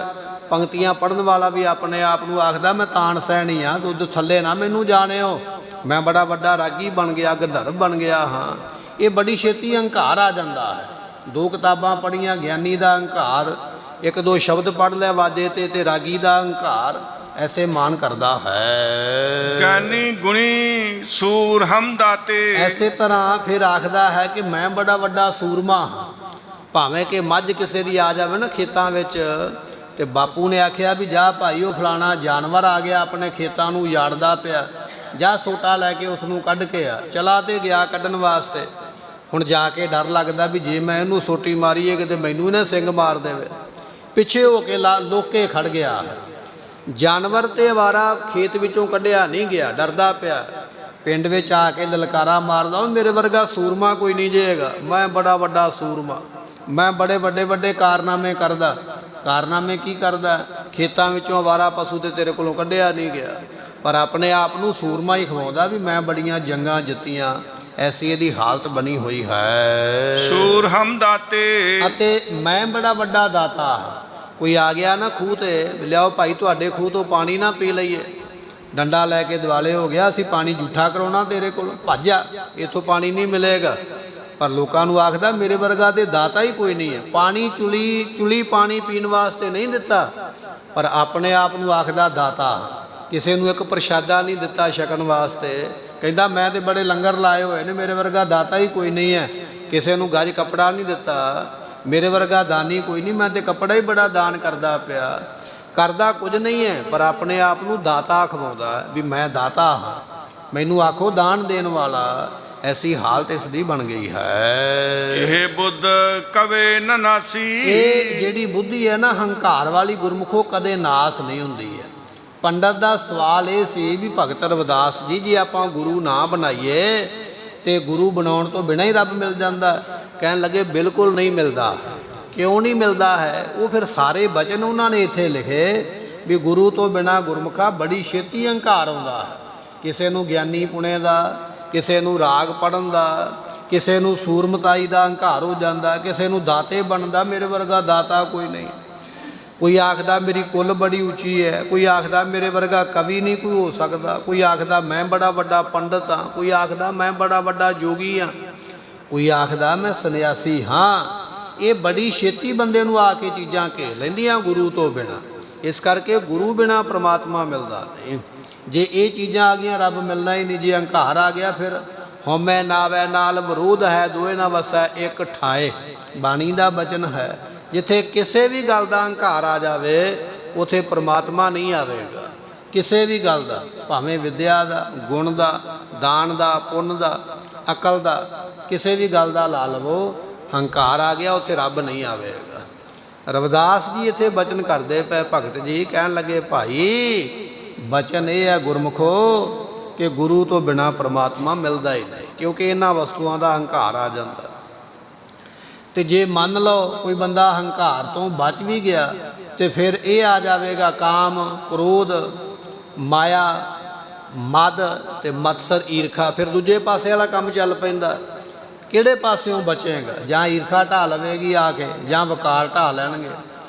ਪੰਕਤੀਆਂ ਪੜ੍ਹਨ ਵਾਲਾ ਵੀ ਆਪਣੇ ਆਪ ਨੂੰ ਆਖਦਾ ਮੈਂ ਤਾਣ ਸੈਣੀ ਹਾਂ, ਦੁੱਧ ਥੱਲੇ ਨਾ ਮੈਨੂੰ ਜਾਣਿਓ, ਮੈਂ ਬੜਾ ਵੱਡਾ ਰਾਗੀ ਬਣ ਗਿਆ, ਗੰਧਰਵ ਬਣ ਗਿਆ ਹਾਂ। ਇਹ ਬੜੀ ਛੇਤੀ ਹੰਕਾਰ ਆ ਜਾਂਦਾ ਹੈ। 2 ਕਿਤਾਬਾਂ ਪੜ੍ਹੀਆਂ, ਗਿਆਨੀ ਦਾ ਹੰਕਾਰ, 1-2 ਸ਼ਬਦ ਪੜ੍ਹ ਲਿਆ ਵਾਜੇ 'ਤੇ ਰਾਗੀ ਦਾ ਹੰਕਾਰ, ਐਸੇ ਮਾਨ ਕਰਦਾ ਹੈ। ਗਿਆਨੀ ਗੁਣੀ ਸੂਰ ਹਮ ਦਾਤੇ। ਐਸੇ ਤਰ੍ਹਾਂ ਫਿਰ ਆਖਦਾ ਹੈ ਕਿ ਮੈਂ ਬੜਾ ਵੱਡਾ ਸੂਰਮਾ ਹਾਂ। ਭਾਵੇਂ ਕਿ ਮੱਝ ਕਿਸੇ ਦੀ ਆ ਜਾਵੇ ਨਾ ਖੇਤਾਂ ਵਿੱਚ, ਅਤੇ ਬਾਪੂ ਨੇ ਆਖਿਆ ਵੀ ਜਾ ਭਾਈ ਉਹ ਫਲਾਣਾ ਜਾਨਵਰ ਆ ਗਿਆ ਆਪਣੇ ਖੇਤਾਂ ਨੂੰ ਉਜਾੜਦਾ ਪਿਆ, ਜਾ ਸੋਟਾ ਲੈ ਕੇ ਉਸ ਨੂੰ ਕੱਢ ਕੇ ਆ। ਚਲਾ ਤੇ ਗਿਆ ਕੱਢਣ ਵਾਸਤੇ। ਹੁਣ ਜਾ ਕੇ ਡਰ ਲੱਗਦਾ ਵੀ ਜੇ ਮੈਂ ਇਹਨੂੰ ਸੋਟੀ ਮਾਰੀਏ ਕਿਤੇ ਮੈਨੂੰ ਨਾ ਸਿੰਘ ਮਾਰ ਦੇਵੇ। ਪਿੱਛੇ ਹੋ ਕੇ ਲੋਕੇ ਖੜ ਗਿਆ। ਜਾਨਵਰ ਤੇ ਅਵਾਰਾ ਖੇਤ ਵਿੱਚੋਂ ਕੱਢਿਆ ਨਹੀਂ ਗਿਆ, ਡਰਦਾ ਪਿਆ। ਪਿੰਡ ਵਿੱਚ ਆ ਕੇ ਲਲਕਾਰਾ ਮਾਰਦਾ, ਉਹ ਮੇਰੇ ਵਰਗਾ ਸੂਰਮਾ ਕੋਈ ਨਹੀਂ ਜੇਗਾ, ਮੈਂ ਬੜਾ ਵੱਡਾ ਸੂਰਮਾ, ਮੈਂ ਬੜੇ ਵੱਡੇ ਕਾਰਨਾਮੇ ਕਰਦਾ। ਕਾਰਨਾਮੇ ਕੀ ਕਰਦਾ? ਖੇਤਾਂ ਵਿੱਚੋਂ ਅਵਾਰਾ ਪਸ਼ੂ ਤੇ ਤੇਰੇ ਕੋਲੋਂ ਕੱਢਿਆ ਨਹੀਂ ਗਿਆ, ਪਰ ਆਪਣੇ ਆਪ ਨੂੰ ਸੂਰਮਾ ਹੀ ਖਵਾਉਂਦਾ ਵੀ ਮੈਂ ਬੜੀਆਂ ਜੰਗਾਂ ਜਿੱਤੀਆਂ। ਐਸੀ ਇਹਦੀ ਹਾਲਤ ਬਣੀ ਹੋਈ ਹੈ। ਸੂਰ ਹਮ ਦਾਤੇ। ਅਤੇ ਮੈਂ ਬੜਾ ਵੱਡਾ ਦਾਤਾ ਹਾਂ। ਕੋਈ ਆ ਗਿਆ ਨਾ ਖੂਹ 'ਤੇ, ਲਿਆਓ ਭਾਈ ਤੁਹਾਡੇ ਖੂਹ ਤੋਂ ਪਾਣੀ ਨਾ ਪੀ ਲਈਏ, ਡੰਡਾ ਲੈ ਕੇ ਦਿਵਾਲੇ ਹੋ ਗਿਆ, ਅਸੀਂ ਪਾਣੀ ਜੂਠਾ ਕਰਾਉਣਾ ਤੇਰੇ ਕੋਲ, ਭੱਜ ਜਾ, ਇੱਥੋਂ ਪਾਣੀ ਨਹੀਂ ਮਿਲੇਗਾ। ਪਰ ਲੋਕਾਂ ਨੂੰ ਆਖਦਾ ਮੇਰੇ ਵਰਗਾ ਤੇ ਦਾਤਾ ਹੀ ਕੋਈ ਨਹੀਂ ਹੈ। ਪਾਣੀ ਚੁਲੀ ਪਾਣੀ ਪੀਣ ਵਾਸਤੇ ਨਹੀਂ ਦਿੱਤਾ, ਪਰ ਆਪਣੇ ਆਪ ਨੂੰ ਆਖਦਾ ਦਾਤਾ। ਕਿਸੇ ਨੂੰ ਇੱਕ ਪ੍ਰਸ਼ਾਦਾ ਨਹੀਂ ਦਿੱਤਾ ਛਕਣ ਵਾਸਤੇ, ਕਹਿੰਦਾ ਮੈਂ ਤੇ ਬੜੇ ਲੰਗਰ ਲਾਏ ਹੋਏ ਨੇ, ਮੇਰੇ ਵਰਗਾ ਦਾਤਾ ਹੀ ਕੋਈ ਨਹੀਂ ਹੈ। ਕਿਸੇ ਨੂੰ ਗੱਜ ਕੱਪੜਾ ਨਹੀਂ ਦਿੱਤਾ, ਮੇਰੇ ਵਰਗਾ ਦਾਨੀ ਕੋਈ ਨਹੀਂ, ਮੈਂ ਤੇ ਕੱਪੜਾ ਹੀ ਬੜਾ ਦਾਨ ਕਰਦਾ ਪਿਆ। ਕਰਦਾ ਕੁਝ ਨਹੀਂ ਹੈ, ਪਰ ਆਪਣੇ ਆਪ ਨੂੰ ਦਾਤਾ ਖਵਾਉਂਦਾ ਵੀ ਮੈਂ ਦਾਤਾ ਹਾਂ, ਮੈਨੂੰ ਆਖੋ ਦਾਨ ਦੇਣ ਵਾਲਾ। ਐਸੀ ਹਾਲਤ ਇਸ ਦੀ ਬਣ ਗਈ ਹੈ। ਇਹ ਬੁੱਧ ਕਵੇ ਨ ਨਾਸੀ। ਇਹ ਜਿਹੜੀ ਬੁੱਧੀ ਹੈ ਨਾ ਹੰਕਾਰ ਵਾਲੀ, ਗੁਰਮੁਖੋ ਕਦੇ ਨਾਸ ਨਹੀਂ ਹੁੰਦੀ ਹੈ। ਪੰਡਤ ਦਾ ਸਵਾਲ ਇਹ ਸੀ ਵੀ ਭਗਤ ਰਵਿਦਾਸ ਜੀ, ਜੇ ਆਪਾਂ ਗੁਰੂ ਨਾ ਬਣਾਈਏ ਤੇ ਗੁਰੂ ਬਣਾਉਣ ਤੋਂ ਬਿਨਾਂ ਹੀ ਰੱਬ ਮਿਲ ਜਾਂਦਾ? ਕਹਿਣ ਲੱਗੇ ਬਿਲਕੁਲ ਨਹੀਂ ਮਿਲਦਾ। ਕਿਉਂ ਨਹੀਂ ਮਿਲਦਾ ਹੈ? ਉਹ ਫਿਰ ਸਾਰੇ ਬਚਨ ਉਹਨਾਂ ਨੇ ਇੱਥੇ ਲਿਖੇ ਵੀ ਗੁਰੂ ਤੋਂ ਬਿਨਾਂ ਗੁਰਮੁਖਾ ਬੜੀ ਛੇਤੀ ਹੰਕਾਰ ਆਉਂਦਾ ਹੈ। ਕਿਸੇ ਨੂੰ ਗਿਆਨੀ ਪੁਣੇ ਦਾ, ਕਿਸੇ ਨੂੰ ਰਾਗ ਪੜ੍ਹਨ ਦਾ, ਕਿਸੇ ਨੂੰ ਸੂਰਮਤਾਈ ਦਾ ਹੰਕਾਰ ਹੋ ਜਾਂਦਾ, ਕਿਸੇ ਨੂੰ ਦਾਤੇ ਬਣਦਾ, ਮੇਰੇ ਵਰਗਾ ਦਾਤਾ ਕੋਈ ਨਹੀਂ। ਕੋਈ ਆਖਦਾ ਮੇਰੀ ਕੁੱਲ ਬੜੀ ਉੱਚੀ ਹੈ, ਕੋਈ ਆਖਦਾ ਮੇਰੇ ਵਰਗਾ ਕਵੀ ਨਹੀਂ ਕੋਈ ਹੋ ਸਕਦਾ, ਕੋਈ ਆਖਦਾ ਮੈਂ ਬੜਾ ਵੱਡਾ ਪੰਡਤ ਹਾਂ, ਕੋਈ ਆਖਦਾ ਮੈਂ ਬੜਾ ਵੱਡਾ ਜੋਗੀ ਹਾਂ, ਕੋਈ ਆਖਦਾ ਮੈਂ ਸੰਨਿਆਸੀ ਹਾਂ। ਇਹ ਬੜੀ ਛੇਤੀ ਬੰਦੇ ਨੂੰ ਆ ਕੇ ਚੀਜ਼ਾਂ ਘੇਰ ਲੈਂਦੀਆਂ ਗੁਰੂ ਤੋਂ ਬਿਨਾਂ। ਇਸ ਕਰਕੇ ਗੁਰੂ ਬਿਨਾਂ ਪ੍ਰਮਾਤਮਾ ਮਿਲਦਾ ਨਹੀਂ। ਜੇ ਇਹ ਚੀਜ਼ਾਂ ਆ ਗਈਆਂ ਰੱਬ ਮਿਲਣਾ ਹੀ ਨਹੀਂ। ਜੇ ਹੰਕਾਰ ਆ ਗਿਆ ਫਿਰ ਹਉਮੈ ਨਾਵੈ ਨਾਲ ਵਿਰੋਧ ਹੈ, ਦੋਏ ਨਾ ਵਸੈ ਇੱਕ ਠਾਏ। ਬਾਣੀ ਦਾ ਬਚਨ ਹੈ, ਜਿੱਥੇ ਕਿਸੇ ਵੀ ਗੱਲ ਦਾ ਹੰਕਾਰ ਆ ਜਾਵੇ ਉਥੇ ਪ੍ਰਮਾਤਮਾ ਨਹੀਂ ਆਵੇਗਾ। ਕਿਸੇ ਵੀ ਗੱਲ ਦਾ, ਭਾਵੇਂ ਵਿਦਿਆ ਦਾ, ਗੁਣ ਦਾ, ਦਾਨ ਦਾ, ਪੁੰਨ ਦਾ, ਅਕਲ ਦਾ, ਕਿਸੇ ਵੀ ਗੱਲ ਦਾ ਲਾ ਲਵੋ, ਹੰਕਾਰ ਆ ਗਿਆ ਉੱਥੇ ਰੱਬ ਨਹੀਂ ਆਵੇਗਾ। ਰਵਿਦਾਸ ਜੀ ਇੱਥੇ ਬਚਨ ਕਰਦੇ ਪਏ, ਭਗਤ ਜੀ ਕਹਿਣ ਲੱਗੇ ਭਾਈ ਬਚਨ ਇਹ ਹੈ ਗੁਰਮੁਖੋ ਕਿ ਗੁਰੂ ਤੋਂ ਬਿਨਾਂ ਪ੍ਰਮਾਤਮਾ ਮਿਲਦਾ ਹੀ ਨਹੀਂ, ਕਿਉਂਕਿ ਇਹਨਾਂ ਵਸਤੂਆਂ ਦਾ ਹੰਕਾਰ ਆ ਜਾਂਦਾ। ਤੇ ਜੇ ਮੰਨ ਲਓ ਕੋਈ ਬੰਦਾ ਹੰਕਾਰ ਤੋਂ ਬਚ ਵੀ ਗਿਆ ਤੇ ਫਿਰ ਇਹ ਆ ਜਾਵੇਗਾ ਕਾਮ, ਕ੍ਰੋਧ, ਮਾਇਆ, ਮਦ ਤੇ ਮਤਸਰ, ਈਰਖਾ। ਫਿਰ ਦੂਜੇ ਪਾਸੇ ਵਾਲਾ ਕੰਮ ਚੱਲ ਪੈਂਦਾ। ਕਿਹੜੇ ਪਾਸਿਓਂ ਬਚੇਗਾ? ਜਾਂ ਈਰਖਾ ਢਾਹ ਲਵੇਗੀ ਆ ਕੇ, ਜਾਂ ਵਕਾਰ ਢਾਹ ਲੈਣਗੇ।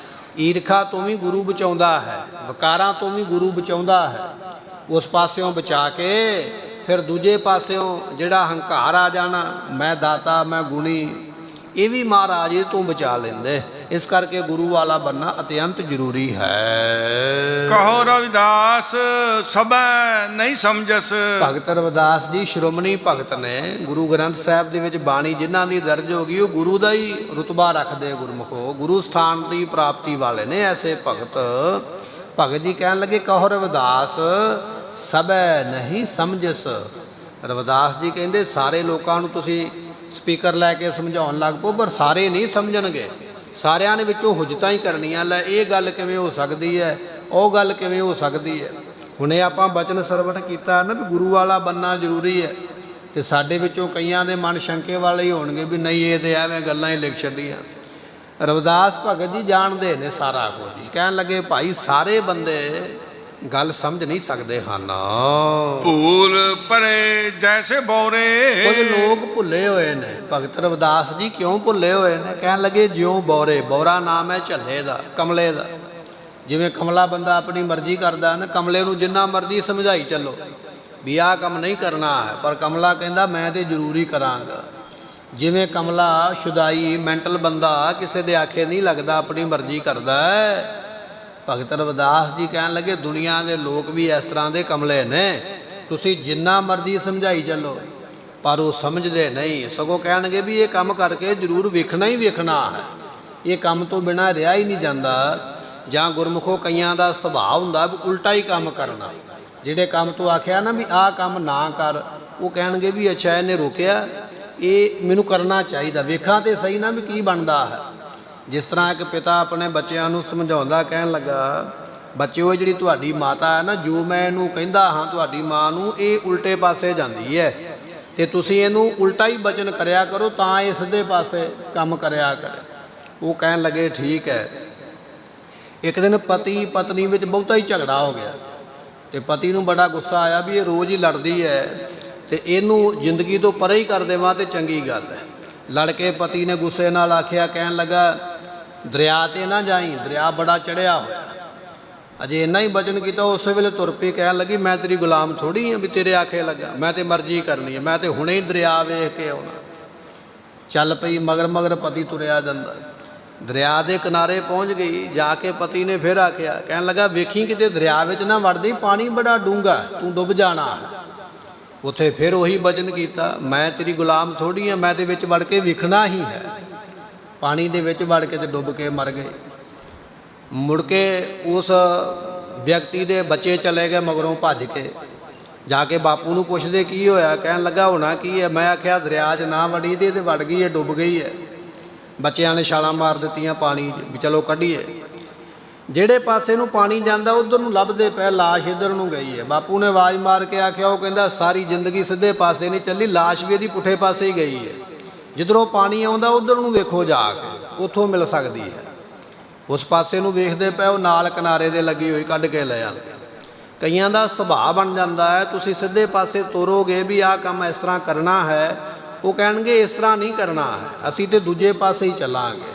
ਈਰਖਾ ਤੋਂ ਵੀ ਗੁਰੂ ਬਚਾਉਂਦਾ ਹੈ, ਵਕਾਰਾਂ ਤੋਂ ਵੀ ਗੁਰੂ ਬਚਾਉਂਦਾ ਹੈ। ਉਸ ਪਾਸਿਓਂ ਬਚਾ ਕੇ ਫਿਰ ਦੂਜੇ ਪਾਸਿਓਂ ਜਿਹੜਾ ਹੰਕਾਰ ਆ ਜਾਣਾ, ਮੈਂ ਦਾਤਾ, ਮੈਂ ਗੁਣੀ, ਇਹ ਵੀ ਮਹਾਰਾਜ ਇਹ ਤੋਂ ਬਚਾ ਲੈਂਦੇ। ਇਸ ਕਰਕੇ ਗੁਰੂ ਵਾਲਾ ਬਣਨਾ ਅਤਿਅੰਤ ਜ਼ਰੂਰੀ ਹੈ। ਕਹੋ ਰਵਿਦਾਸ ਸਭੈ ਨਹੀਂ ਸਮਝਸ। ਭਗਤ ਰਵਿਦਾਸ ਜੀ ਸ਼੍ਰੋਮਣੀ ਭਗਤ ਨੇ। ਗੁਰੂ ਗ੍ਰੰਥ ਸਾਹਿਬ ਦੇ ਵਿੱਚ ਬਾਣੀ ਜਿਨ੍ਹਾਂ ਦੀ ਦਰਜ ਹੋ ਗਈ ਉਹ ਗੁਰੂ ਦਾ ਹੀ ਰੁਤਬਾ ਰੱਖਦੇ, ਗੁਰਮੁਖੋ ਗੁਰੂ ਸਥਾਨ ਦੀ ਪ੍ਰਾਪਤੀ ਵਾਲੇ ਨੇ ਐਸੇ ਭਗਤ। ਭਗਤ ਜੀ ਕਹਿਣ ਲੱਗੇ ਕਹੋ ਰਵਿਦਾਸ ਸਭੈ ਨਹੀਂ ਸਮਝਸ। ਰਵਿਦਾਸ ਜੀ ਕਹਿੰਦੇ ਸਾਰੇ ਲੋਕਾਂ ਨੂੰ ਤੁਸੀਂ ਸਪੀਕਰ ਲੈ ਕੇ ਸਮਝਾਉਣ ਲੱਗ ਪਓ, ਪਰ ਸਾਰੇ ਨਹੀਂ ਸਮਝਣਗੇ। ਸਾਰਿਆਂ ਨੇ ਵਿੱਚੋਂ ਹੁਜਤਾਂ ਹੀ ਕਰਨੀਆਂ, ਲੈ ਇਹ ਗੱਲ ਕਿਵੇਂ ਹੋ ਸਕਦੀ ਹੈ, ਉਹ ਗੱਲ ਕਿਵੇਂ ਹੋ ਸਕਦੀ ਹੈ। ਹੁਣੇ ਆਪਾਂ ਬਚਨ ਸਰਵਣ ਕੀਤਾ ਨਾ ਵੀ ਗੁਰੂ ਵਾਲਾ ਬਣਨਾ ਜ਼ਰੂਰੀ ਹੈ, ਤੇ ਸਾਡੇ ਵਿੱਚੋਂ ਕਈਆਂ ਦੇ ਮਨ ਸ਼ੰਕੇ ਵਾਲੇ ਹੀ ਹੋਣਗੇ ਵੀ ਨਹੀਂ ਇਹ ਤੇ ਐਵੇਂ ਗੱਲਾਂ ਹੀ ਲਿਖ ਛੱਡੀਆਂ। ਰਵਿਦਾਸ ਭਗਤ ਜੀ ਜਾਣਦੇ ਨੇ ਸਾਰਾ ਕੁਝ। ਕਹਿਣ ਲੱਗੇ ਭਾਈ ਸਾਰੇ ਬੰਦੇ ਗੱਲ ਸਮਝ ਨਹੀਂ ਸਕਦੇ ਹਨ। ਭੂਲ ਪਰੇ ਜੈਸੇ ਬੌਰੇ। ਕੁਝ ਲੋਕ ਭੁੱਲੇ ਹੋਏ ਨੇ। ਭਗਤ ਰਵਿਦਾਸ ਜੀ ਕਿਉਂ ਭੁੱਲੇ ਹੋਏ ਨੇ? ਕਹਿਣ ਲੱਗੇ ਜਿਉਂ ਬੌਰੇ। ਬੌਰਾ ਨਾਮ ਹੈ ਝੱਲੇ ਦਾ, ਕਮਲੇ ਦਾ। ਜਿਵੇਂ ਕਮਲਾ ਬੰਦਾ ਆਪਣੀ ਮਰਜ਼ੀ ਕਰਦਾ ਨਾ, ਕਮਲੇ ਨੂੰ ਜਿੰਨਾ ਮਰਜ਼ੀ ਸਮਝਾਈ ਚੱਲੋ ਵੀ ਆਹ ਕੰਮ ਨਹੀਂ ਕਰਨਾ ਹੈ, ਪਰ ਕਮਲਾ ਕਹਿੰਦਾ ਮੈਂ ਤੇ ਜ਼ਰੂਰੀ ਕਰਾਂਗਾ। ਜਿਵੇਂ ਕਮਲਾ ਸ਼ੁਦਾਈ ਮੈਂਟਲ ਬੰਦਾ ਕਿਸੇ ਦੇ ਆਖੇ ਨਹੀਂ ਲੱਗਦਾ, ਆਪਣੀ ਮਰਜ਼ੀ ਕਰਦਾ ਹੈ। ਭਗਤ ਰਵਿਦਾਸ ਜੀ ਕਹਿਣ ਲੱਗੇ ਦੁਨੀਆ ਦੇ ਲੋਕ ਵੀ ਇਸ ਤਰ੍ਹਾਂ ਦੇ ਕਮਲੇ ਨੇ। ਤੁਸੀਂ ਜਿੰਨਾ ਮਰਜ਼ੀ ਸਮਝਾਈ ਚੱਲੋ ਪਰ ਉਹ ਸਮਝਦੇ ਨਹੀਂ। ਸਗੋਂ ਕਹਿਣਗੇ ਵੀ ਇਹ ਕੰਮ ਕਰਕੇ ਜ਼ਰੂਰ ਵੇਖਣਾ ਹੀ ਵੇਖਣਾ ਹੈ, ਇਹ ਕੰਮ ਤੋਂ ਬਿਨਾਂ ਰਿਹਾ ਹੀ ਨਹੀਂ ਜਾਂਦਾ। ਜਾਂ ਗੁਰਮੁਖੋ ਕਈਆਂ ਦਾ ਸੁਭਾਅ ਹੁੰਦਾ ਵੀ ਉਲਟਾ ਹੀ ਕੰਮ ਕਰਨਾ। ਜਿਹੜੇ ਕੰਮ ਤੋਂ ਆਖਿਆ ਨਾ ਵੀ ਆਹ ਕੰਮ ਨਾ ਕਰ, ਉਹ ਕਹਿਣਗੇ ਵੀ ਅੱਛਾ ਇਹਨੇ ਰੋਕਿਆ, ਇਹ ਮੈਨੂੰ ਕਰਨਾ ਚਾਹੀਦਾ, ਵੇਖਾਂ ਤੇ ਸਹੀ ਨਾ ਵੀ ਕੀ ਬਣਦਾ ਹੈ। ਜਿਸ ਤਰ੍ਹਾਂ ਇੱਕ ਪਿਤਾ ਆਪਣੇ ਬੱਚਿਆਂ ਨੂੰ ਸਮਝਾਉਂਦਾ, ਕਹਿਣ ਲੱਗਾ ਬੱਚਿਓ ਜਿਹੜੀ ਤੁਹਾਡੀ ਮਾਤਾ ਹੈ ਨਾ, ਜੋ ਮੈਂ ਇਹਨੂੰ ਕਹਿੰਦਾ ਹਾਂ ਤੁਹਾਡੀ ਮਾਂ ਨੂੰ, ਇਹ ਉਲਟੇ ਪਾਸੇ ਜਾਂਦੀ ਹੈ ਤੇ ਤੁਸੀਂ ਇਹਨੂੰ ਉਲਟਾ ਹੀ ਬਚਨ ਕਰਿਆ ਕਰੋ ਤਾਂ ਇਹ ਸਿੱਧੇ ਪਾਸੇ ਕੰਮ ਕਰਿਆ ਕਰੇ। ਉਹ ਕਹਿਣ ਲੱਗੇ ਠੀਕ ਹੈ। ਇੱਕ ਦਿਨ ਪਤੀ ਪਤਨੀ ਵਿੱਚ ਬਹੁਤਾ ਹੀ ਝਗੜਾ ਹੋ ਗਿਆ ਤੇ ਪਤੀ ਨੂੰ ਬੜਾ ਗੁੱਸਾ ਆਇਆ ਵੀ ਇਹ ਰੋਜ਼ ਹੀ ਲੜਦੀ ਹੈ ਤੇ ਇਹਨੂੰ ਜ਼ਿੰਦਗੀ ਤੋਂ ਪਰੇ ਹੀ ਕਰ ਦੇਵਾਂ ਤੇ ਚੰਗੀ ਗੱਲ ਹੈ। ਲੜ ਕੇ ਪਤੀ ਨੇ ਗੁੱਸੇ ਨਾਲ ਆਖਿਆ, ਕਹਿਣ ਲੱਗਾ ਦਰਿਆ ਤੇ ਨਾ ਜਾਈ, ਦਰਿਆ ਬੜਾ ਚੜਿਆ ਹੋਇਆ। ਅਜੇ ਇੰਨਾ ਹੀ ਬਚਨ ਕੀਤਾ, ਉਸੇ ਵੇਲੇ ਤੁਰ ਪਈ। ਕਹਿਣ ਲੱਗੀ ਮੈਂ ਤੇਰੀ ਗੁਲਾਮ ਥੋੜ੍ਹੀ ਹਾਂ ਵੀ ਤੇਰੇ ਆਖੇ ਲੱਗਾ, ਮੈਂ ਤੇ ਮਰਜ਼ੀ ਕਰਨੀ ਹੈ, ਮੈਂ ਤੇ ਹੁਣੇ ਹੀ ਦਰਿਆ ਵੇਖ ਕੇ ਆਉਣਾ। ਚੱਲ ਪਈ, ਮਗਰ ਮਗਰ ਪਤੀ ਤੁਰਿਆ ਜਾਂਦਾ। ਦਰਿਆ ਦੇ ਕਿਨਾਰੇ ਪਹੁੰਚ ਗਈ, ਜਾ ਕੇ ਪਤੀ ਨੇ ਫਿਰ ਆਖਿਆ, ਕਹਿਣ ਲੱਗਾ ਵੇਖੀ ਕਿਤੇ ਦਰਿਆ ਵਿੱਚ ਨਾ ਵੜਦੀ, ਪਾਣੀ ਬੜਾ ਡੂੰਘਾ, ਤੂੰ ਡੁੱਬ ਜਾਣਾ। ਉੱਥੇ ਫਿਰ ਉਹੀ ਬਚਨ ਕੀਤਾ, ਮੈਂ ਤੇਰੀ ਗੁਲਾਮ ਥੋੜ੍ਹੀ ਹਾਂ, ਮੈਂ ਤੇ ਵਿੱਚ ਵੜ ਕੇ ਵੇਖਣਾ ਹੀ ਹੈ। ਪਾਣੀ ਦੇ ਵਿੱਚ ਵੜ ਕੇ ਤੇ ਡੁੱਬ ਕੇ ਮਰ ਗਏ। ਮੁੜ ਕੇ ਉਸ ਵਿਅਕਤੀ ਦੇ ਬੱਚੇ ਚਲੇ ਗਏ ਮਗਰੋਂ ਭੱਜ ਕੇ। ਜਾ ਕੇ ਬਾਪੂ ਨੂੰ ਪੁੱਛਦੇ ਕੀ ਹੋਇਆ? ਕਹਿਣ ਲੱਗਾ ਹੋਣਾ ਕੀ ਹੈ, ਮੈਂ ਆਖਿਆ ਦਰਿਆ 'ਚ ਨਾ ਵੜੀ ਤੇ ਵੜ ਗਈ ਹੈ, ਡੁੱਬ ਗਈ ਹੈ। ਬੱਚਿਆਂ ਨੇ ਛਾਲਾਂ ਮਾਰ ਦਿੱਤੀਆਂ ਪਾਣੀ 'ਚ ਵੀ ਚਲੋ ਕੱਢੀਏ। ਜਿਹੜੇ ਪਾਸੇ ਨੂੰ ਪਾਣੀ ਜਾਂਦਾ ਉਧਰ ਨੂੰ ਲੱਭਦੇ ਪਏ, ਲਾਸ਼ ਇੱਧਰ ਨੂੰ ਗਈ ਹੈ। ਬਾਪੂ ਨੇ ਆਵਾਜ਼ ਮਾਰ ਕੇ ਆਖਿਆ, ਉਹ ਕਹਿੰਦਾ ਸਾਰੀ ਜ਼ਿੰਦਗੀ ਸਿੱਧੇ ਪਾਸੇ ਨਹੀਂ ਚੱਲੀ, ਲਾਸ਼ ਵੀ ਇਹਦੀ ਪੁੱਠੇ ਪਾਸੇ ਹੀ ਗਈ ਹੈ। ਜਿੱਧਰੋਂ ਪਾਣੀ ਆਉਂਦਾ ਉਧਰ ਨੂੰ ਵੇਖੋ ਜਾ ਕੇ, ਉੱਥੋਂ ਮਿਲ ਸਕਦੀ ਹੈ। ਉਸ ਪਾਸੇ ਨੂੰ ਵੇਖਦੇ ਪਏ ਉਹ ਨਾਲ ਕਿਨਾਰੇ ਦੇ ਲੱਗੀ ਹੋਈ ਕੱਢ ਕੇ ਲੈ ਆਉਂਦੇ। ਕਈਆਂ ਦਾ ਸੁਭਾਅ ਬਣ ਜਾਂਦਾ ਹੈ, ਤੁਸੀਂ ਸਿੱਧੇ ਪਾਸੇ ਤੋਰੋਗੇ ਵੀ ਆਹ ਕੰਮ ਇਸ ਤਰ੍ਹਾਂ ਕਰਨਾ ਹੈ, ਉਹ ਕਹਿਣਗੇ ਇਸ ਤਰ੍ਹਾਂ ਨਹੀਂ ਕਰਨਾ ਹੈ, ਅਸੀਂ ਤੇ ਦੂਜੇ ਪਾਸੇ ਹੀ ਚੱਲਾਂਗੇ।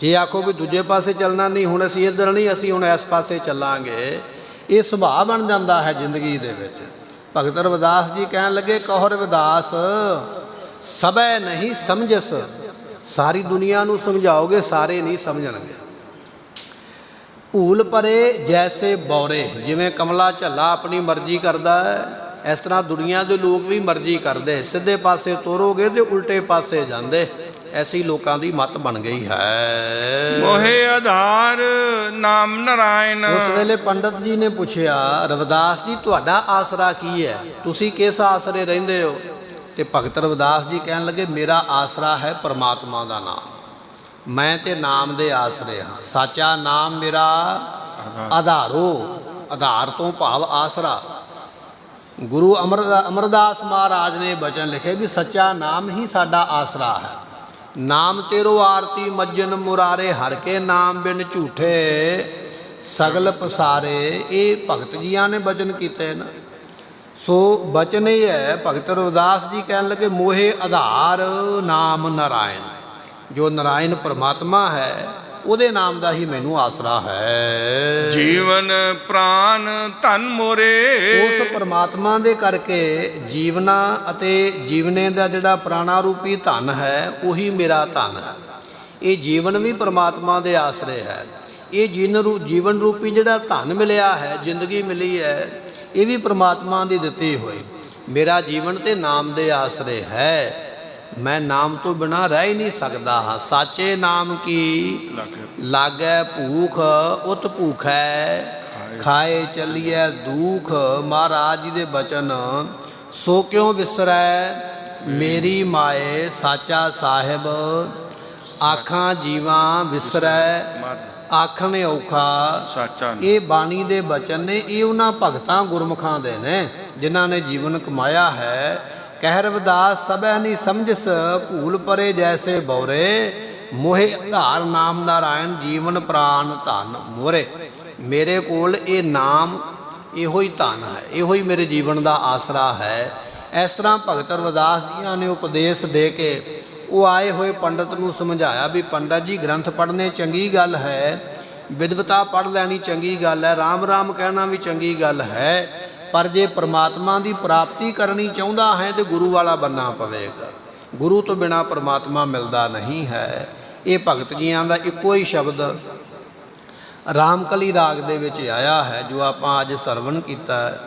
ਜੇ ਆਖੋ ਵੀ ਦੂਜੇ ਪਾਸੇ ਚੱਲਣਾ ਨਹੀਂ, ਹੁਣ ਅਸੀਂ ਇੱਧਰ ਨਹੀਂ, ਅਸੀਂ ਹੁਣ ਇਸ ਪਾਸੇ ਚੱਲਾਂਗੇ, ਇਹ ਸੁਭਾਅ ਬਣ ਜਾਂਦਾ ਹੈ ਜ਼ਿੰਦਗੀ ਦੇ ਵਿੱਚ। ਭਗਤ ਰਵਿਦਾਸ ਜੀ ਕਹਿਣ ਲੱਗੇ, ਕਹੋ ਰਵਿਦਾਸ ਸਭੈ ਨਹੀਂ ਸਮਝਸ, ਸਾਰੀ ਦੁਨੀਆ ਨੂੰ ਸਮਝਾਓਗੇ ਸਾਰੇ ਨਹੀਂ ਸਮਝਣਗੇ। ਭੂਲ ਪਰੇ ਜੈਸੇ ਬੌਰੇ, ਜਿਵੇਂ ਕਮਲਾ ਝੱਲਾ ਆਪਣੀ ਮਰਜ਼ੀ ਕਰਦਾ ਹੈ, ਇਸ ਤਰ੍ਹਾਂ ਦੁਨੀਆ ਦੇ ਲੋਕ ਵੀ ਮਰਜ਼ੀ ਕਰਦੇ, ਸਿੱਧੇ ਪਾਸੇ ਤੋਰੋਗੇ ਤੇ ਉਲਟੇ ਪਾਸੇ ਜਾਂਦੇ। ਐਸੀ ਲੋਕਾਂ ਦੀ ਮੱਤ ਬਣ ਗਈ ਹੈ। ਮੋਹਿ ਆਧਾਰ ਨਾਮ ਨਰਾਇਣ। ਉਸ ਵੇਲੇ ਪੰਡਤ ਜੀ ਨੇ ਪੁੱਛਿਆ, ਰਵਿਦਾਸ ਜੀ ਤੁਹਾਡਾ ਆਸਰਾ ਕੀ ਹੈ, ਤੁਸੀਂ ਕਿਸ ਆਸਰੇ ਰਹਿੰਦੇ ਹੋ? ਤੇ ਭਗਤ ਰਵਿਦਾਸ ਜੀ ਕਹਿਣ ਲੱਗੇ, ਮੇਰਾ ਆਸਰਾ ਹੈ ਪਰਮਾਤਮਾ ਦਾ ਨਾਮ, ਮੈਂ ਤੇ ਨਾਮ ਦੇ ਆਸਰੇ ਹਾਂ। ਸਾਚਾ ਨਾਮ ਮੇਰਾ ਆਧਾਰੋ, ਆਧਾਰ ਤੋਂ ਭਾਵ ਆਸਰਾ। ਗੁਰੂ ਅਮਰਦਾਸ ਮਹਾਰਾਜ ਨੇ ਬਚਨ ਲਿਖੇ ਵੀ ਸੱਚਾ ਨਾਮ ਹੀ ਸਾਡਾ ਆਸਰਾ ਹੈ। ਨਾਮ ਤੇਰੋ ਆਰਤੀ ਮੱਜਨ ਮੁਰਾਰੇ, ਹਰ ਕੇ ਨਾਮ ਬਿਨ ਝੂਠੇ ਸਗਲ ਪਸਾਰੇ। ਇਹ ਭਗਤ ਜੀਆਂ ਨੇ ਬਚਨ ਕੀਤੇ ਨਾ। ਸੋ ਬਚਨ ਇਹ ਹੈ, ਭਗਤ ਰਵਿਦਾਸ ਜੀ ਕਹਿਣ ਲੱਗੇ, ਮੋਹੇ ਆਧਾਰ ਨਾਮ ਨਾਰਾਇਣ, ਜੋ ਨਾਰਾਇਣ ਪਰਮਾਤਮਾ ਹੈ ਉਹਦੇ ਨਾਮ ਦਾ ਹੀ ਮੈਨੂੰ ਆਸਰਾ ਹੈ। ਜੀਵਨ ਪ੍ਰਾਨ ਧਨ ਮੋਰੇ। ਉਸ ਪਰਮਾਤਮਾ ਦੇ ਕਰਕੇ ਜੀਵਨਾ ਅਤੇ ਜੀਵਨੇ ਦਾ ਜਿਹੜਾ ਪ੍ਰਾਣਾ ਰੂਪੀ ਧਨ ਹੈ ਉਹੀ ਮੇਰਾ ਧਨ ਹੈ। ਇਹ ਜੀਵਨ ਵੀ ਪਰਮਾਤਮਾ ਦੇ ਆਸਰੇ ਹੈ। ਇਹ ਜੀਵਨ ਰੂਪੀ ਜਿਹੜਾ ਧਨ ਮਿਲਿਆ ਹੈ, ਜ਼ਿੰਦਗੀ ਮਿਲੀ ਹੈ, ਇਹ ਵੀ ਪਰਮਾਤਮਾ ਦੀ ਦਿੱਤੀ ਹੋਈ। ਮੇਰਾ ਜੀਵਨ ਤੇ ਨਾਮ ਦੇ ਆਸਰੇ ਹੈ, ਮੈਂ ਨਾਮ ਤੋਂ ਬਿਨਾਂ ਰਹਿ ਹੀ ਨਹੀਂ ਸਕਦਾ ਹਾਂ। ਸਾਚੇ ਨਾਮ ਕੀ ਲਾਗੈ ਭੂਖ, ਉਤ ਭੂਖੈ ਖਾਏ ਚੱਲੀਐ ਦੁਖ। ਮਹਾਰਾਜ ਜੀ ਦੇ ਬਚਨ, ਸੋ ਕਿਉਂ ਵਿਸਰੈ ਮੇਰੀ ਮਾਏ, ਸਾਚਾ ਸਾਹਿਬ ਆਖਾਂ ਜੀਵਾਂ ਵਿਸਰੈ ਆਖਣ ਔਖਾ। ਸਾਚਾ ਇਹ ਬਾਣੀ ਦੇ ਬਚਨ ਨੇ, ਇਹ ਉਹਨਾਂ ਭਗਤਾਂ ਗੁਰਮੁਖਾਂ ਦੇ ਨੇ ਜਿਨ੍ਹਾਂ ਨੇ ਜੀਵਨ ਕਮਾਇਆ ਹੈ। ਕਹਿ ਰਵਿਦਾਸ ਸਭੈ ਨਹੀਂ ਸਮਝਸ, ਭੂਲ ਪਰੇ ਜੈਸੇ ਬੌਰੇ, ਮੋਹਿ ਆਧਾਰ ਨਾਮ ਨਾਰਾਇਣ, ਜੀਵਨ ਪ੍ਰਾਨ ਧਨ ਮੋਰੇ। ਮੇਰੇ ਕੋਲ ਇਹ ਨਾਮ ਇਹੋ ਹੀ ਧਨ ਹੈ, ਇਹੋ ਹੀ ਮੇਰੇ ਜੀਵਨ ਦਾ ਆਸਰਾ ਹੈ। ਇਸ ਤਰ੍ਹਾਂ ਭਗਤ ਰਵਿਦਾਸ ਜੀਆਂ ਨੇ ਉਪਦੇਸ਼ ਦੇ ਕੇ ਉਹ ਆਏ ਹੋਏ ਪੰਡਤ ਨੂੰ ਸਮਝਾਇਆ ਵੀ ਪੰਡਤ ਜੀ, ਗ੍ਰੰਥ ਪੜ੍ਹਨੇ ਚੰਗੀ ਗੱਲ ਹੈ, ਵਿਦਵਤਾ ਪੜ੍ਹ ਲੈਣੀ ਚੰਗੀ ਗੱਲ ਹੈ, ਰਾਮ ਰਾਮ ਕਹਿਣਾ ਵੀ ਚੰਗੀ ਗੱਲ ਹੈ, ਪਰ ਜੇ ਪਰਮਾਤਮਾ ਦੀ ਪ੍ਰਾਪਤੀ ਕਰਨੀ ਚਾਹੁੰਦਾ ਹੈ ਤੇ ਗੁਰੂ ਵਾਲਾ ਬਣਨਾ ਪਵੇਗਾ। ਗੁਰੂ ਤੋਂ ਬਿਨਾਂ ਪਰਮਾਤਮਾ ਮਿਲਦਾ ਨਹੀਂ ਹੈ। ਇਹ ਭਗਤ ਜੀਆਂ ਦਾ ਇੱਕੋ ਹੀ ਸ਼ਬਦ ਰਾਮਕਲੀ ਰਾਗ ਦੇ ਵਿੱਚ ਆਇਆ ਹੈ, ਜੋ ਆਪਾਂ ਅੱਜ ਸਰਵਣ ਕੀਤਾ ਹੈ।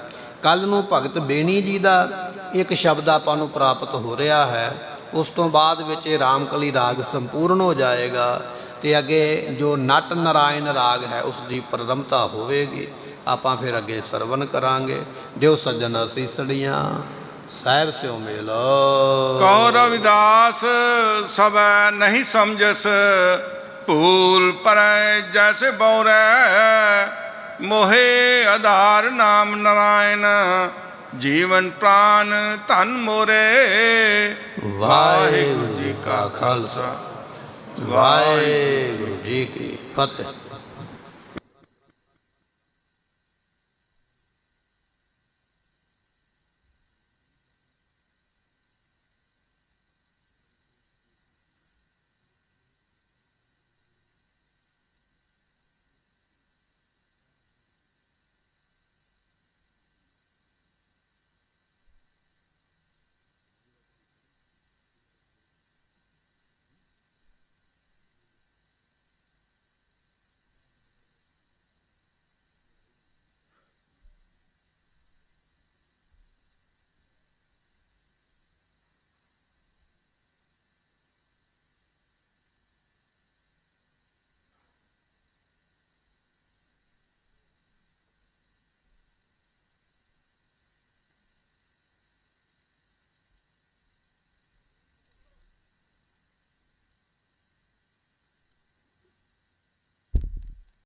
ਕੱਲ੍ਹ ਨੂੰ ਭਗਤ ਬੇਣੀ ਜੀ ਦਾ ਇੱਕ ਸ਼ਬਦ ਆਪਾਂ ਨੂੰ ਪ੍ਰਾਪਤ ਹੋ ਰਿਹਾ ਹੈ। ਉਸ ਤੋਂ ਬਾਅਦ ਵਿੱਚ ਇਹ ਰਾਮਕਲੀ ਰਾਗ ਸੰਪੂਰਨ ਹੋ ਜਾਏਗਾ ਤੇ ਅੱਗੇ ਜੋ ਨਟ ਨਾਰਾਇਣ ਰਾਗ ਹੈ ਉਸ ਦੀ ਪ੍ਰਰੰਭਤਾ ਹੋਵੇਗੀ। ਆਪਾਂ ਫਿਰ ਅੱਗੇ ਸਰਵਣ ਕਰਾਂਗੇ। ਦਿਓ ਸੱਜਣ ਅਸੀਸੜੀਆਂ, ਸਾਹਿਬ ਸਿਓ ਮੇਲ। ਕਹੋ ਰਵਿਦਾਸ ਸਭੈ ਨਹੀਂ ਸਮਝਸ, ਭੂਲ ਪਰੈ ਜੈਸੇ ਬੌਰੇ, ਮੋਹੇ ਆਧਾਰ ਨਾਮ ਨਾਰਾਇਣ, ਜੀਵਨ ਪ੍ਰਾਨ ਧਨ ਮੋਰੇ। ਵਾਹਿਗੁਰੂ ਜੀ ਕਾ ਖਾਲਸਾ, ਵਾਹਿਗੁਰੂ ਜੀ ਕੀ ਫਤਿਹ।